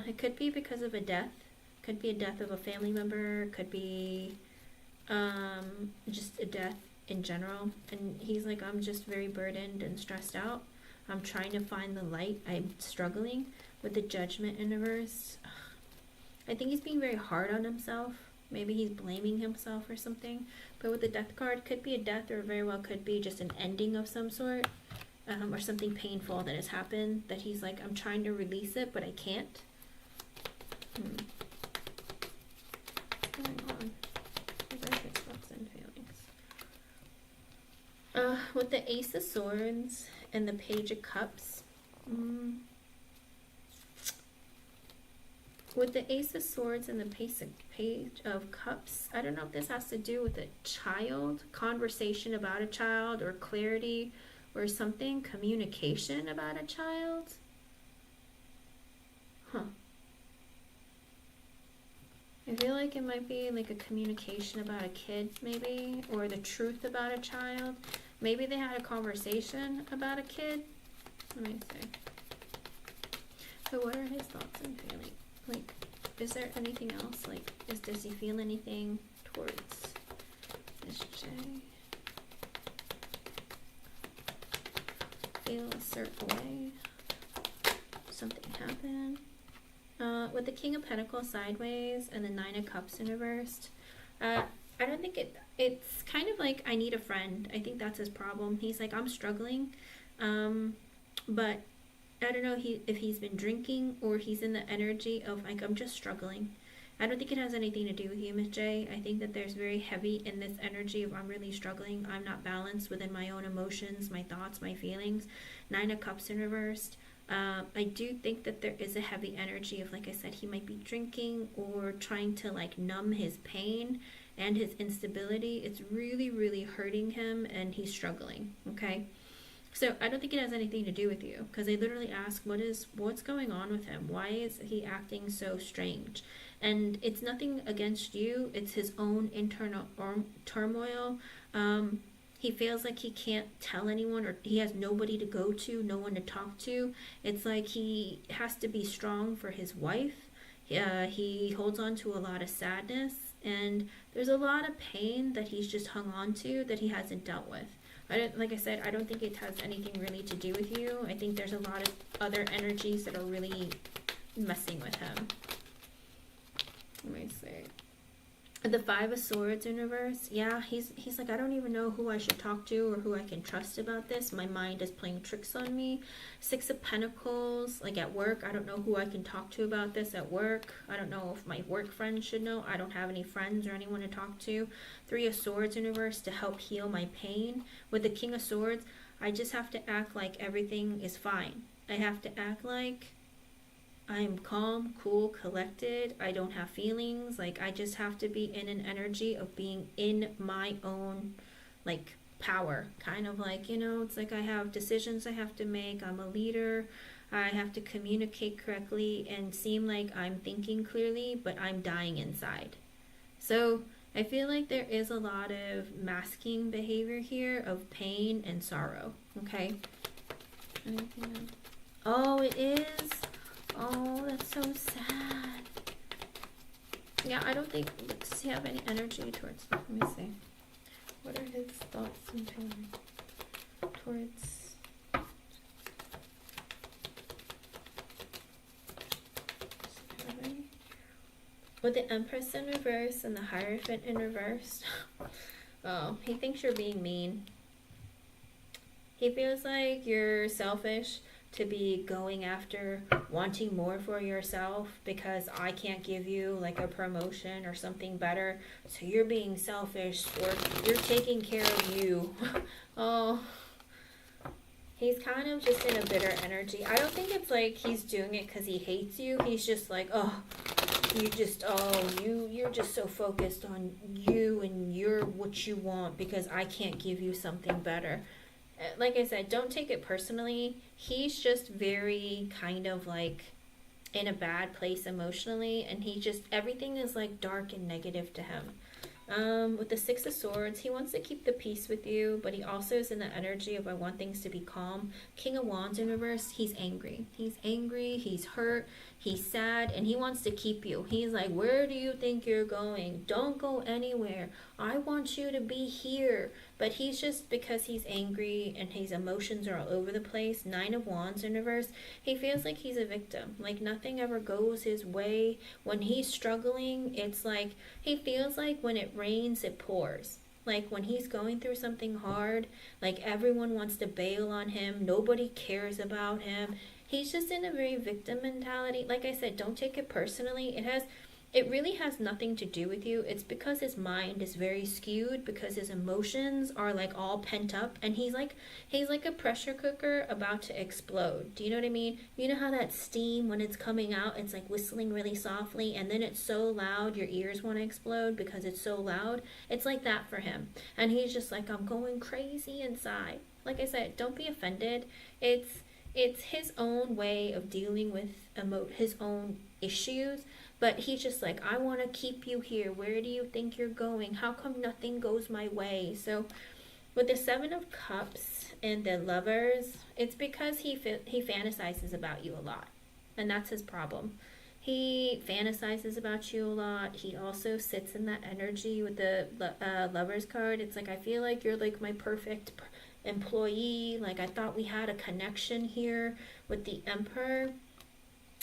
S2: It could be because of a death. Could be a death of a family member. Could be just a death in general. And he's like, I'm just very burdened and stressed out. I'm trying to find the light. I'm struggling with the Judgment in reverse. I think he's being very hard on himself. Maybe he's blaming himself or something. But with the Death card, could be a death, or very well could be just an ending of some sort. Or something painful that has happened that he's like, I'm trying to release it, but I can't. What's going on? What are his thoughts and feelings? With the Ace of Swords and the Page of Cups. With the Ace of Swords and the Page of Cups, I don't know if this has to do with a child, conversation about a child, or clarity, or something, communication about a child. I feel like it might be like a communication about a kid, maybe, or the truth about a child. Maybe they had a conversation about a kid. Let me see. So what are his thoughts and feelings? Like, is there anything else? Like, does he feel anything towards this J? Feel a certain way? Something happened? With the King of Pentacles sideways and the Nine of Cups in reversed, I don't think it's kind of like, I need a friend. I think that's his problem. He's like, I'm struggling, but I don't know if he's been drinking, or he's in the energy of like, I'm just struggling. I don't think it has anything to do with you, Miss J. I think that there's very heavy in this energy of, I'm really struggling. I'm not balanced within my own emotions, my thoughts, my feelings. Nine of Cups in reversed. I do think that there is a heavy energy of, like I said, he might be drinking or trying to like numb his pain and his instability. It's really, really hurting him, and he's struggling. Okay. So I don't think it has anything to do with you, because they literally ask, what's going on with him? Why is he acting so strange? And it's nothing against you. It's his own internal turmoil. He feels like he can't tell anyone, or he has nobody to go to, no one to talk to. It's like he has to be strong for his wife. He holds on to a lot of sadness, and there's a lot of pain that he's just hung on to that he hasn't dealt with. Like I said, I don't think it has anything really to do with you. I think there's a lot of other energies that are really messing with him. Let me see. The Five of Swords in reverse. Yeah, he's like, I don't even know who I should talk to or who I can trust about this. My mind is playing tricks on me. Six of Pentacles, like at work, I don't know who I can talk to about this at work. I don't know if my work friends should know. I don't have any friends or anyone to talk to. Three of Swords in reverse to help heal my pain. With the King of Swords, I just have to act like everything is fine. I have to act like I am calm, cool, collected. I don't have feelings. Like, I just have to be in an energy of being in my own, like, power. Kind of like, you know, it's like I have decisions I have to make. I'm a leader. I have to communicate correctly and seem like I'm thinking clearly, but I'm dying inside. So I feel like there is a lot of masking behavior here of pain and sorrow. Okay? Anything else? Oh, it is? Oh, that's so sad. Yeah, I don't think, does he have any energy towards, let me see. What are his thoughts and feelings towards, with the Empress in reverse and the Hierophant in reverse? Oh, he thinks you're being mean. He feels like you're selfish to be going after wanting more for yourself because I can't give you like a promotion or something better. So you're being selfish, or you're taking care of you. Oh, He's kind of just in a bitter energy. I don't think it's like he's doing it because he hates you. He's just like, oh, you're just so focused on you and you're what you want because I can't give you something better. Like I said, don't take it personally. He's just very kind of like in a bad place emotionally, and everything is like dark and negative to him. With the Six of Swords, he wants to keep the peace with you, but he also is in the energy of I want things to be calm. King of Wands in reverse, he's angry. He's angry, he's hurt, he's sad, and he wants to keep you. He's like, where do you think you're going? Don't go anywhere. I want you to be here. But he's just, because he's angry and his emotions are all over the place, Nine of Wands in reverse, he feels like he's a victim. Like nothing ever goes his way. When he's struggling, it's like, he feels like when it rains, it pours. Like when he's going through something hard, like everyone wants to bail on him. Nobody cares about him. He's just in a very victim mentality. Like I said, don't take it personally. It really has nothing to do with you. It's because his mind is very skewed, because his emotions are like all pent up, and he's like a pressure cooker about to explode. Do you know what I mean? You know how that steam, when it's coming out, it's like whistling really softly, and then it's so loud your ears want to explode because it's so loud. It's like that for him. And he's just like, I'm going crazy inside. Like I said, don't be offended. It's his own way of dealing with his own issues. But he's just like, I want to keep you here. Where do you think you're going? How come nothing goes my way? So with the Seven of Cups and the Lovers, it's because he fantasizes about you a lot. And that's his problem. He fantasizes about you a lot. He also sits in that energy with the Lovers card. It's like, I feel like you're like my perfect employee. Like I thought we had a connection here with the Emperor.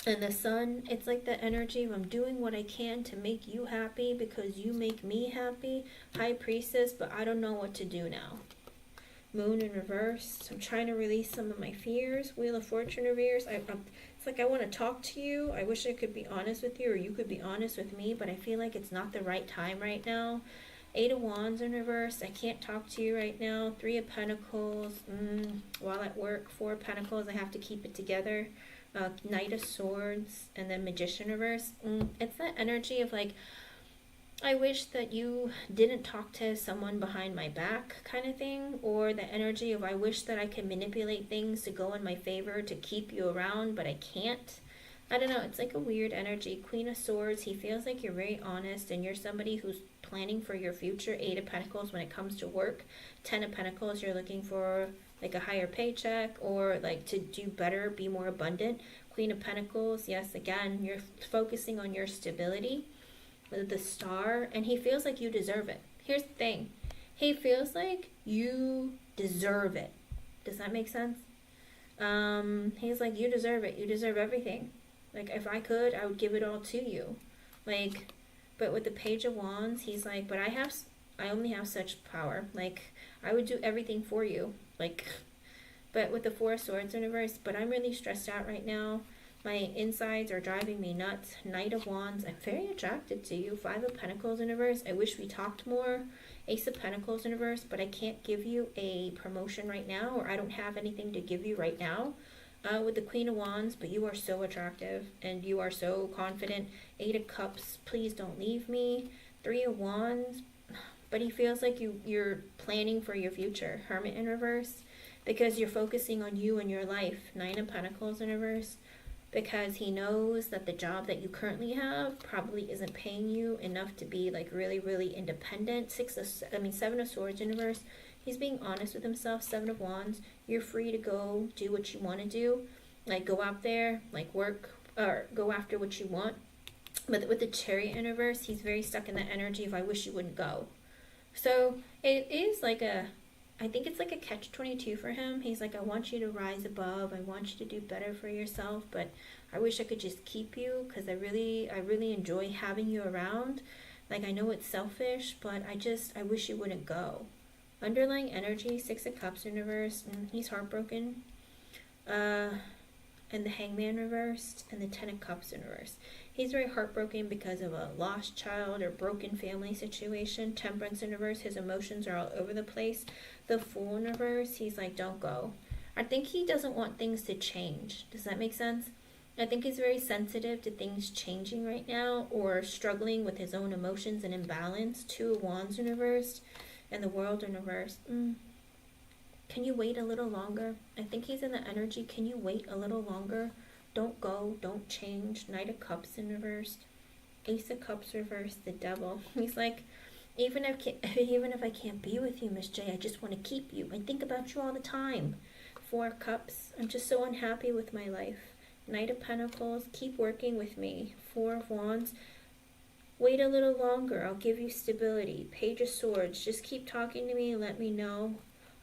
S2: And the Sun, it's like the energy of I'm doing what I can to make you happy because you make me happy. High Priestess, but I don't know what to do now. Moon in reverse. I'm trying to release some of my fears. Wheel of Fortune reverse. It's like I want to talk to you. I wish I could be honest with you, or you could be honest with me, but I feel like it's not the right time right now. Eight of Wands in reverse. I can't talk to you right now. Three of Pentacles. While at work. Four of Pentacles. I have to keep it together. Knight of Swords, and then Magician reverse. It's that energy of like, I wish that you didn't talk to someone behind my back kind of thing, or the energy of I wish that I could manipulate things to go in my favor to keep you around, but I can't. I don't know, it's like a weird energy. Queen of Swords, he feels like you're very honest and you're somebody who's planning for your future. Eight of Pentacles when it comes to work. 10 of Pentacles, you're looking for like a higher paycheck or like to do better, be more abundant. Queen of Pentacles, yes, again, you're focusing on your stability with the Star, and he feels like you deserve it. Here's the thing. He feels like you deserve it. Does that make sense? He's like, you deserve it. You deserve everything. Like, if I could, I would give it all to you. Like, but with the Page of Wands, he's like, but I only have such power. Like, I would do everything for you. Like, but with the Four of Swords in reverse, but I'm really stressed out right now. My insides are driving me nuts. Knight of Wands, I'm very attracted to you. Five of Pentacles in reverse, I wish we talked more. Ace of Pentacles in reverse, but I can't give you a promotion right now, or I don't have anything to give you right now. With the Queen of Wands, but you are so attractive and you are so confident. Eight of Cups, please don't leave me. Three of Wands, but he feels like you're planning for your future. Hermit in reverse, because you're focusing on you and your life. Nine of Pentacles in reverse, because he knows that the job that you currently have probably isn't paying you enough to be like really, really independent. Seven of Swords in reverse, he's being honest with himself. Seven of Wands, you're free to go do what you want to do. Like, go out there, like work, or go after what you want. But with the Chariot in reverse, he's very stuck in the energy of I wish you wouldn't go. So it is like I think it's like a catch-22 for him. He's like, I want you to rise above. I want you to do better for yourself. But I wish I could just keep you because I really enjoy having you around. Like, I know it's selfish, but I wish you wouldn't go. Underlying energy, Six of Cups in reverse. He's heartbroken. And the Hangman reversed, and the Ten of Cups in reverse. He's very heartbroken because of a lost child or broken family situation. Temperance in reverse, his emotions are all over the place. The Fool in reverse, he's like, don't go. I think he doesn't want things to change. Does that make sense? I think he's very sensitive to things changing right now, or struggling with his own emotions and imbalance. Two of Wands in reverse and the World in reverse. Can you wait a little longer? I think he's in the energy. Can you wait a little longer? Don't go. Don't change. Knight of Cups in reverse. Ace of Cups reversed. The Devil. He's like, even if I can't be with you, Miss J, I just want to keep you. I think about you all the time. Four of Cups. I'm just so unhappy with my life. Knight of Pentacles. Keep working with me. Four of Wands. Wait a little longer. I'll give you stability. Page of Swords. Just keep talking to me and let me know.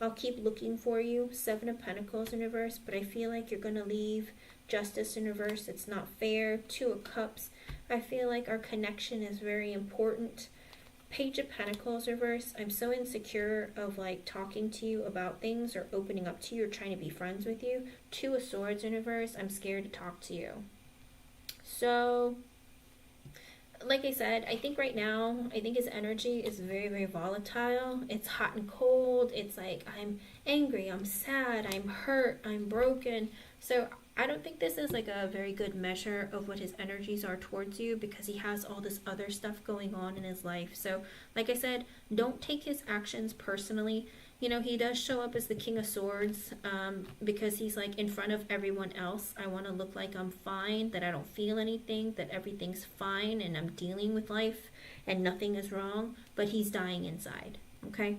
S2: I'll keep looking for you. Seven of Pentacles in reverse, but I feel like you're going to leave. Justice in reverse. It's not fair. Two of Cups. I feel like our connection is very important. Page of Pentacles reverse. I'm so insecure of like talking to you about things or opening up to you or trying to be friends with you. Two of Swords in reverse. I'm scared to talk to you. So, like I said, I think right now, I think his energy is very, very volatile. It's hot and cold. It's like, I'm angry, I'm sad, I'm hurt, I'm broken. So I don't think this is like a very good measure of what his energies are towards you, because he has all this other stuff going on in his life. So like I said, don't take his actions personally. You know, he does show up as the King of Swords because he's like in front of everyone else. I want to look like I'm fine, that I don't feel anything, that everything's fine and I'm dealing with life and nothing is wrong, but he's dying inside, okay?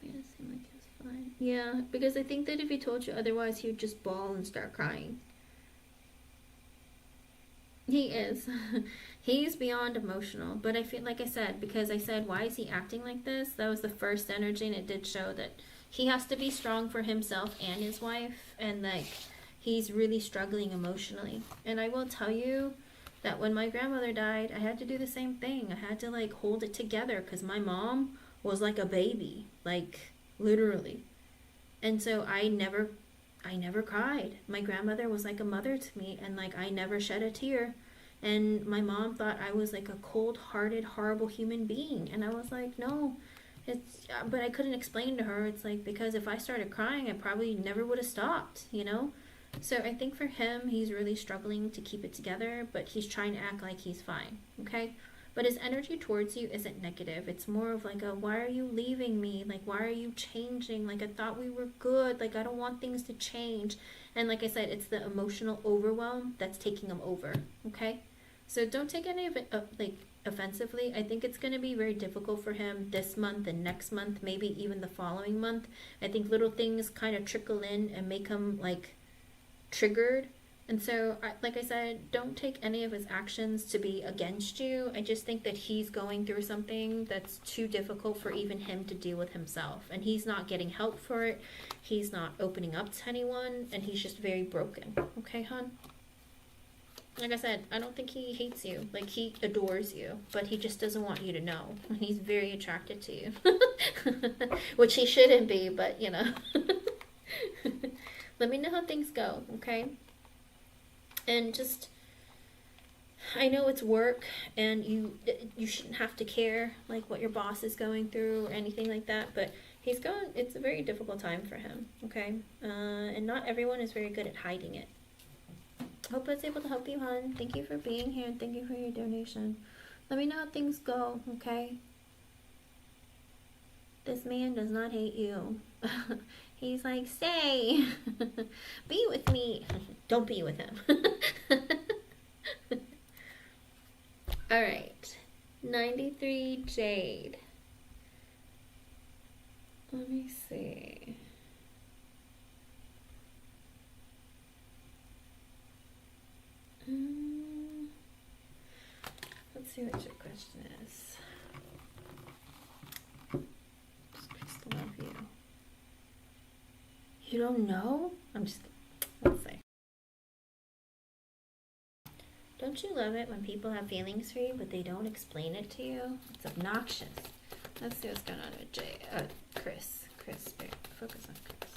S2: He made it seem like he was fine. Yeah, because I think that if he told you otherwise, he would just bawl and start crying. He is. He's beyond emotional. But I feel, like I said, because I said, why is he acting like this? That was the first energy, and it did show that he has to be strong for himself and his wife. And, like, he's really struggling emotionally. And I will tell you that when my grandmother died, I had to do the same thing. I had to, like, hold it together because my mom was like a baby. Like, literally. And so I never cried. My grandmother was like a mother to me, and like I never shed a tear. And my mom thought I was like a cold-hearted, horrible human being. And I was like, no, but I couldn't explain to her. It's like, because if I started crying, I probably never would have stopped, you know? So I think for him, he's really struggling to keep it together, but he's trying to act like he's fine, okay? But his energy towards you isn't negative. It's more of like a, why are you leaving me? Like, why are you changing? Like, I thought we were good. Like, I don't want things to change. And like I said, it's the emotional overwhelm that's taking him over, okay? So don't take any of it like offensively. I think it's going to be very difficult for him this month and next month, maybe even the following month. I think little things kind of trickle in and make him like triggered. And so, like I said, don't take any of his actions to be against you. I just think that he's going through something that's too difficult for even him to deal with himself. And he's not getting help for it. He's not opening up to anyone. And he's just very broken. Okay, hon? Like I said, I don't think he hates you. Like, he adores you. But he just doesn't want you to know. He's very attracted to you. Which he shouldn't be, but, you know. Let me know how things go, okay? And just, I know it's work, and you shouldn't have to care like what your boss is going through or anything like that, but it's a very difficult time for him, okay? And not everyone is very good at hiding it. Hope I was able to help you, hon. Thank you for being here, and thank you for your donation. Let me know how things go, okay? This man does not hate you. He's like, stay. Be with me. Don't be with him. All right. 93 Jade. Let me see. Let's see what your question is. Just love you. You don't know? Let's see. Don't you love it when people have feelings for you, but they don't explain it to you? It's obnoxious. Let's see what's going on with Chris. Chris, Spirit. Focus on Chris.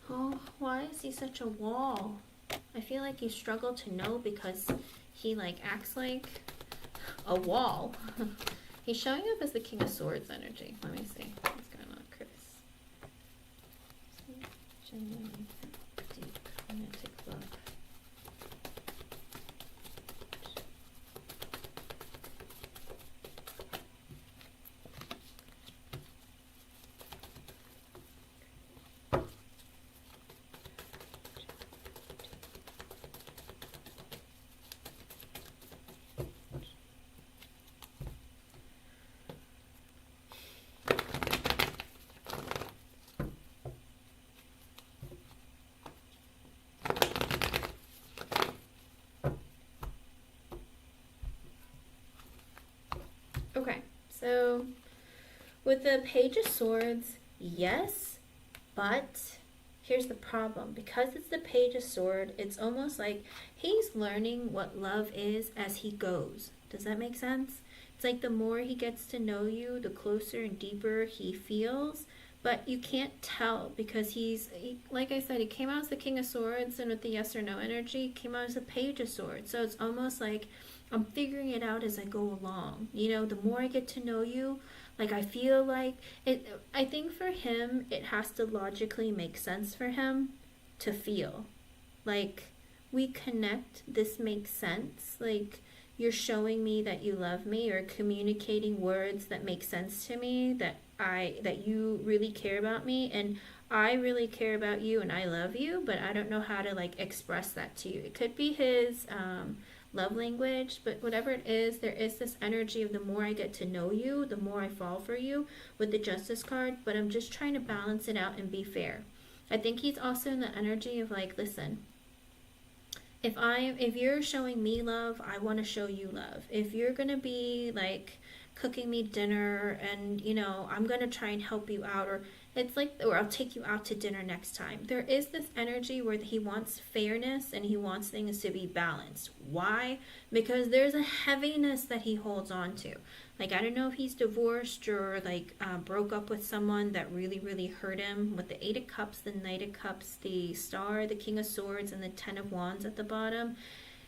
S2: Oh, why is he such a wall? I feel like you struggle to know because he like acts like a wall. He's showing up as the King of Swords energy. Let me see what's going on, Chris. Genuine, deep, romantic love. Okay, so with the Page of Swords, yes, but here's the problem. Because it's the Page of Swords, it's almost like he's learning what love is as he goes. Does that make sense? It's like the more he gets to know you, the closer and deeper he feels. But you can't tell because like I said, he came out as the King of Swords, and with the yes or no energy, came out as the Page of Swords. So it's almost like I'm figuring it out as I go along. You know, the more I get to know you, like I feel like it. I think for him, it has to logically make sense for him to feel like we connect. This makes sense. Like you're showing me that you love me, or communicating words that make sense to me, that you really care about me, and I really care about you, and I love you, but I don't know how to like express that to you. It could be his love language, but whatever it is, there is this energy of the more I get to know you, the more I fall for you with the Justice card. But I'm just trying to balance it out and be fair. I think he's also in the energy of like, listen, if you're showing me love, I want to show you love. If you're gonna be like cooking me dinner, and you know I'm gonna try and help you out, or I'll take you out to dinner next time. There is this energy where he wants fairness and he wants things to be balanced. Why? Because there's a heaviness that he holds on to. Like, I don't know if he's divorced or like broke up with someone that really, really hurt him. With the 8 of Cups, the Knight of Cups, the Star, the King of Swords, and the 10 of Wands at the bottom,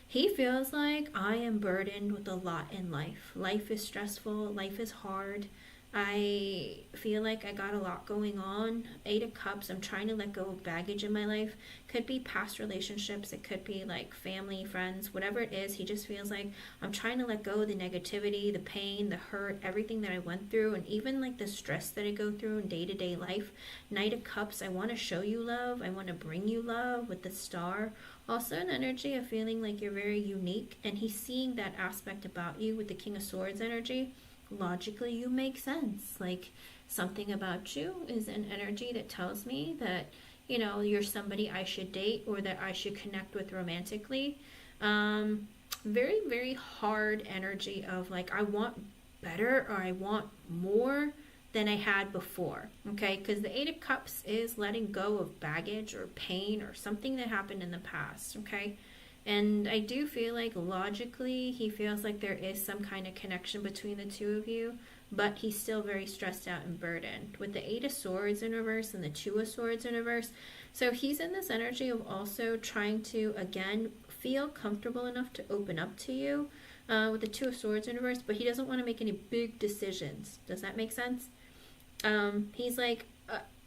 S2: he feels like I am burdened with a lot in life. Life is stressful. Life is hard. I feel like I got a lot going on. 8 of Cups, I'm trying to let go of baggage in my life. Could be past relationships. It could be like family, friends, whatever it is. He just feels like I'm trying to let go of the negativity, the pain, the hurt, everything that I went through, and even like the stress that I go through in day-to-day life. Knight of Cups, I want to show you love. I want to bring you love with the Star. Also an energy of feeling like you're very unique, and he's seeing that aspect about you with the King of Swords energy. Logically, you make sense. Like, something about you is an energy that tells me that, you know, you're somebody I should date or that I should connect with romantically. Very, very hard energy of like, I want better, or I want more than I had before. Okay, because the 8 of Cups is letting go of baggage or pain or something that happened in the past. Okay. And I do feel like logically he feels like there is some kind of connection between the two of you, but he's still very stressed out and burdened with the 8 of Swords in reverse and the 2 of Swords in reverse. So he's in this energy of also trying to, again, feel comfortable enough to open up to you with the 2 of Swords in reverse, but he doesn't want to make any big decisions. Does that make sense? He's like,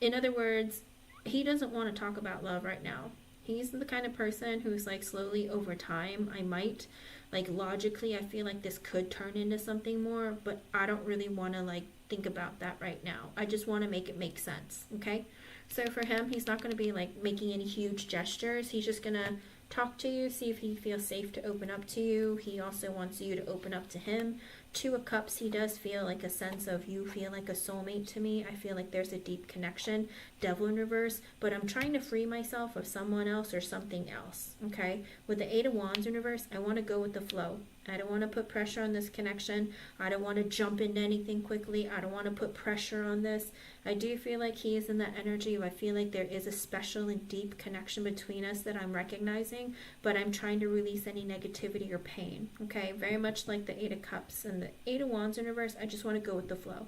S2: in other words, he doesn't want to talk about love right now. He's the kind of person who's like, slowly over time, I might, like, logically, I feel like this could turn into something more, but I don't really want to like think about that right now. I just want to make it make sense. Okay. So for him, he's not going to be like making any huge gestures. He's just going to talk to you, see if he feels safe to open up to you. He also wants you to open up to him. 2 of Cups, he does feel like a sense of, you feel like a soulmate to me. I feel like there's a deep connection. Devil in reverse, but I'm trying to free myself of someone else or something else. Okay, with the 8 of Wands in reverse, I want to go with the flow. I don't want to put pressure on this connection. I don't want to jump into anything quickly. I don't want to put pressure on this. I do feel like he is in that energy of, I feel like there is a special and deep connection between us that I'm recognizing, but I'm trying to release any negativity or pain. Okay, very much like the 8 of Cups and the 8 of Wands in reverse. I just want to go with the flow.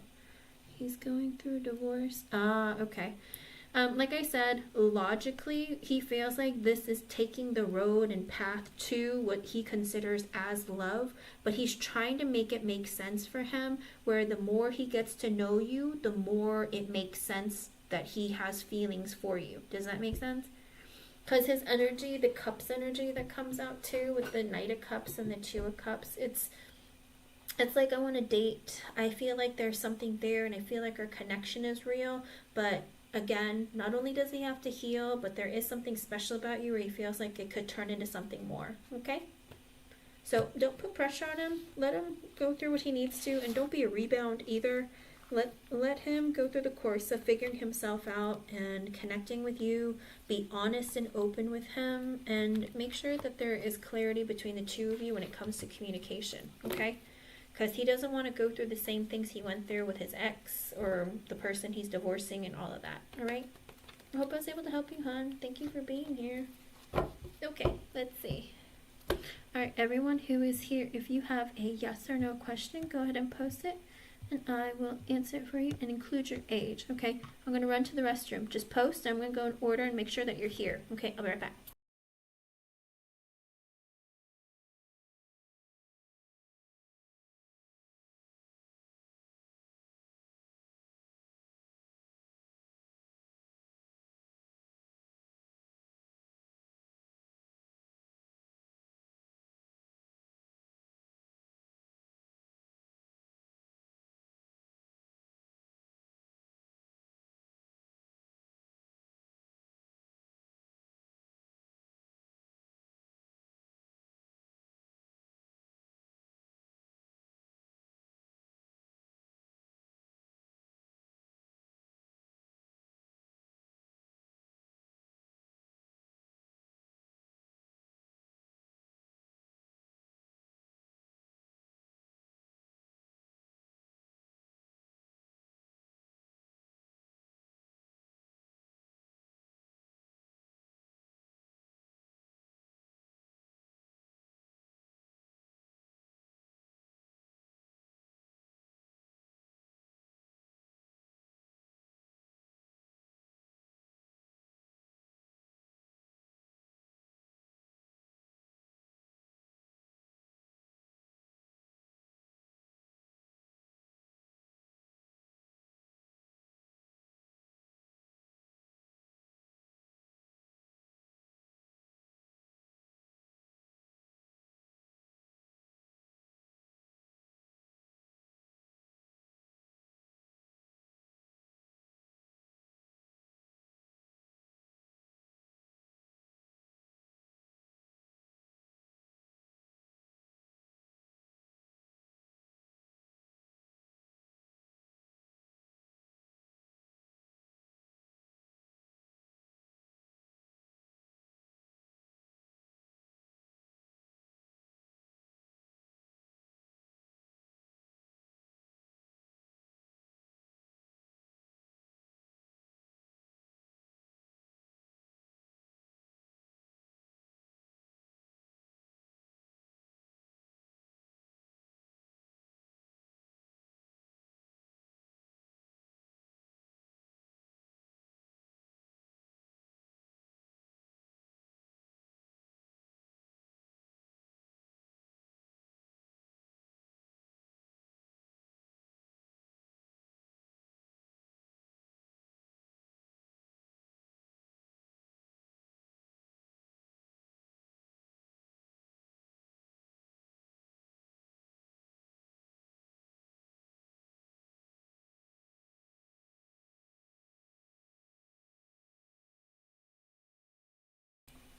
S2: He's going through divorce. Okay. Like I said, logically, he feels like this is taking the road and path to what he considers as love, but he's trying to make it make sense for him, where the more he gets to know you, the more it makes sense that he has feelings for you. Does that make sense? Because his energy, the cups energy that comes out too, with the Knight of Cups and the Two of Cups, it's like I want to date. I feel like there's something there, and I feel like our connection is real. But again, not only does he have to heal, but there is something special about you where he feels like it could turn into something more. Okay? So don't put pressure on him. Let him go through what he needs to, and don't be a rebound either. Let him go through the course of figuring himself out and connecting with you. Be honest and open with him, and make sure that there is clarity between the two of you when it comes to communication. Okay? Because he doesn't want to go through the same things he went through with his ex or the person he's divorcing and all of that. All right? I hope I was able to help you, hon. Thank you for being here. Okay, let's see. All right, everyone who is here, if you have a yes or no question, go ahead and post it, and I will answer it for you and include your age. Okay? I'm going to run to the restroom. Just post. I'm going to go in order and make sure that you're here. Okay, I'll be right back.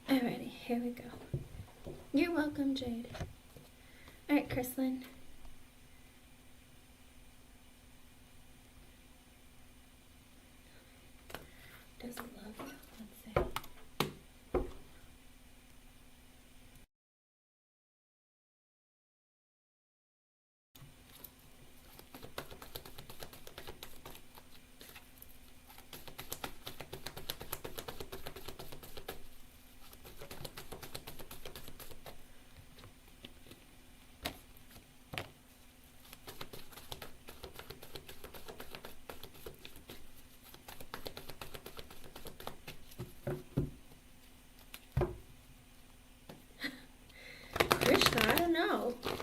S2: Alrighty, here we go. You're welcome, Jade. Alright, Kristlyn. Does love you? Let's see.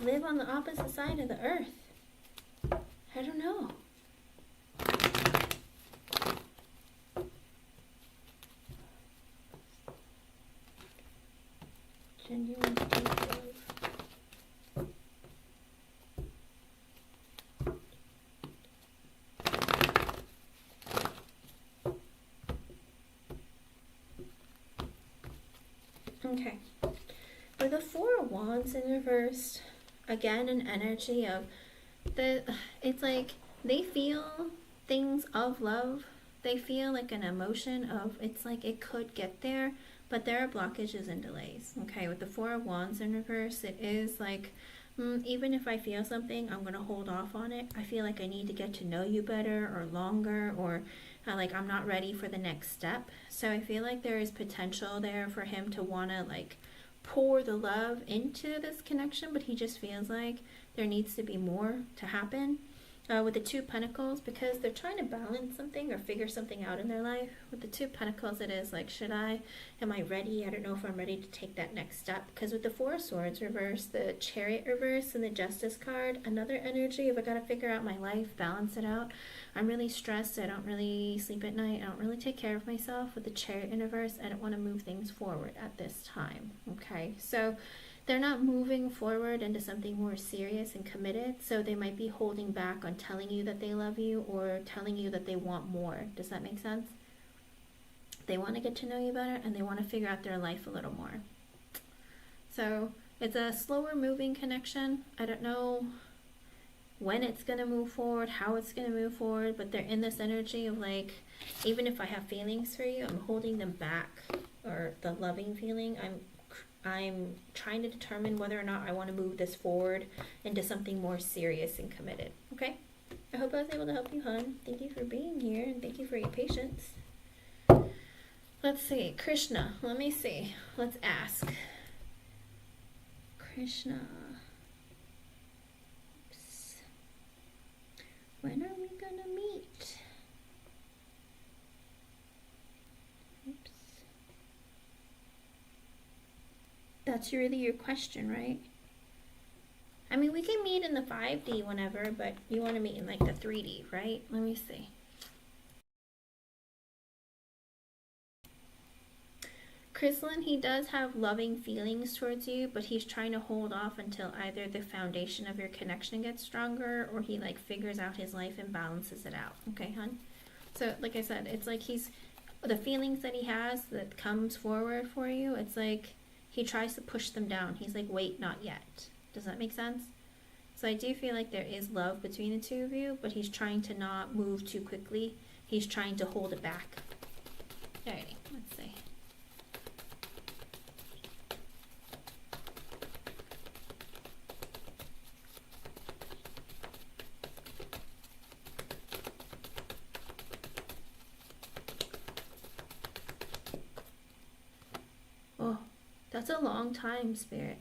S2: live on the opposite side of the earth. I don't know. Genuine deep love. Okay. For the Four of Wands in reverse, again, an energy of it's like they feel things of love. They feel like an emotion of, it's like it could get there, but there are blockages and delays. Okay, with the Four of Wands in reverse, it is like, even if I feel something, I'm going to hold off on it. I feel like I need to get to know you better or longer, or like I'm not ready for the next step. So I feel like there is potential there for him to want to like pour the love into this connection, but he just feels like there needs to be more to happen. With the Two of Pentacles, because they're trying to balance something or figure something out in their life. With the Two of Pentacles, it is like, am I ready? I don't know if I'm ready to take that next step. Because with the Four of Swords reverse, the Chariot reverse, and the Justice card, another energy of I gotta figure out my life, balance it out. I'm really stressed. I don't really sleep at night. I don't really take care of myself. With the Chariot in reverse, I don't want to move things forward at this time. Okay, so they're not moving forward into something more serious and committed, so they might be holding back on telling you that they love you or telling you that they want more. Does that make sense? They want to get to know you better and they want to figure out their life a little more. So it's a slower moving connection. I don't know when it's going to move forward, how it's going to move forward, but they're in this energy of like, even if I have feelings for you, I'm holding them back, or the loving feeling. I'm trying to determine whether or not I want to move this forward into something more serious and committed. Okay? I hope I was able to help you, hon. Thank you for being here and thank you for your patience. Let's see. Krishna. Let me see. Let's ask. Krishna. Oops. When are we gonna meet? Oops. That's really your question, right? I mean, we can meet in the 5D whenever, but you want to meet in like the 3D, right? Let me see. Chrysalin, he does have loving feelings towards you, but he's trying to hold off until either the foundation of your connection gets stronger or he like figures out his life and balances it out. Okay, hon? So like I said, it's like the feelings that he has that comes forward for you, it's like he tries to push them down. He's like, wait, not yet. Does that make sense? So I do feel like there is love between the two of you, but he's trying to not move too quickly. He's trying to hold it back. Alrighty, let's see. Oh, that's a long time, Spirit.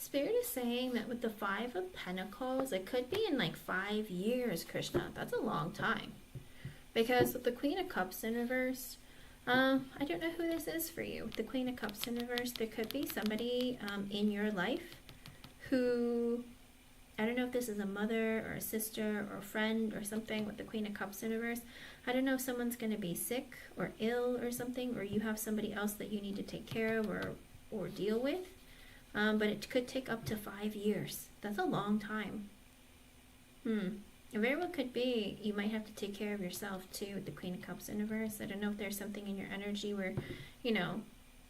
S2: Spirit is saying that with the Five of Pentacles, it could be in like 5 years, Krishna. That's a long time. Because with the Queen of Cups in reverse, I don't know who this is for you. With the Queen of Cups in reverse, there could be somebody in your life who, I don't know if this is a mother or a sister or a friend or something with the Queen of Cups in reverse. I don't know if someone's going to be sick or ill or something, or you have somebody else that you need to take care of or deal with. But it could take up to 5 years. That's a long time. It very well could be you might have to take care of yourself too with the Queen of Cups in reverse. I don't know if there's something in your energy where, you know,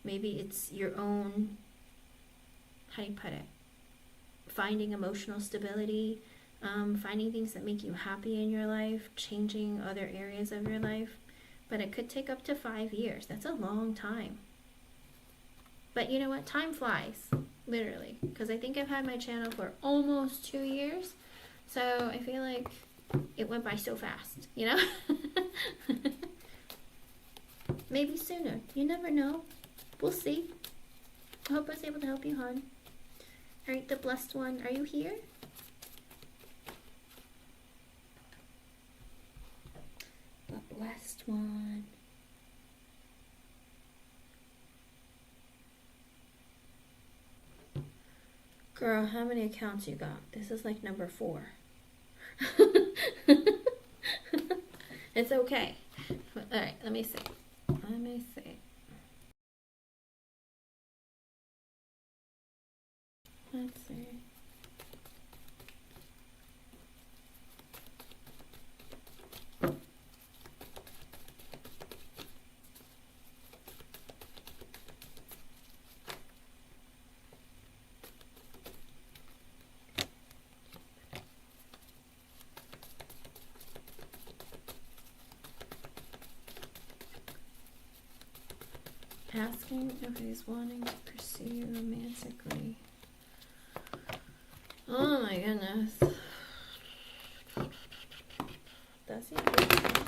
S2: maybe it's your own, how do you put it? Finding emotional stability, finding things that make you happy in your life, changing other areas of your life. But it could take up to 5 years. That's a long time. But you know what? Time flies, literally. Because I think I've had my channel for almost 2 years. So I feel like it went by so fast, you know? Maybe sooner. You never know. We'll see. I hope I was able to help you, hon. Alright, the blessed one. Are you here? The blessed one. Girl, how many accounts you got? This is like number 4. It's okay. Alright, let me see. Let me see. Let's see. Asking if he's wanting to pursue you romantically. Oh my goodness. That's interesting.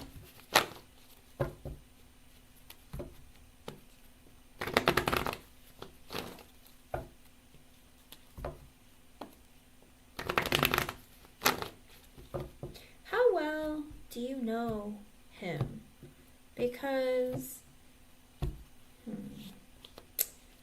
S2: How well do you know him? Because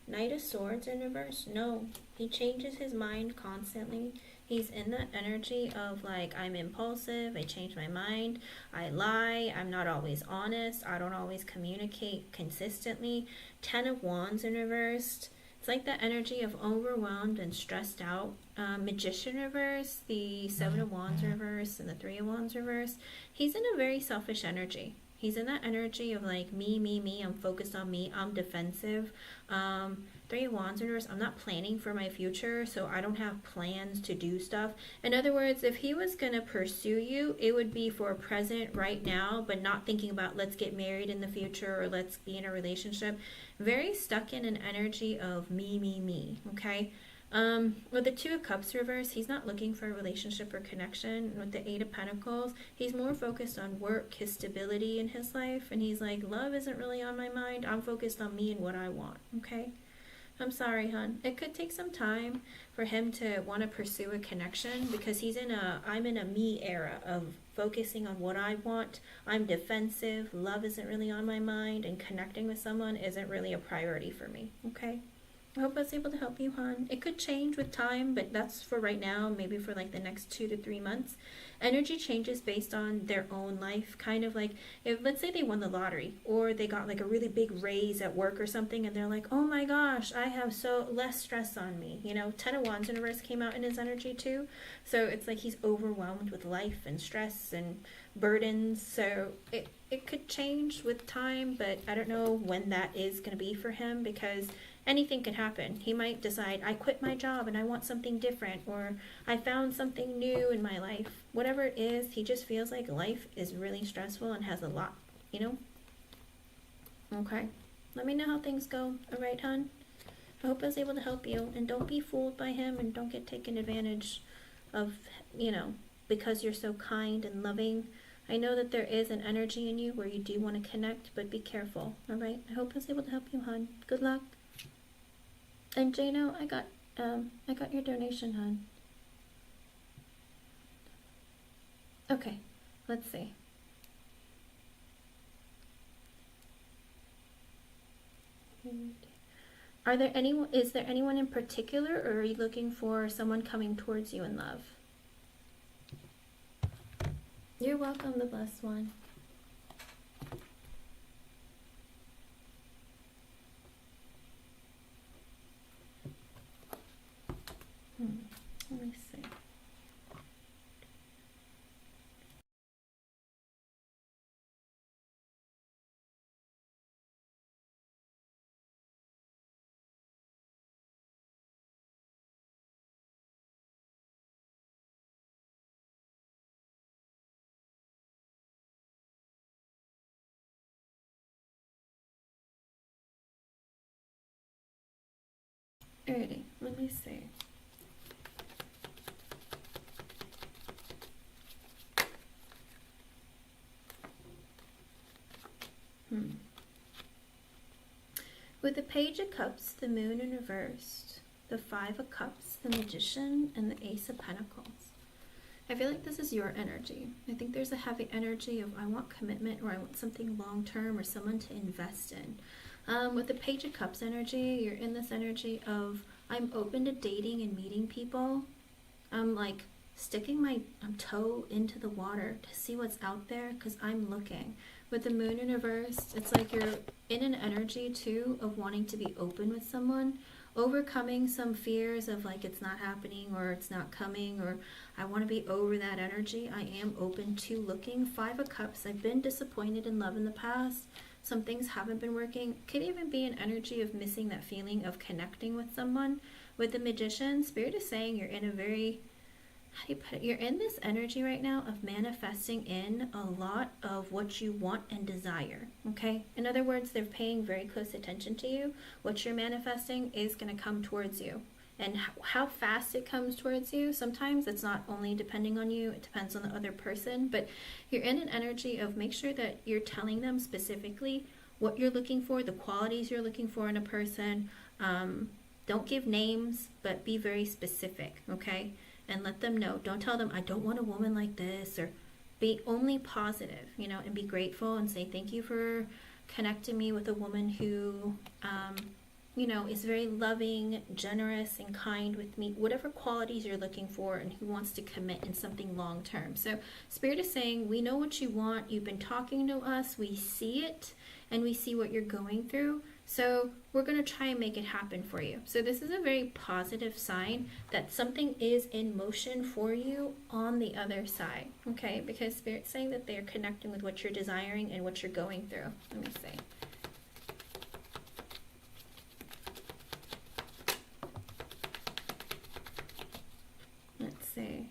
S2: Knight of Swords in reverse, no. He changes his mind constantly. He's in that energy of like, I'm impulsive, I change my mind, I lie, I'm not always honest, I don't always communicate consistently. 10 of Wands in reversed. It's like that energy of overwhelmed and stressed out. Magician reverse, the 7 of Wands reverse, and the 3 of Wands reverse. He's in a very selfish energy. He's in that energy of like me, I'm focused on me, I'm defensive. 3 of Wands in reverse, I'm not planning for my future, so I don't have plans to do stuff. In other words, if he was going to pursue you, it would be for present right now, but not thinking about let's get married in the future or let's be in a relationship. Very stuck in an energy of me, okay? With the 2 of Cups reverse, he's not looking for a relationship or connection. With the 8 of Pentacles, he's more focused on work, his stability in his life, and he's like, love isn't really on my mind. I'm focused on me and what I want, okay? I'm sorry, hon. It could take some time for him to want to pursue a connection because I'm in a me era of focusing on what I want. I'm defensive. Love isn't really on my mind, and connecting with someone isn't really a priority for me, okay? I hope I was able to help you, hon. It could change with time, but that's for right now, maybe for like the next 2 to 3 months. Energy changes based on their own life, kind of like if let's say they won the lottery or they got like a really big raise at work or something and they're like, oh my gosh, I have so less stress on me. 10 of Wands in reverse came out in his energy too. So it's like he's overwhelmed with life and stress and burdens. So it could change with time, but I don't know when that is going to be for him because anything could happen. He might decide, I quit my job and I want something different, or I found something new in my life. Whatever it is, he just feels like life is really stressful and has a lot, Okay. Let me know how things go. All right, hon? I hope I was able to help you. And don't be fooled by him and don't get taken advantage of, because you're so kind and loving. I know that there is an energy in you where you do want to connect, but be careful. All right? I hope I was able to help you, hon. Good luck. And Jano, I got your donation, hon. Okay, let's see. Is there anyone in particular, or are you looking for someone coming towards you in love? You're welcome, the blessed one. Let me see. Alrighty, let me see. With the Page of Cups, the Moon in reversed, the 5 of Cups, the Magician, and the Ace of Pentacles. I feel like this is your energy. I think there's a heavy energy of I want commitment, or I want something long-term, or someone to invest in. With the Page of Cups energy, you're in this energy of I'm open to dating and meeting people. I'm like sticking my toe into the water to see what's out there because I'm looking. With the moon in reverse, it's like you're in an energy too of wanting to be open with someone, overcoming some fears of like it's not happening or it's not coming or I want to be over that energy. I am open to looking. 5 of Cups, I've been disappointed in love in the past. Some things haven't been working. Could even be an energy of missing that feeling of connecting with someone. With the Magician, Spirit is saying you're in a very, how do you put it? You're in this energy right now of manifesting in a lot of what you want and desire, okay? In other words, they're paying very close attention to you. What you're manifesting is going to come towards you. And how fast it comes towards you, sometimes it's not only depending on you, it depends on the other person. But you're in an energy of make sure that you're telling them specifically what you're looking for, the qualities you're looking for in a person. Don't give names, but be very specific, okay? And let them know. Don't tell them, I don't want a woman like this, or be only positive, you know, and be grateful and say, thank you for connecting me with a woman who, you know, is very loving, generous, and kind with me, whatever qualities you're looking for, and who wants to commit in something long term. So Spirit is saying, we know what you want. You've been talking to us. We see it, and we see what you're going through. So we're going to try and make it happen for you. So this is a very positive sign that something is in motion for you on the other side, okay? Because Spirit's saying that they're connecting with what you're desiring and what you're going through. Let me see. Let's see.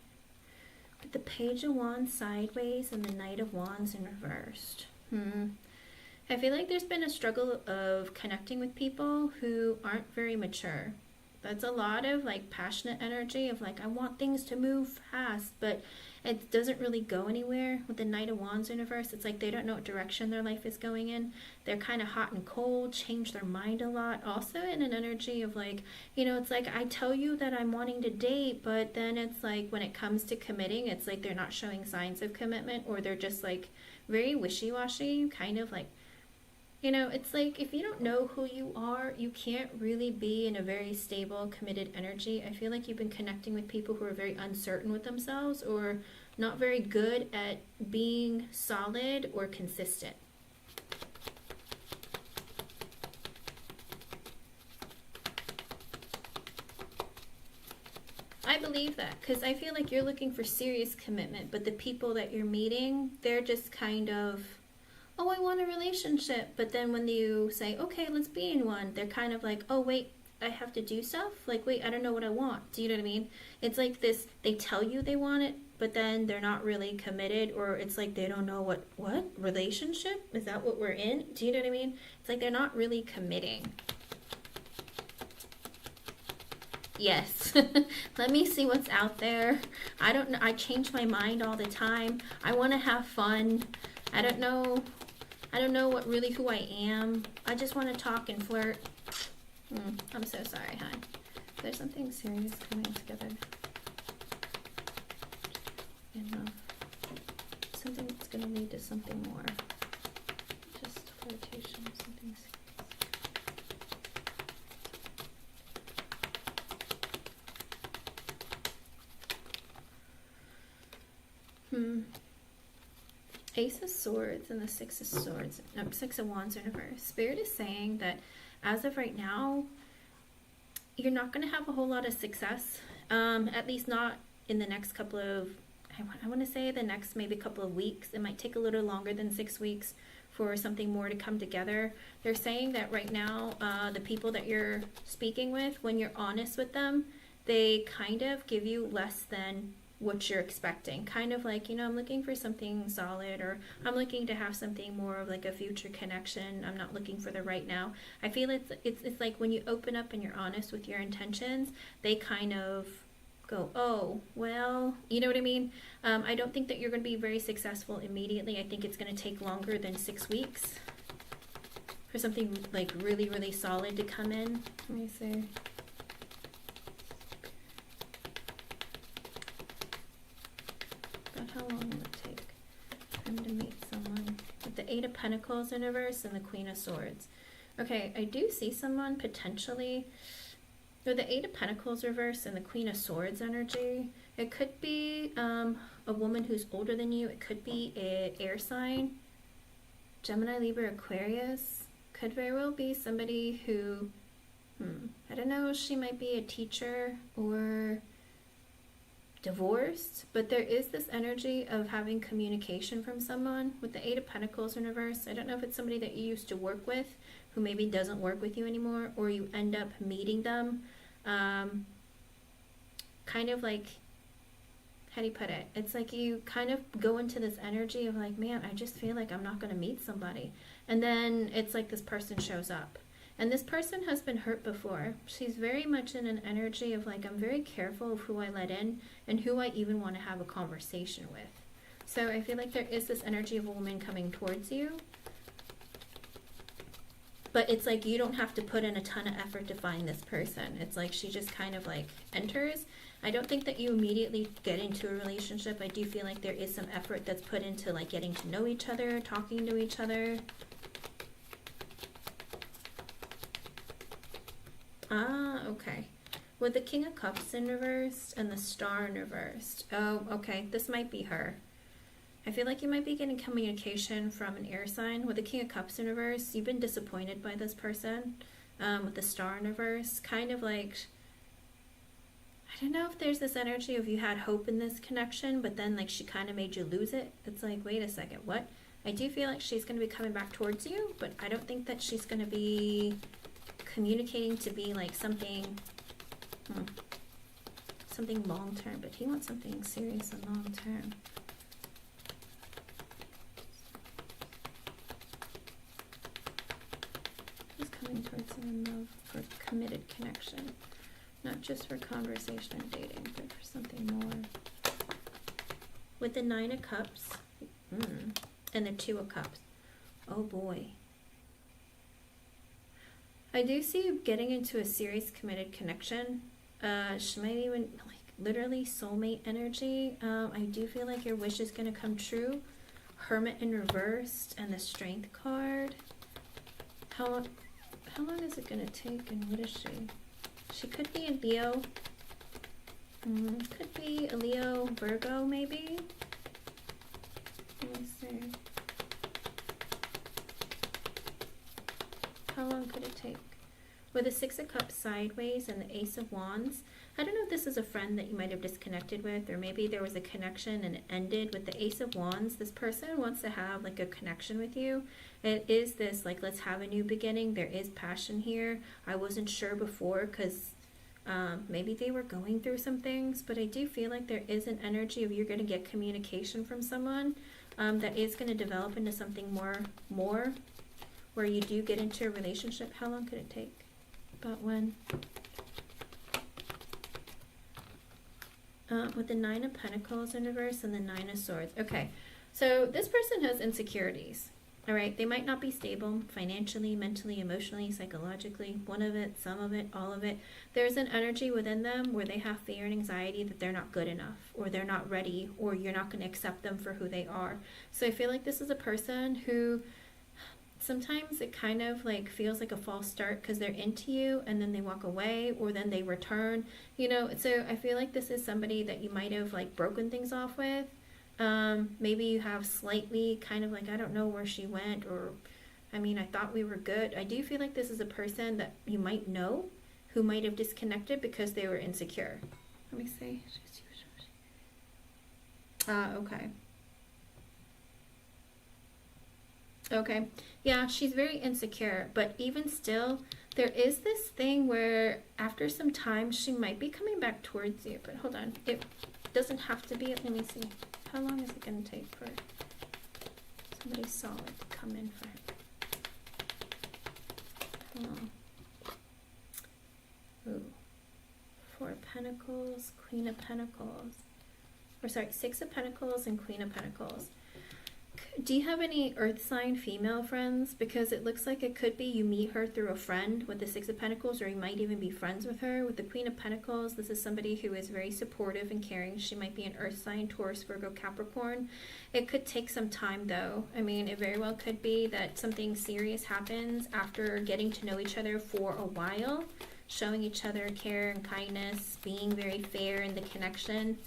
S2: With the Page of Wands sideways and the Knight of Wands in reversed. I feel like there's been a struggle of connecting with people who aren't very mature. That's a lot of like passionate energy of like, I want things to move fast, but it doesn't really go anywhere. With the Knight of Wands in reverse, it's like they don't know what direction their life is going in. They're kind of hot and cold, change their mind a lot. Also in an energy of like, you know, it's like I tell you that I'm wanting to date, but then it's like when it comes to committing, it's like they're not showing signs of commitment, or they're just like very wishy-washy, kind of like, you know, it's like if you don't know who you are, you can't really be in a very stable, committed energy. I feel like you've been connecting with people who are very uncertain with themselves or not very good at being solid or consistent. I believe that because I feel like you're looking for serious commitment, but the people that you're meeting, they're just kind of, oh, I want a relationship. But then when you say, okay, let's be in one, they're kind of like, oh, wait, I have to do stuff? Like, wait, I don't know what I want. Do you know what I mean? It's like this, they tell you they want it, but then they're not really committed, or it's like they don't know what? Relationship? Is that what we're in? Do you know what I mean? It's like they're not really committing. Yes. Let me see what's out there. I don't know. I change my mind all the time. I want to have fun. I don't know what really who I am. I just want to talk and flirt. I'm so sorry, hon. There's something serious coming together. Enough. Something that's going to lead to something more. Just flirtation, something serious. Ace of Swords and the Six of Swords, no, Six of Wands in reverse. Spirit is saying that as of right now, you're not going to have a whole lot of success, at least not in the next couple of, I want to say the next maybe couple of weeks. It might take a little longer than 6 weeks for something more to come together. They're saying that right now, the people that you're speaking with, when you're honest with them, they kind of give you less than what you're expecting. Kind of like, you know, I'm looking for something solid, or I'm looking to have something more of like a future connection. I'm not looking for the right now. I feel it's like when you open up and you're honest with your intentions, they kind of go, oh, well, you know what I mean? I don't think that you're going to be very successful immediately. I think it's going to take longer than 6 weeks for something like really, really solid to come in. Let me see. How long will it take for him to meet someone? With the Eight of Pentacles in reverse and the Queen of Swords. Okay, I do see someone potentially With the Eight of Pentacles reverse and the Queen of Swords energy, it could be a woman who's older than you. It could be an air sign, Gemini, Libra, Aquarius. Could very well be somebody who, I don't know, she might be a teacher or divorced, but there is this energy of having communication from someone. With the Eight of Pentacles in reverse, I don't know if it's somebody that you used to work with who maybe doesn't work with you anymore, or you end up meeting them. Kind of like, how do you put it? It's like you kind of go into this energy of like, man, I just feel like I'm not going to meet somebody. And then it's like this person shows up. And this person has been hurt before. She's very much in an energy of like, I'm very careful of who I let in and who I even want to have a conversation with. So I feel like there is this energy of a woman coming towards you. But it's like you don't have to put in a ton of effort to find this person. It's like she just kind of like enters. I don't think that you immediately get into a relationship. I do feel like there is some effort that's put into like getting to know each other, talking to each other. Okay. With the King of Cups in reversed and the Star in reversed. Oh, okay. This might be her. I feel like you might be getting communication from an air sign. With the King of Cups in reverse, you've been disappointed by this person. With the Star in reverse, kind of like, I don't know if there's this energy of you had hope in this connection, but then like she kind of made you lose it. It's like, wait a second, what? I do feel like she's going to be coming back towards you, but I don't think that she's going to be communicating to be like something, something long-term, but he wants something serious and long-term. He's coming towards you in love for committed connection, not just for conversation and dating, but for something more. With the Nine of Cups and the Two of Cups, oh boy. I do see you getting into a serious committed connection. She might even, like, literally soulmate energy. I do feel like your wish is going to come true. Hermit in reversed and the Strength card. How long is it going to take, and what is she? She could be a Leo. Could be a Leo, Virgo, maybe. Let me see. How long could it take? With the Six of Cups sideways and the Ace of Wands, I don't know if this is a friend that you might have disconnected with, or maybe there was a connection and it ended. With the Ace of Wands, this person wants to have like a connection with you. It is this like, let's have a new beginning. There is passion here. I wasn't sure before because maybe they were going through some things, but I do feel like there is an energy of you're going to get communication from someone that is going to develop into something more where you do get into a relationship. How long could it take? About when? With the Nine of Pentacles in reverse and the Nine of Swords. Okay, so this person has insecurities. All right, they might not be stable financially, mentally, emotionally, psychologically. One of it, some of it, all of it. There's an energy within them where they have fear and anxiety that they're not good enough, or they're not ready, or you're not going to accept them for who they are. So I feel like this is a person who sometimes it kind of like feels like a false start because they're into you and then they walk away, or then they return, you know. So I feel like this is somebody that you might have like broken things off with. Maybe you have slightly kind of like, I don't know where she went, or I mean, I thought we were good. I do feel like this is a person that you might know who might have disconnected because they were insecure. Let me see. Okay. Okay, yeah, she's very insecure, but even still, there is this thing where after some time, she might be coming back towards you. But hold on, it doesn't have to be. Let me see. How long is it going to take for somebody solid to come in for him? Ooh. Four of Pentacles, Queen of Pentacles. Or sorry, Six of Pentacles and Queen of Pentacles. Do you have any earth sign female friends? Because it looks like it could be you meet her through a friend with the Six of Pentacles, or you might even be friends with her. With the Queen of Pentacles, this is somebody who is very supportive and caring. She might be an earth sign, Taurus, Virgo, Capricorn. It could take some time though. I mean, it very well could be that something serious happens after getting to know each other for a while. showing each other care and kindness, being very fair in the connection.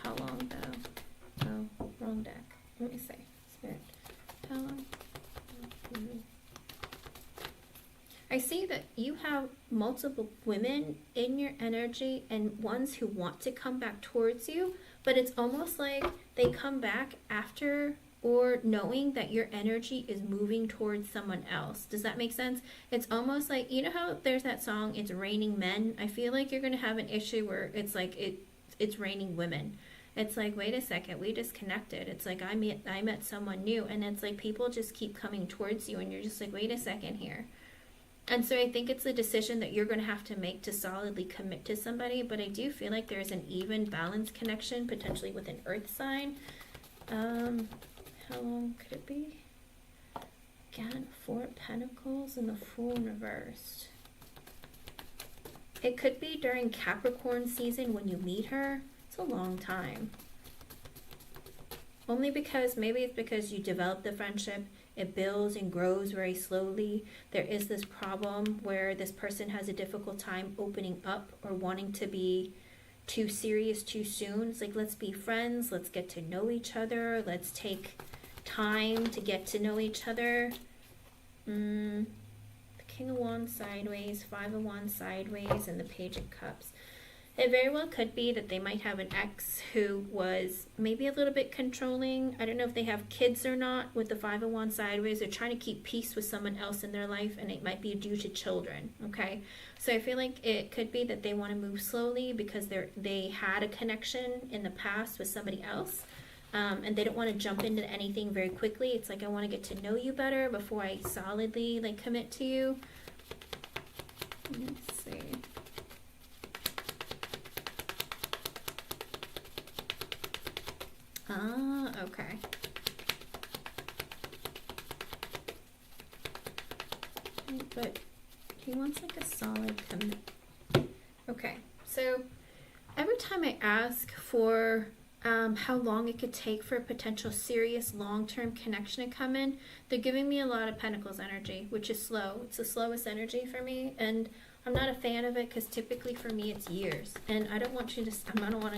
S2: How long though? Oh, wrong deck. Let me see. Spirit. How long? I see that you have multiple women in your energy and ones who want to come back towards you, but it's almost like they come back after or knowing that your energy is moving towards someone else. Does that make sense? It's almost like, you know how there's that song, It's Raining Men? I feel like you're going to have an issue where it's like it's raining women. It's like, wait a second, we just connected. It's like I met someone new, and it's like people just keep coming towards you and you're just like, wait a second here. And so I think it's a decision that you're going to have to make to solidly commit to somebody, but I do feel like there's an even balanced connection, potentially with an earth sign. How long could it be? Again, 4 of Pentacles and the Fool in reversed. It could be during Capricorn season when you meet her. It's a long time. Only because, maybe it's because you develop the friendship, it builds and grows very slowly. There is this problem where this person has a difficult time opening up or wanting to be too serious too soon. It's like, let's be friends, let's get to know each other, let's take time to get to know each other. The King of Wands sideways, 5 of Wands sideways, and the Page of Cups. It very well could be that they might have an ex who was maybe a little bit controlling. I don't know if they have kids or not with the 5 of Wands sideways. They're trying to keep peace with someone else in their life, and it might be due to children, okay? So I feel like it could be that they want to move slowly because they had a connection in the past with somebody else, and they don't want to jump into anything very quickly. It's like, I want to get to know you better before I solidly like commit to you. Let's see. Ah, okay. But he wants like a solid commit. Okay, so every time I ask for how long it could take for a potential serious long-term connection to come in, they're giving me a lot of Pentacles energy, which is slow. It's the slowest energy for me, and I'm not a fan of it because typically for me it's years, and I don't want to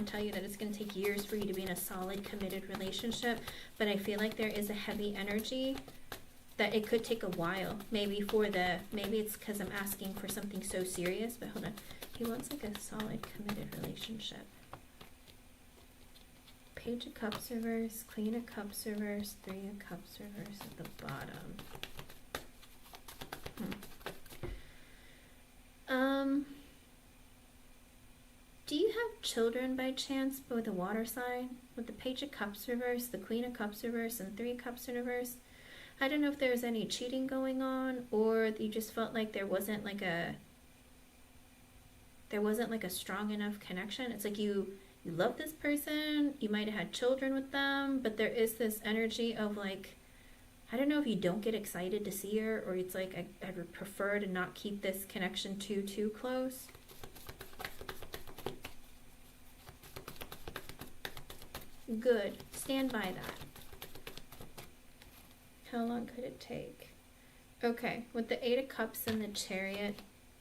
S2: tell you that it's going to take years for you to be in a solid committed relationship, but I feel like there is a heavy energy that it could take a while. Maybe it's because I'm asking for something so serious, but hold on. He wants like a solid committed relationship. Page of Cups reverse, Queen of Cups reverse, 3 of Cups reverse at the bottom. Do you have children by chance with a water sign? With the Page of Cups reverse, the Queen of Cups reverse, and 3 Cups in reverse? I don't know if there was any cheating going on, or you just felt like there wasn't like a strong enough connection. It's like you love this person, you might have had children with them, but there is this energy of like, I don't know if you don't get excited to see her, or it's like I would prefer to not keep this connection too close. Good. Stand by that. How long could it take? Okay, with the 8 of Cups and the Chariot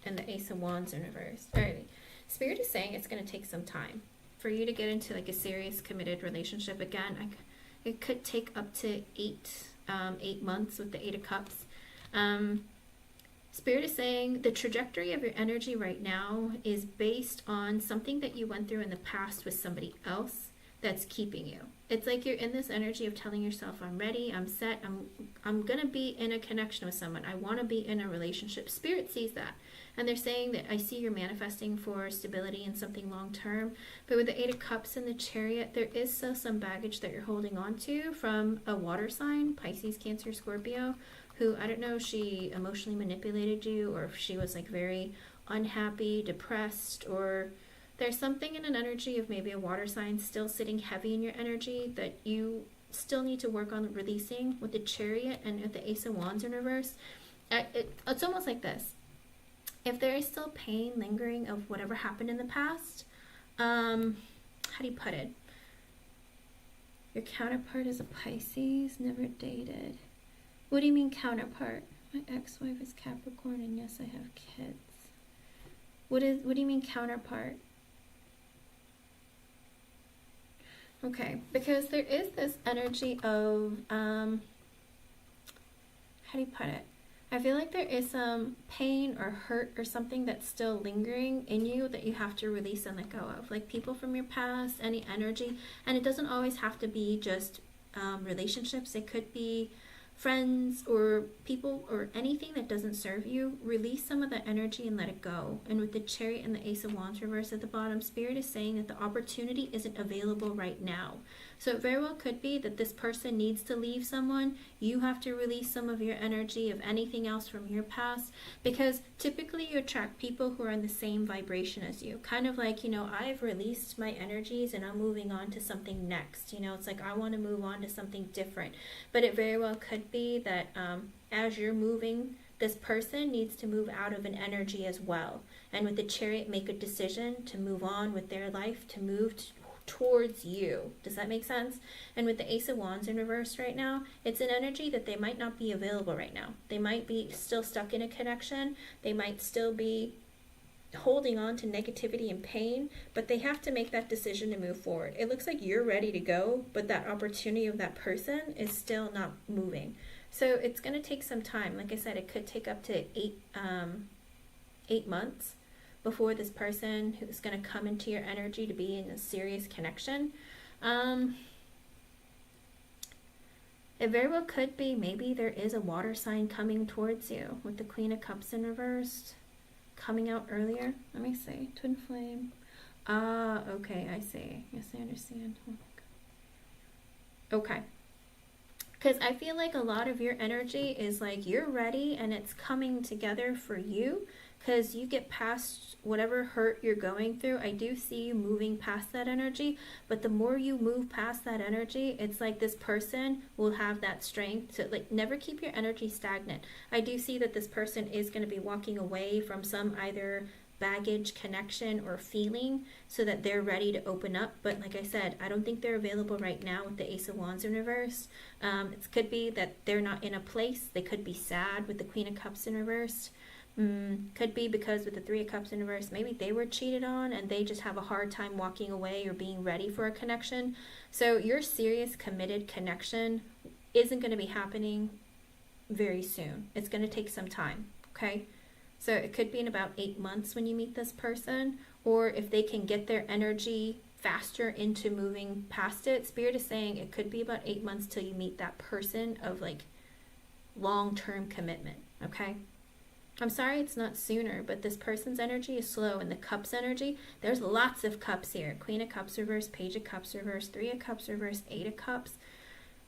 S2: and the Ace of Wands in reverse. Alrighty. Spirit is saying it's going to take some time for you to get into like a serious committed relationship again. It could take up to 8 months with the 8 of Cups. Spirit is saying the trajectory of your energy right now is based on something that you went through in the past with somebody else that's keeping you. It's like you're in this energy of telling yourself, I'm ready, I'm set, I'm gonna be in a connection with someone. I want to be in a relationship. Spirit sees that. And they're saying that I see you're manifesting for stability and something long term. But with the 8 of Cups and the Chariot, there is still some baggage that you're holding on to from a water sign, Pisces, Cancer, Scorpio, who, I don't know if she emotionally manipulated you or if she was like very unhappy, depressed, or there's something in an energy of maybe a water sign still sitting heavy in your energy that you still need to work on releasing with the Chariot and with the Ace of Wands in reverse. It's almost like this. If there is still pain lingering of whatever happened in the past, how do you put it? Your counterpart is a Pisces, never dated. What do you mean counterpart?
S1: My ex-wife is Capricorn, and yes, I have kids. What do you mean counterpart? Okay, because there is this energy of, how do you put it? I feel like there is some pain or hurt or something that's still lingering in you that you have to release and let go of. Like people from your past, any energy. And it doesn't always have to be just relationships. It could be friends or people or anything that doesn't serve you. Release some of that energy and let it go. And with the Chariot and the Ace of Wands reversed at the bottom, Spirit is saying that the opportunity isn't available right now. So it very well could be that this person needs to leave someone. You have to release some of your energy of anything else from your past, because typically you attract people who are in the same vibration as you. Kind of like, you know, I've released my energies and I'm moving on to something next. You know, it's like I want to move on to something different. But it very well could be that as you're moving, this person needs to move out of an energy as well. And with the Chariot, make a decision to move on with their life, to move towards you. Does that make sense? And with the Ace of Wands in reverse right now, it's an energy that they might not be available right now. They might be still stuck in a connection. They might still be holding on to negativity and pain, but they have to make that decision to move forward. It looks like you're ready to go, but that opportunity of that person is still not moving. So it's going to take some time. Like I said, it could take up to 8 months before this person who's going to come into your energy to be in a serious connection. It very well could be maybe there is a water sign coming towards you with the Queen of Cups in reversed coming out earlier. Let me see. Twin flame. Ah, okay, I see. Yes, I understand. Oh my God. Okay. Because I feel like a lot of your energy is like you're ready and it's coming together for you, because you get past whatever hurt you're going through. I do see you moving past that energy, but the more you move past that energy, it's like this person will have that strength to like never keep your energy stagnant. I do see that this person is going to be walking away from some either baggage, connection, or feeling so that they're ready to open up. But like I said, I don't think they're available right now with the Ace of Wands in reverse. It could be that they're not in a place. They could be sad with the Queen of Cups in reverse. Could be because with the Three of Cups in reverse, maybe they were cheated on and they just have a hard time walking away or being ready for a connection. So your serious committed connection isn't going to be happening very soon. It's going to take some time, okay? So it could be in about 8 months when you meet this person, or if they can get their energy faster into moving past it. Spirit is saying it could be about 8 months till you meet that person of like long-term commitment, okay? I'm sorry it's not sooner, but this person's energy is slow, and the Cups energy, there's lots of cups here. Queen of Cups reverse, Page of Cups reverse, Three of Cups reverse, Eight of Cups.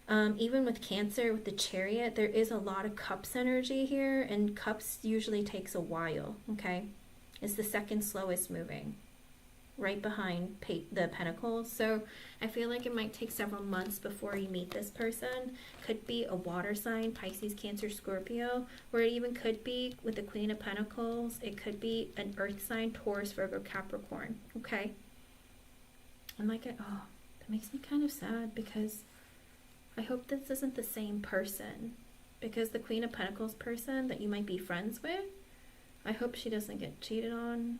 S1: Even with Cancer, with the Chariot, there is a lot of Cups energy here, and Cups usually takes a while, okay? It's the second slowest moving, right behind the Pentacles. So I feel like it might take several months before you meet this person. Could be a water sign, Pisces, Cancer, Scorpio, or it even could be with the Queen of Pentacles. It could be an earth sign, Taurus, Virgo, Capricorn, okay? I'm like, oh, that makes me kind of sad, because I hope this isn't the same person, because the Queen of Pentacles person that you might be friends with, I hope she doesn't get cheated on.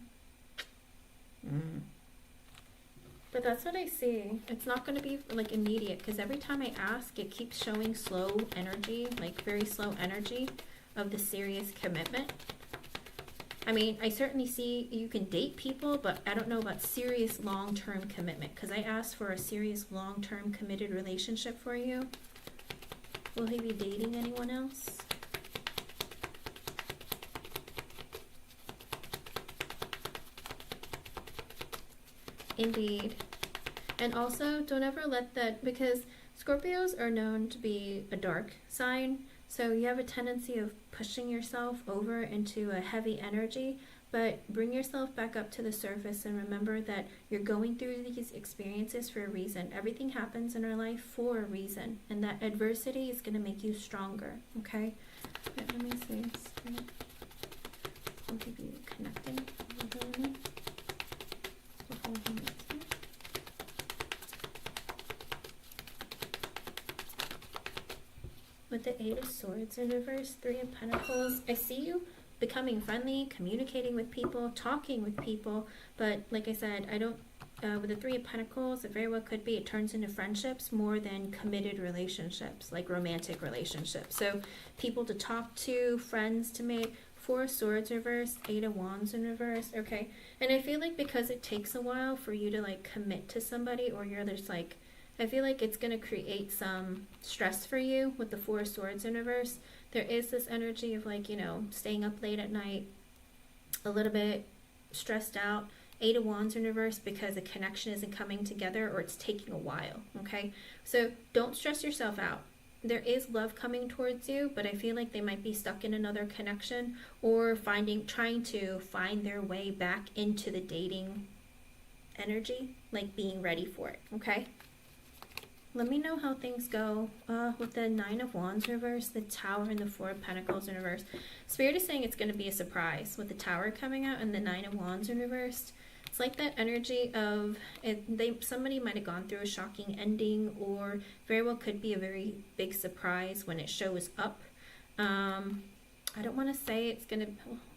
S1: But that's what I see. It's not going to be like immediate, because every time I ask, it keeps showing slow energy, like very slow energy of the serious commitment. I mean, I certainly see you can date people, but I don't know about serious long-term commitment, because I asked for a serious long-term committed relationship for you. Will he be dating anyone else? Indeed. And also, don't ever let that, because Scorpios are known to be a dark sign, so you have a tendency of pushing yourself over into a heavy energy, but bring yourself back up to the surface and remember that you're going through these experiences for a reason. Everything happens in our life for a reason, and that adversity is going to make you stronger, okay? But let me see. I'll give you connecting. With
S2: with the Eight of Swords in reverse, Three of Pentacles, I see you becoming friendly, communicating with people, talking with people, but like I said, I don't, with the Three of Pentacles, it very well could be it turns into friendships more than committed relationships, like romantic relationships. So people to talk to, friends to make. Four of Swords reverse, Eight of Wands in reverse, okay? And I feel like because it takes a while for you to like commit to somebody, or you're just like, I feel like it's going to create some stress for you with the Four of Swords in reverse. There is this energy of like, you know, staying up late at night, a little bit stressed out. Eight of Wands in reverse because a connection isn't coming together or it's taking a while, okay? So don't stress yourself out. There is love coming towards you, but I feel like they might be stuck in another connection or trying to find their way back into the dating energy, like being ready for it, okay? Let me know how things go with the Nine of Wands reverse, the Tower, and the Four of Pentacles in reverse. Spirit is saying it's going to be a surprise with the Tower coming out and the Nine of Wands in reverse. It's like that energy of somebody might have gone through a shocking ending, or very well could be a very big surprise when it shows up. I don't want to say it's going to,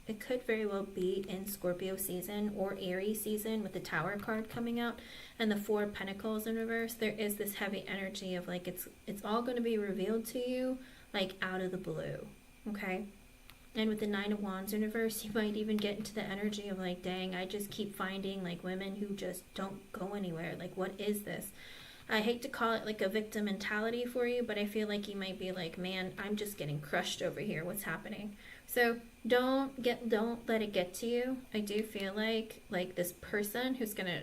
S2: it could very well be in Scorpio season or Aries season with the Tower card coming out and the Four of Pentacles in reverse. There is this heavy energy of like it's all going to be revealed to you like out of the blue, okay? And with the Nine of Wands in reverse, you might even get into the energy of like, dang, I just keep finding like women who just don't go anywhere. Like, what is this? I hate to call it like a victim mentality for you, but I feel like you might be like, man, I'm just getting crushed over here. What's happening? So don't let it get to you. I do feel like this person who's going to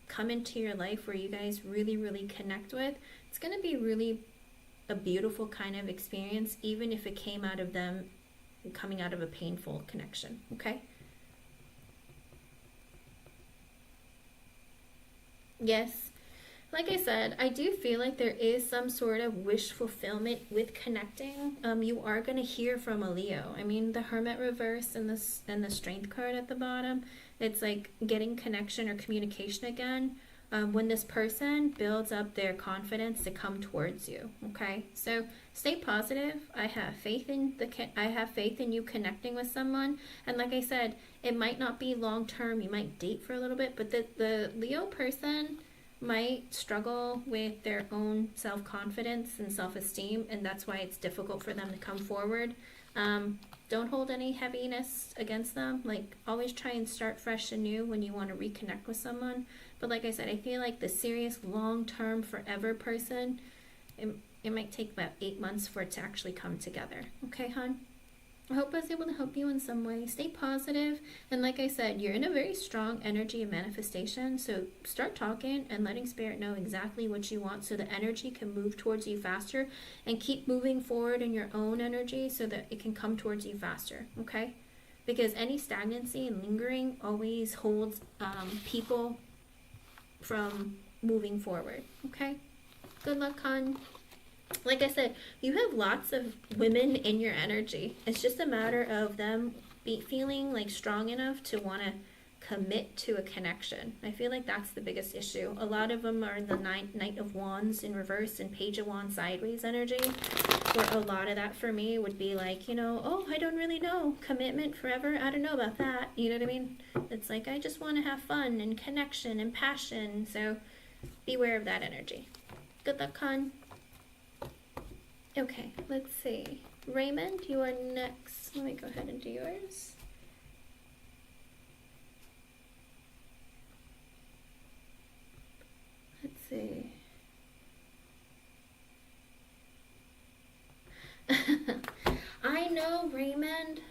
S2: come into your life where you guys really, really connect with, it's going to be really a beautiful kind of experience, even if it came out of them coming out of a painful connection, okay? Yes, like I said, I do feel like there is some sort of wish fulfillment with connecting. You are going to hear from a Leo. I mean, the Hermit reverse and the Strength card at the bottom, it's like getting connection or communication again. When this person builds up their confidence to come towards you, okay? So stay positive. I have faith in you connecting with someone. And like I said, it might not be long term. You might date for a little bit, but the Leo person might struggle with their own self-confidence and self-esteem, and that's why it's difficult for them to come forward. Don't hold any heaviness against them. Like, always try and start fresh and new when you want to reconnect with someone. But like I said, I feel like the serious long-term forever person, it might take about 8 months for it to actually come together. Okay, hon? I hope I was able to help you in some way. Stay positive. And like I said, you're in a very strong energy of manifestation. So start talking and letting Spirit know exactly what you want so the energy can move towards you faster, and keep moving forward in your own energy so that it can come towards you faster. Okay? Because any stagnancy and lingering always holds people from moving forward. Okay? Good luck, hon. Like I said, you have lots of women in your energy. It's just a matter of them feeling like strong enough to want to commit to a connection. I feel like that's the biggest issue. A lot of them are the Knight of Wands in reverse and Page of Wands sideways energy, where a lot of that for me would be like, you know, oh, I don't really know. Commitment forever? I don't know about that. You know what I mean? It's like, I just want to have fun and connection and passion. So beware of that energy. Good luck, hon. Okay, let's see. Raymond, you are next. Let me go ahead and do yours. Let's see. I know, Raymond,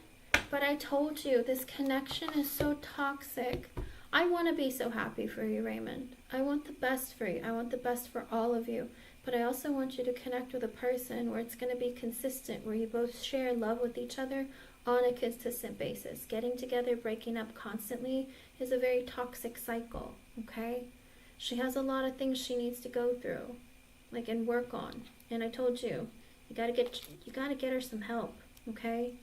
S2: but I told you this connection is so toxic. I want to be so happy for you, Raymond. I want the best for you. I want the best for all of you. But I also want you to connect with a person where it's going to be consistent, where you both share love with each other on a consistent basis. Getting together, breaking up constantly is a very toxic cycle, okay? She has a lot of things she needs to go through, like, and work on. And I told you, you gotta get her some help, okay?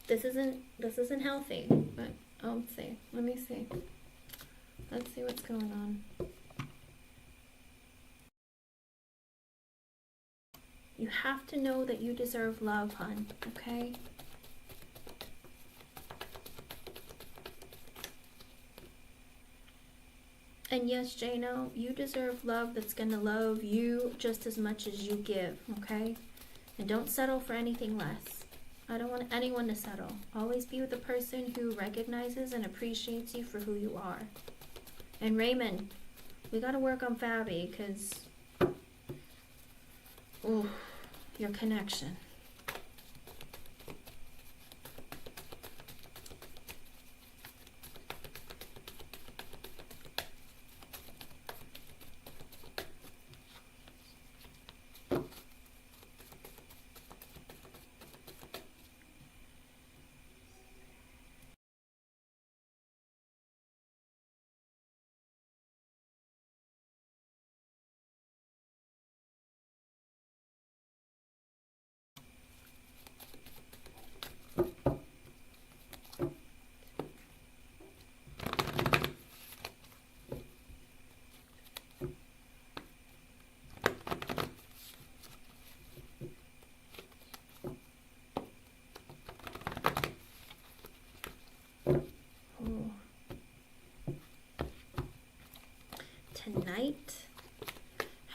S2: This isn't healthy. But let's see. Let me see. Let's see what's going on. You You have to know that you deserve love, hon, okay? And yes, Jano, you deserve love that's going to love you just as much as you give, okay? And don't settle for anything less. I don't want anyone to settle. Always be with a person who recognizes and appreciates you for who you are. And Raymond, we got to work on Fabi, because, ooh, your connection. Tonight?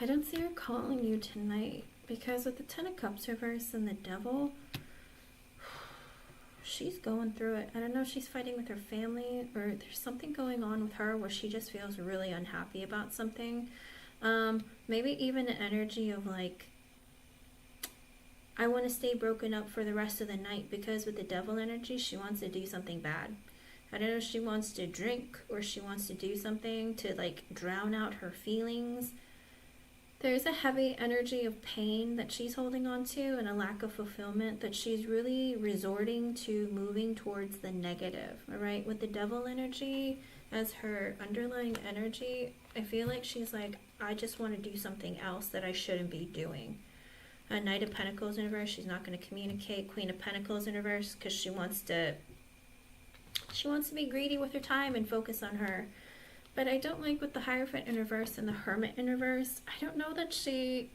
S2: I don't see her calling you tonight, because with the Ten of Cups reverse and the Devil, she's going through it. I don't know if she's fighting with her family, or there's something going on with her where she just feels really unhappy about something. Maybe even an energy of like, I want to stay broken up for the rest of the night, because with the Devil energy, she wants to do something bad. I don't know if she wants to drink or she wants to do something to like drown out her feelings. There's a heavy energy of pain that she's holding on to, and a lack of fulfillment that she's really resorting to moving towards the negative. All right, with the Devil energy as her underlying energy, I feel like she's like, I just want to do something else that I shouldn't be doing. A Knight of Pentacles in reverse, she's not going to communicate. Queen of Pentacles in reverse, because she wants to be greedy with her time and focus on her. But I don't like with the Hierophant in reverse and the Hermit in reverse. I don't know that she...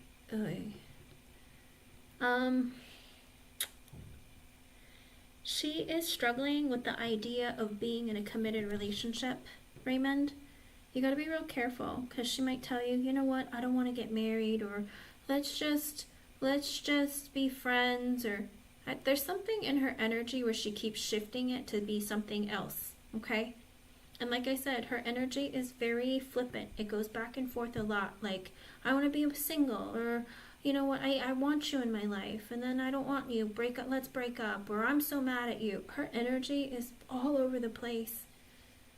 S2: she is struggling with the idea of being in a committed relationship, Raymond. You got to be real careful, because she might tell you, you know what, I don't want to get married, or let's just be friends, or... There's something in her energy where she keeps shifting it to be something else, okay? And like I said, her energy is very flippant. It goes back and forth a lot. Like, I want to be single, or, you know what, I want you in my life, and then I don't want you. Let's break up, or I'm so mad at you. Her energy is all over the place.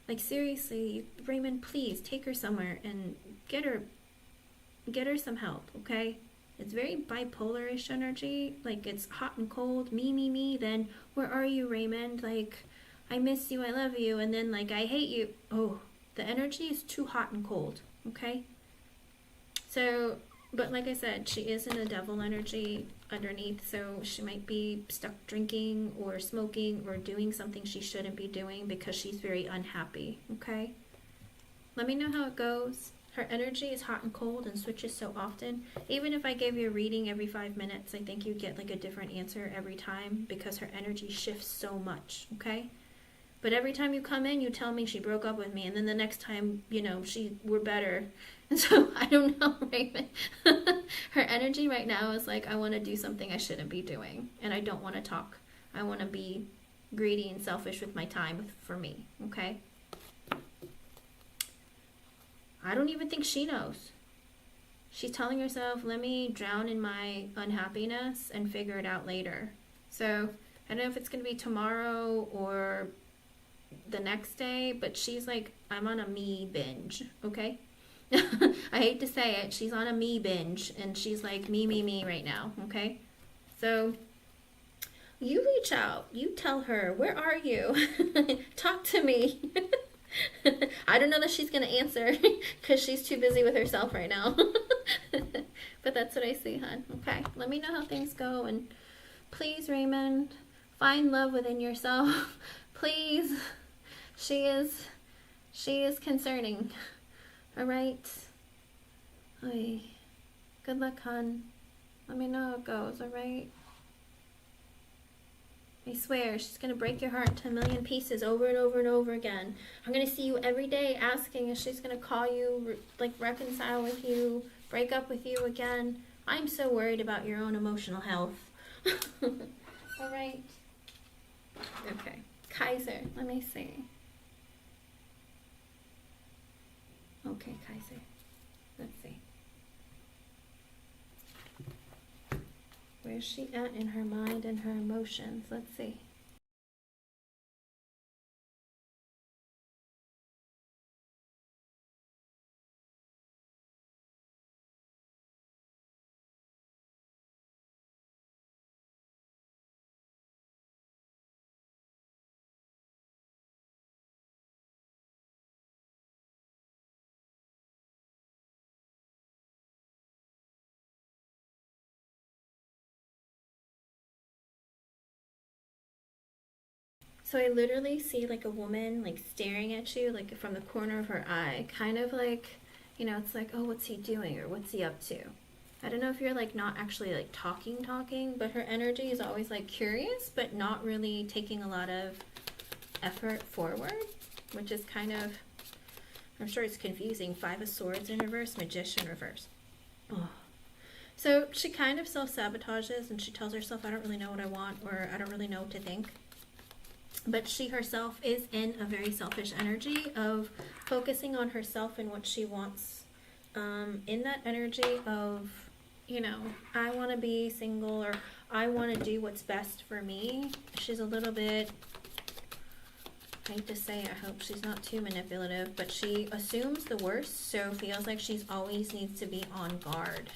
S2: Like, seriously, Raymond, please take her somewhere and get her some help, okay? It's very bipolar-ish energy. Like, it's hot and cold, me, then where are you, Raymond? Like, I miss you, I love you, and then like, I hate you. Oh, the energy is too hot and cold, okay? So, but like I said, she is in a Devil energy underneath, so she might be stuck drinking or smoking or doing something she shouldn't be doing because she's very unhappy, okay? Let me know how it goes. Her energy is hot and cold and switches so often. Even if I gave you a reading every 5 minutes, I think you'd get like a different answer every time, because her energy shifts so much, okay? But every time you come in, you tell me she broke up with me, and then the next time, you know, we're better. And so, I don't know, Raymond. Her energy right now is like, I want to do something I shouldn't be doing, and I don't want to talk. I want to be greedy and selfish with my time for me, okay? I don't even think she knows. She's telling herself, let me drown in my unhappiness and figure it out later. So, I don't know if it's going to be tomorrow or the next day, but she's like, I'm on a me binge, okay? I hate to say it, she's on a me binge, and she's like, me right now, okay? So, you reach out, you tell her, where are you? Talk to me. I don't know that she's going to answer because she's too busy with herself right now. But that's what I see, hon. Okay, let me know how things go. And please, Raymond, find love within yourself. Please. She is concerning. All right. Oy. Good luck, hon. Let me know how it goes, alright? I swear, she's gonna break your heart into a million pieces over and over and over again. I'm gonna see you every day asking if she's gonna call you, like reconcile with you, break up with you again. I'm so worried about your own emotional health. Alright. Okay. Kaiser, let me see. Okay, Kaiser. Let's see. Where's she at in her mind and her emotions? Let's see. So I literally see like a woman like staring at you like from the corner of her eye, kind of like, you know, it's like, oh, what's he doing or what's he up to? I don't know if you're like not actually like talking, but her energy is always like curious, but not really taking a lot of effort forward, which is kind of, I'm sure it's confusing. 5 of Swords in reverse, Magician reverse. Oh. So she kind of self-sabotages and she tells herself, I don't really know what I want, or I don't really know what to think. But she herself is in a very selfish energy of focusing on herself and what she wants. In that energy of, you know, I want to be single, or I want to do what's best for me. She's a little bit, I hate to say, I hope she's not too manipulative, but she assumes the worst, so feels like she's always needs to be on guard.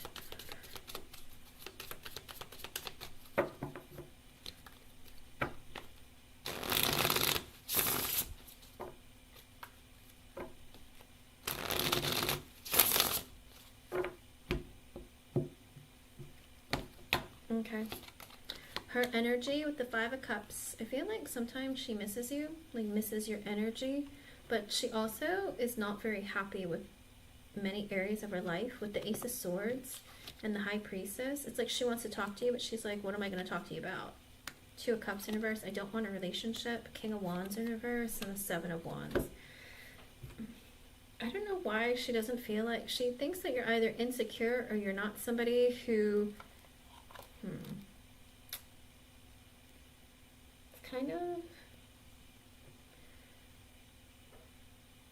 S2: Okay. Her energy with the 5 of Cups, I feel like sometimes she misses you, like misses your energy, but she also is not very happy with many areas of her life with the Ace of Swords and the High Priestess. It's like she wants to talk to you, but she's like, what am I going to talk to you about? 2 of Cups in reverse, I don't want a relationship. King of Wands in reverse, and the 7 of Wands. I don't know why she doesn't feel like, she thinks that you're either insecure or you're not somebody who kind of,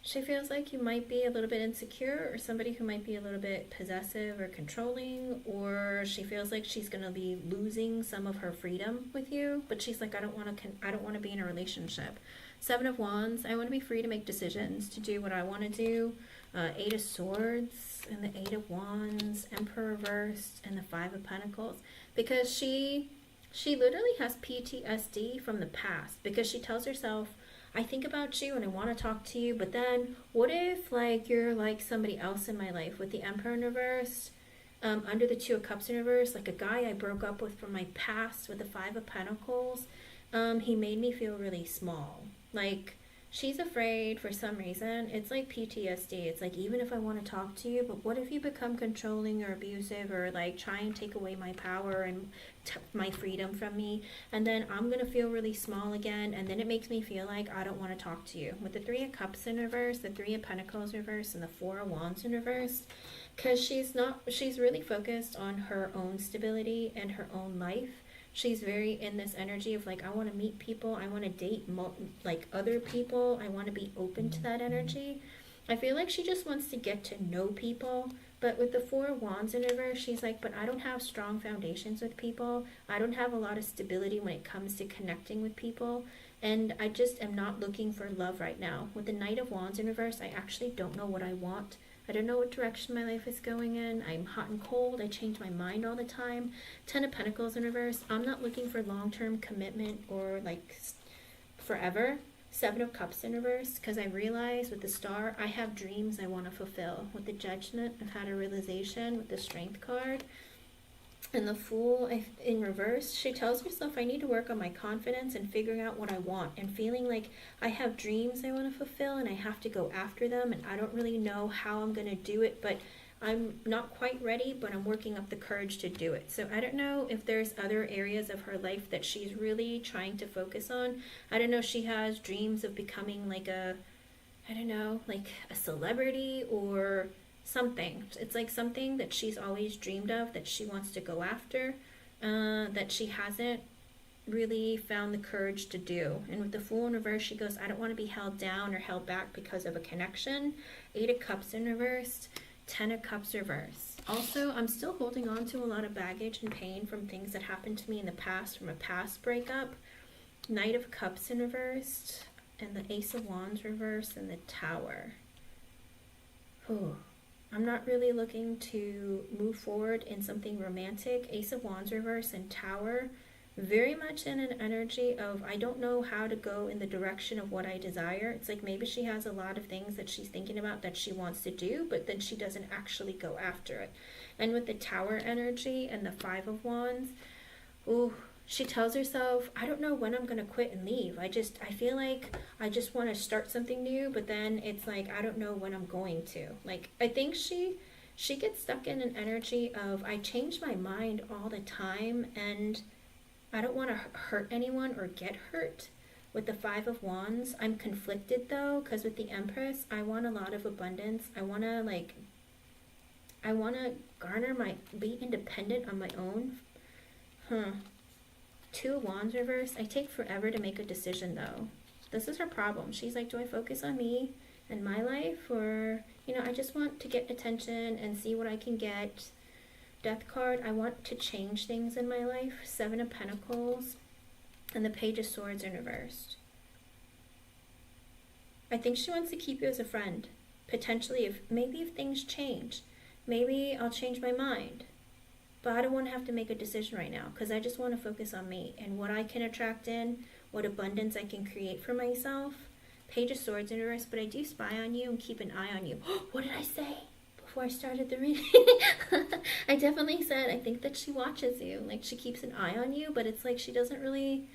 S2: she feels like you might be a little bit insecure, or somebody who might be a little bit possessive or controlling, or she feels like she's going to be losing some of her freedom with you, but she's like, I don't want to be in a relationship. 7 of Wands, I want to be free to make decisions, to do what I want to do. 8 of Swords and the 8 of Wands, Emperor reversed, and the 5 of Pentacles, because she literally has PTSD from the past, because she tells herself, I think about you and I want to talk to you, but then what if like you're like somebody else in my life, with the Emperor in reverse, under the 2 of Cups in reverse, like a guy I broke up with from my past with the 5 of Pentacles. He made me feel really small. Like, she's afraid for some reason. It's like PTSD. It's like, even if I want to talk to you, but what if you become controlling or abusive, or like try and take away my power and my freedom from me, and then I'm going to feel really small again, and then it makes me feel like I don't want to talk to you. With the 3 of Cups in reverse, the 3 of Pentacles reverse, and the 4 of Wands in reverse, because she's really focused on her own stability and her own life. She's very in this energy of like, I want to meet people, I want to date like other people, I want to be open to that energy. I feel like she just wants to get to know people. But with the 4 of Wands in reverse, she's like, but I don't have strong foundations with people. I don't have a lot of stability when it comes to connecting with people. And I just am not looking for love right now. With the Knight of Wands in reverse, I actually don't know what I want. I don't know what direction my life is going in. I'm hot and cold. I change my mind all the time. 10 of Pentacles in reverse. I'm not looking for long-term commitment or like forever. 7 of Cups in reverse, because I realize with the Star, I have dreams I want to fulfill. With the Judgment, I've had a realization with the Strength card. And the Fool in reverse, she tells herself, I need to work on my confidence and figuring out what I want, and feeling like I have dreams I want to fulfill and I have to go after them, and I don't really know how I'm going to do it, but I'm not quite ready, but I'm working up the courage to do it. So I don't know if there's other areas of her life that she's really trying to focus on. I don't know if she has dreams of becoming like a, I don't know, like a celebrity or something. It's like something that she's always dreamed of that she wants to go after, that she hasn't really found the courage to do. And with the Fool in reverse, she goes, I don't want to be held down or held back because of a connection. 8 of Cups in reverse, 10 of Cups reverse. Also, I'm still holding on to a lot of baggage and pain from things that happened to me in the past, from a past breakup. Knight of Cups in reverse, and the Ace of Wands reverse, and the Tower. Whew. I'm not really looking to move forward in something romantic. Ace of Wands reverse and Tower, very much in an energy of I don't know how to go in the direction of what I desire. It's like maybe she has a lot of things that she's thinking about that she wants to do, but then she doesn't actually go after it. And with the Tower energy and the 5 of Wands, ooh, she tells herself, I don't know when I'm going to quit and leave. I feel like I just want to start something new, but then it's like, I don't know when I'm going to. Like, I think she gets stuck in an energy of, I change my mind all the time, and I don't want to hurt anyone or get hurt. With the 5 of Wands, I'm conflicted though, because with the Empress, I want a lot of abundance. I want to be independent on my own. 2 of Wands reverse. I take forever to make a decision though. This is her problem. She's like, do I focus on me and my life, or, I just want to get attention and see what I can get. Death card, I want to change things in my life. 7 of Pentacles and the Page of Swords in reversed. I think she wants to keep you as a friend. Potentially, if things change, maybe I'll change my mind. But I don't want to have to make a decision right now, because I just want to focus on me and what I can attract in, what abundance I can create for myself. Page of Swords in reverse, but I do spy on you and keep an eye on you. What did I say before I started the reading? I definitely said I think that she watches you. Like, she keeps an eye on you, but it's like she doesn't really...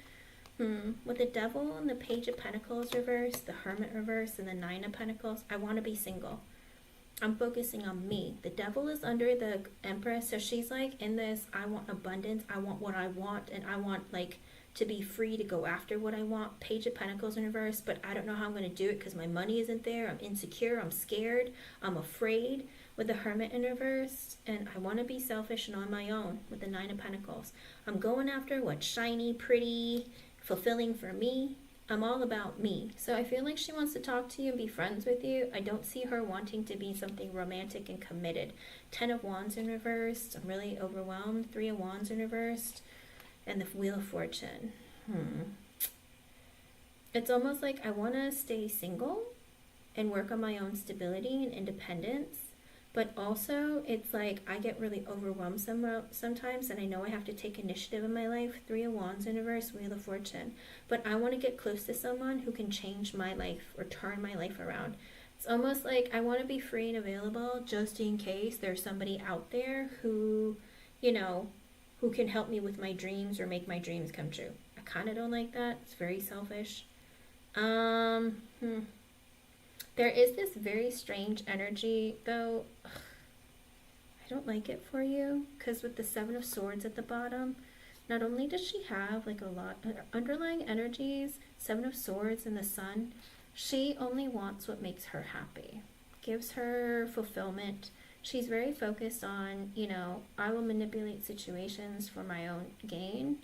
S2: With the Devil and the Page of Pentacles reverse, the Hermit reverse, and the 9 of Pentacles, I want to be single. I'm focusing on me. The Devil is under the Empress, so she's like in this, I want abundance, I want what I want, and I want like to be free to go after what I want. Page of Pentacles in reverse, but I don't know how I'm going to do it because my money isn't there. I'm insecure, I'm scared, I'm afraid. With the Hermit in reverse, and I want to be selfish and on my own with the 9 of Pentacles. I'm going after what's shiny, pretty, fulfilling for me. I'm all about me. So I feel like she wants to talk to you and be friends with you. I don't see her wanting to be something romantic and committed. 10 of Wands in reverse. I'm really overwhelmed. 3 of Wands in reverse. And the Wheel of Fortune. It's almost like I want to stay single and work on my own stability and independence. But also, it's like I get really overwhelmed sometimes, and I know I have to take initiative in my life. 3 of Wands in reverse, Wheel of Fortune. But I want to get close to someone who can change my life or turn my life around. It's almost like I want to be free and available just in case there's somebody out there who, who can help me with my dreams or make my dreams come true. I kind of don't like that. It's very selfish. There is this very strange energy, though. I don't like it for you, because with the 7 of Swords at the bottom, not only does she have like a lot of underlying energies, 7 of Swords and the Sun, she only wants what makes her happy, gives her fulfillment. She's very focused on, I will manipulate situations for my own gain.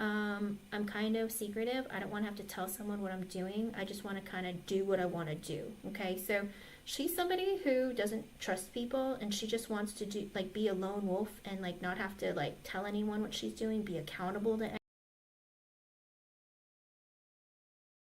S2: I'm kind of secretive. I don't want to have to tell someone what I'm doing. I just want to kind of do what I want to do. Okay, so she's somebody who doesn't trust people, and she just wants to be a lone wolf and not have to tell anyone what she's doing, be accountable to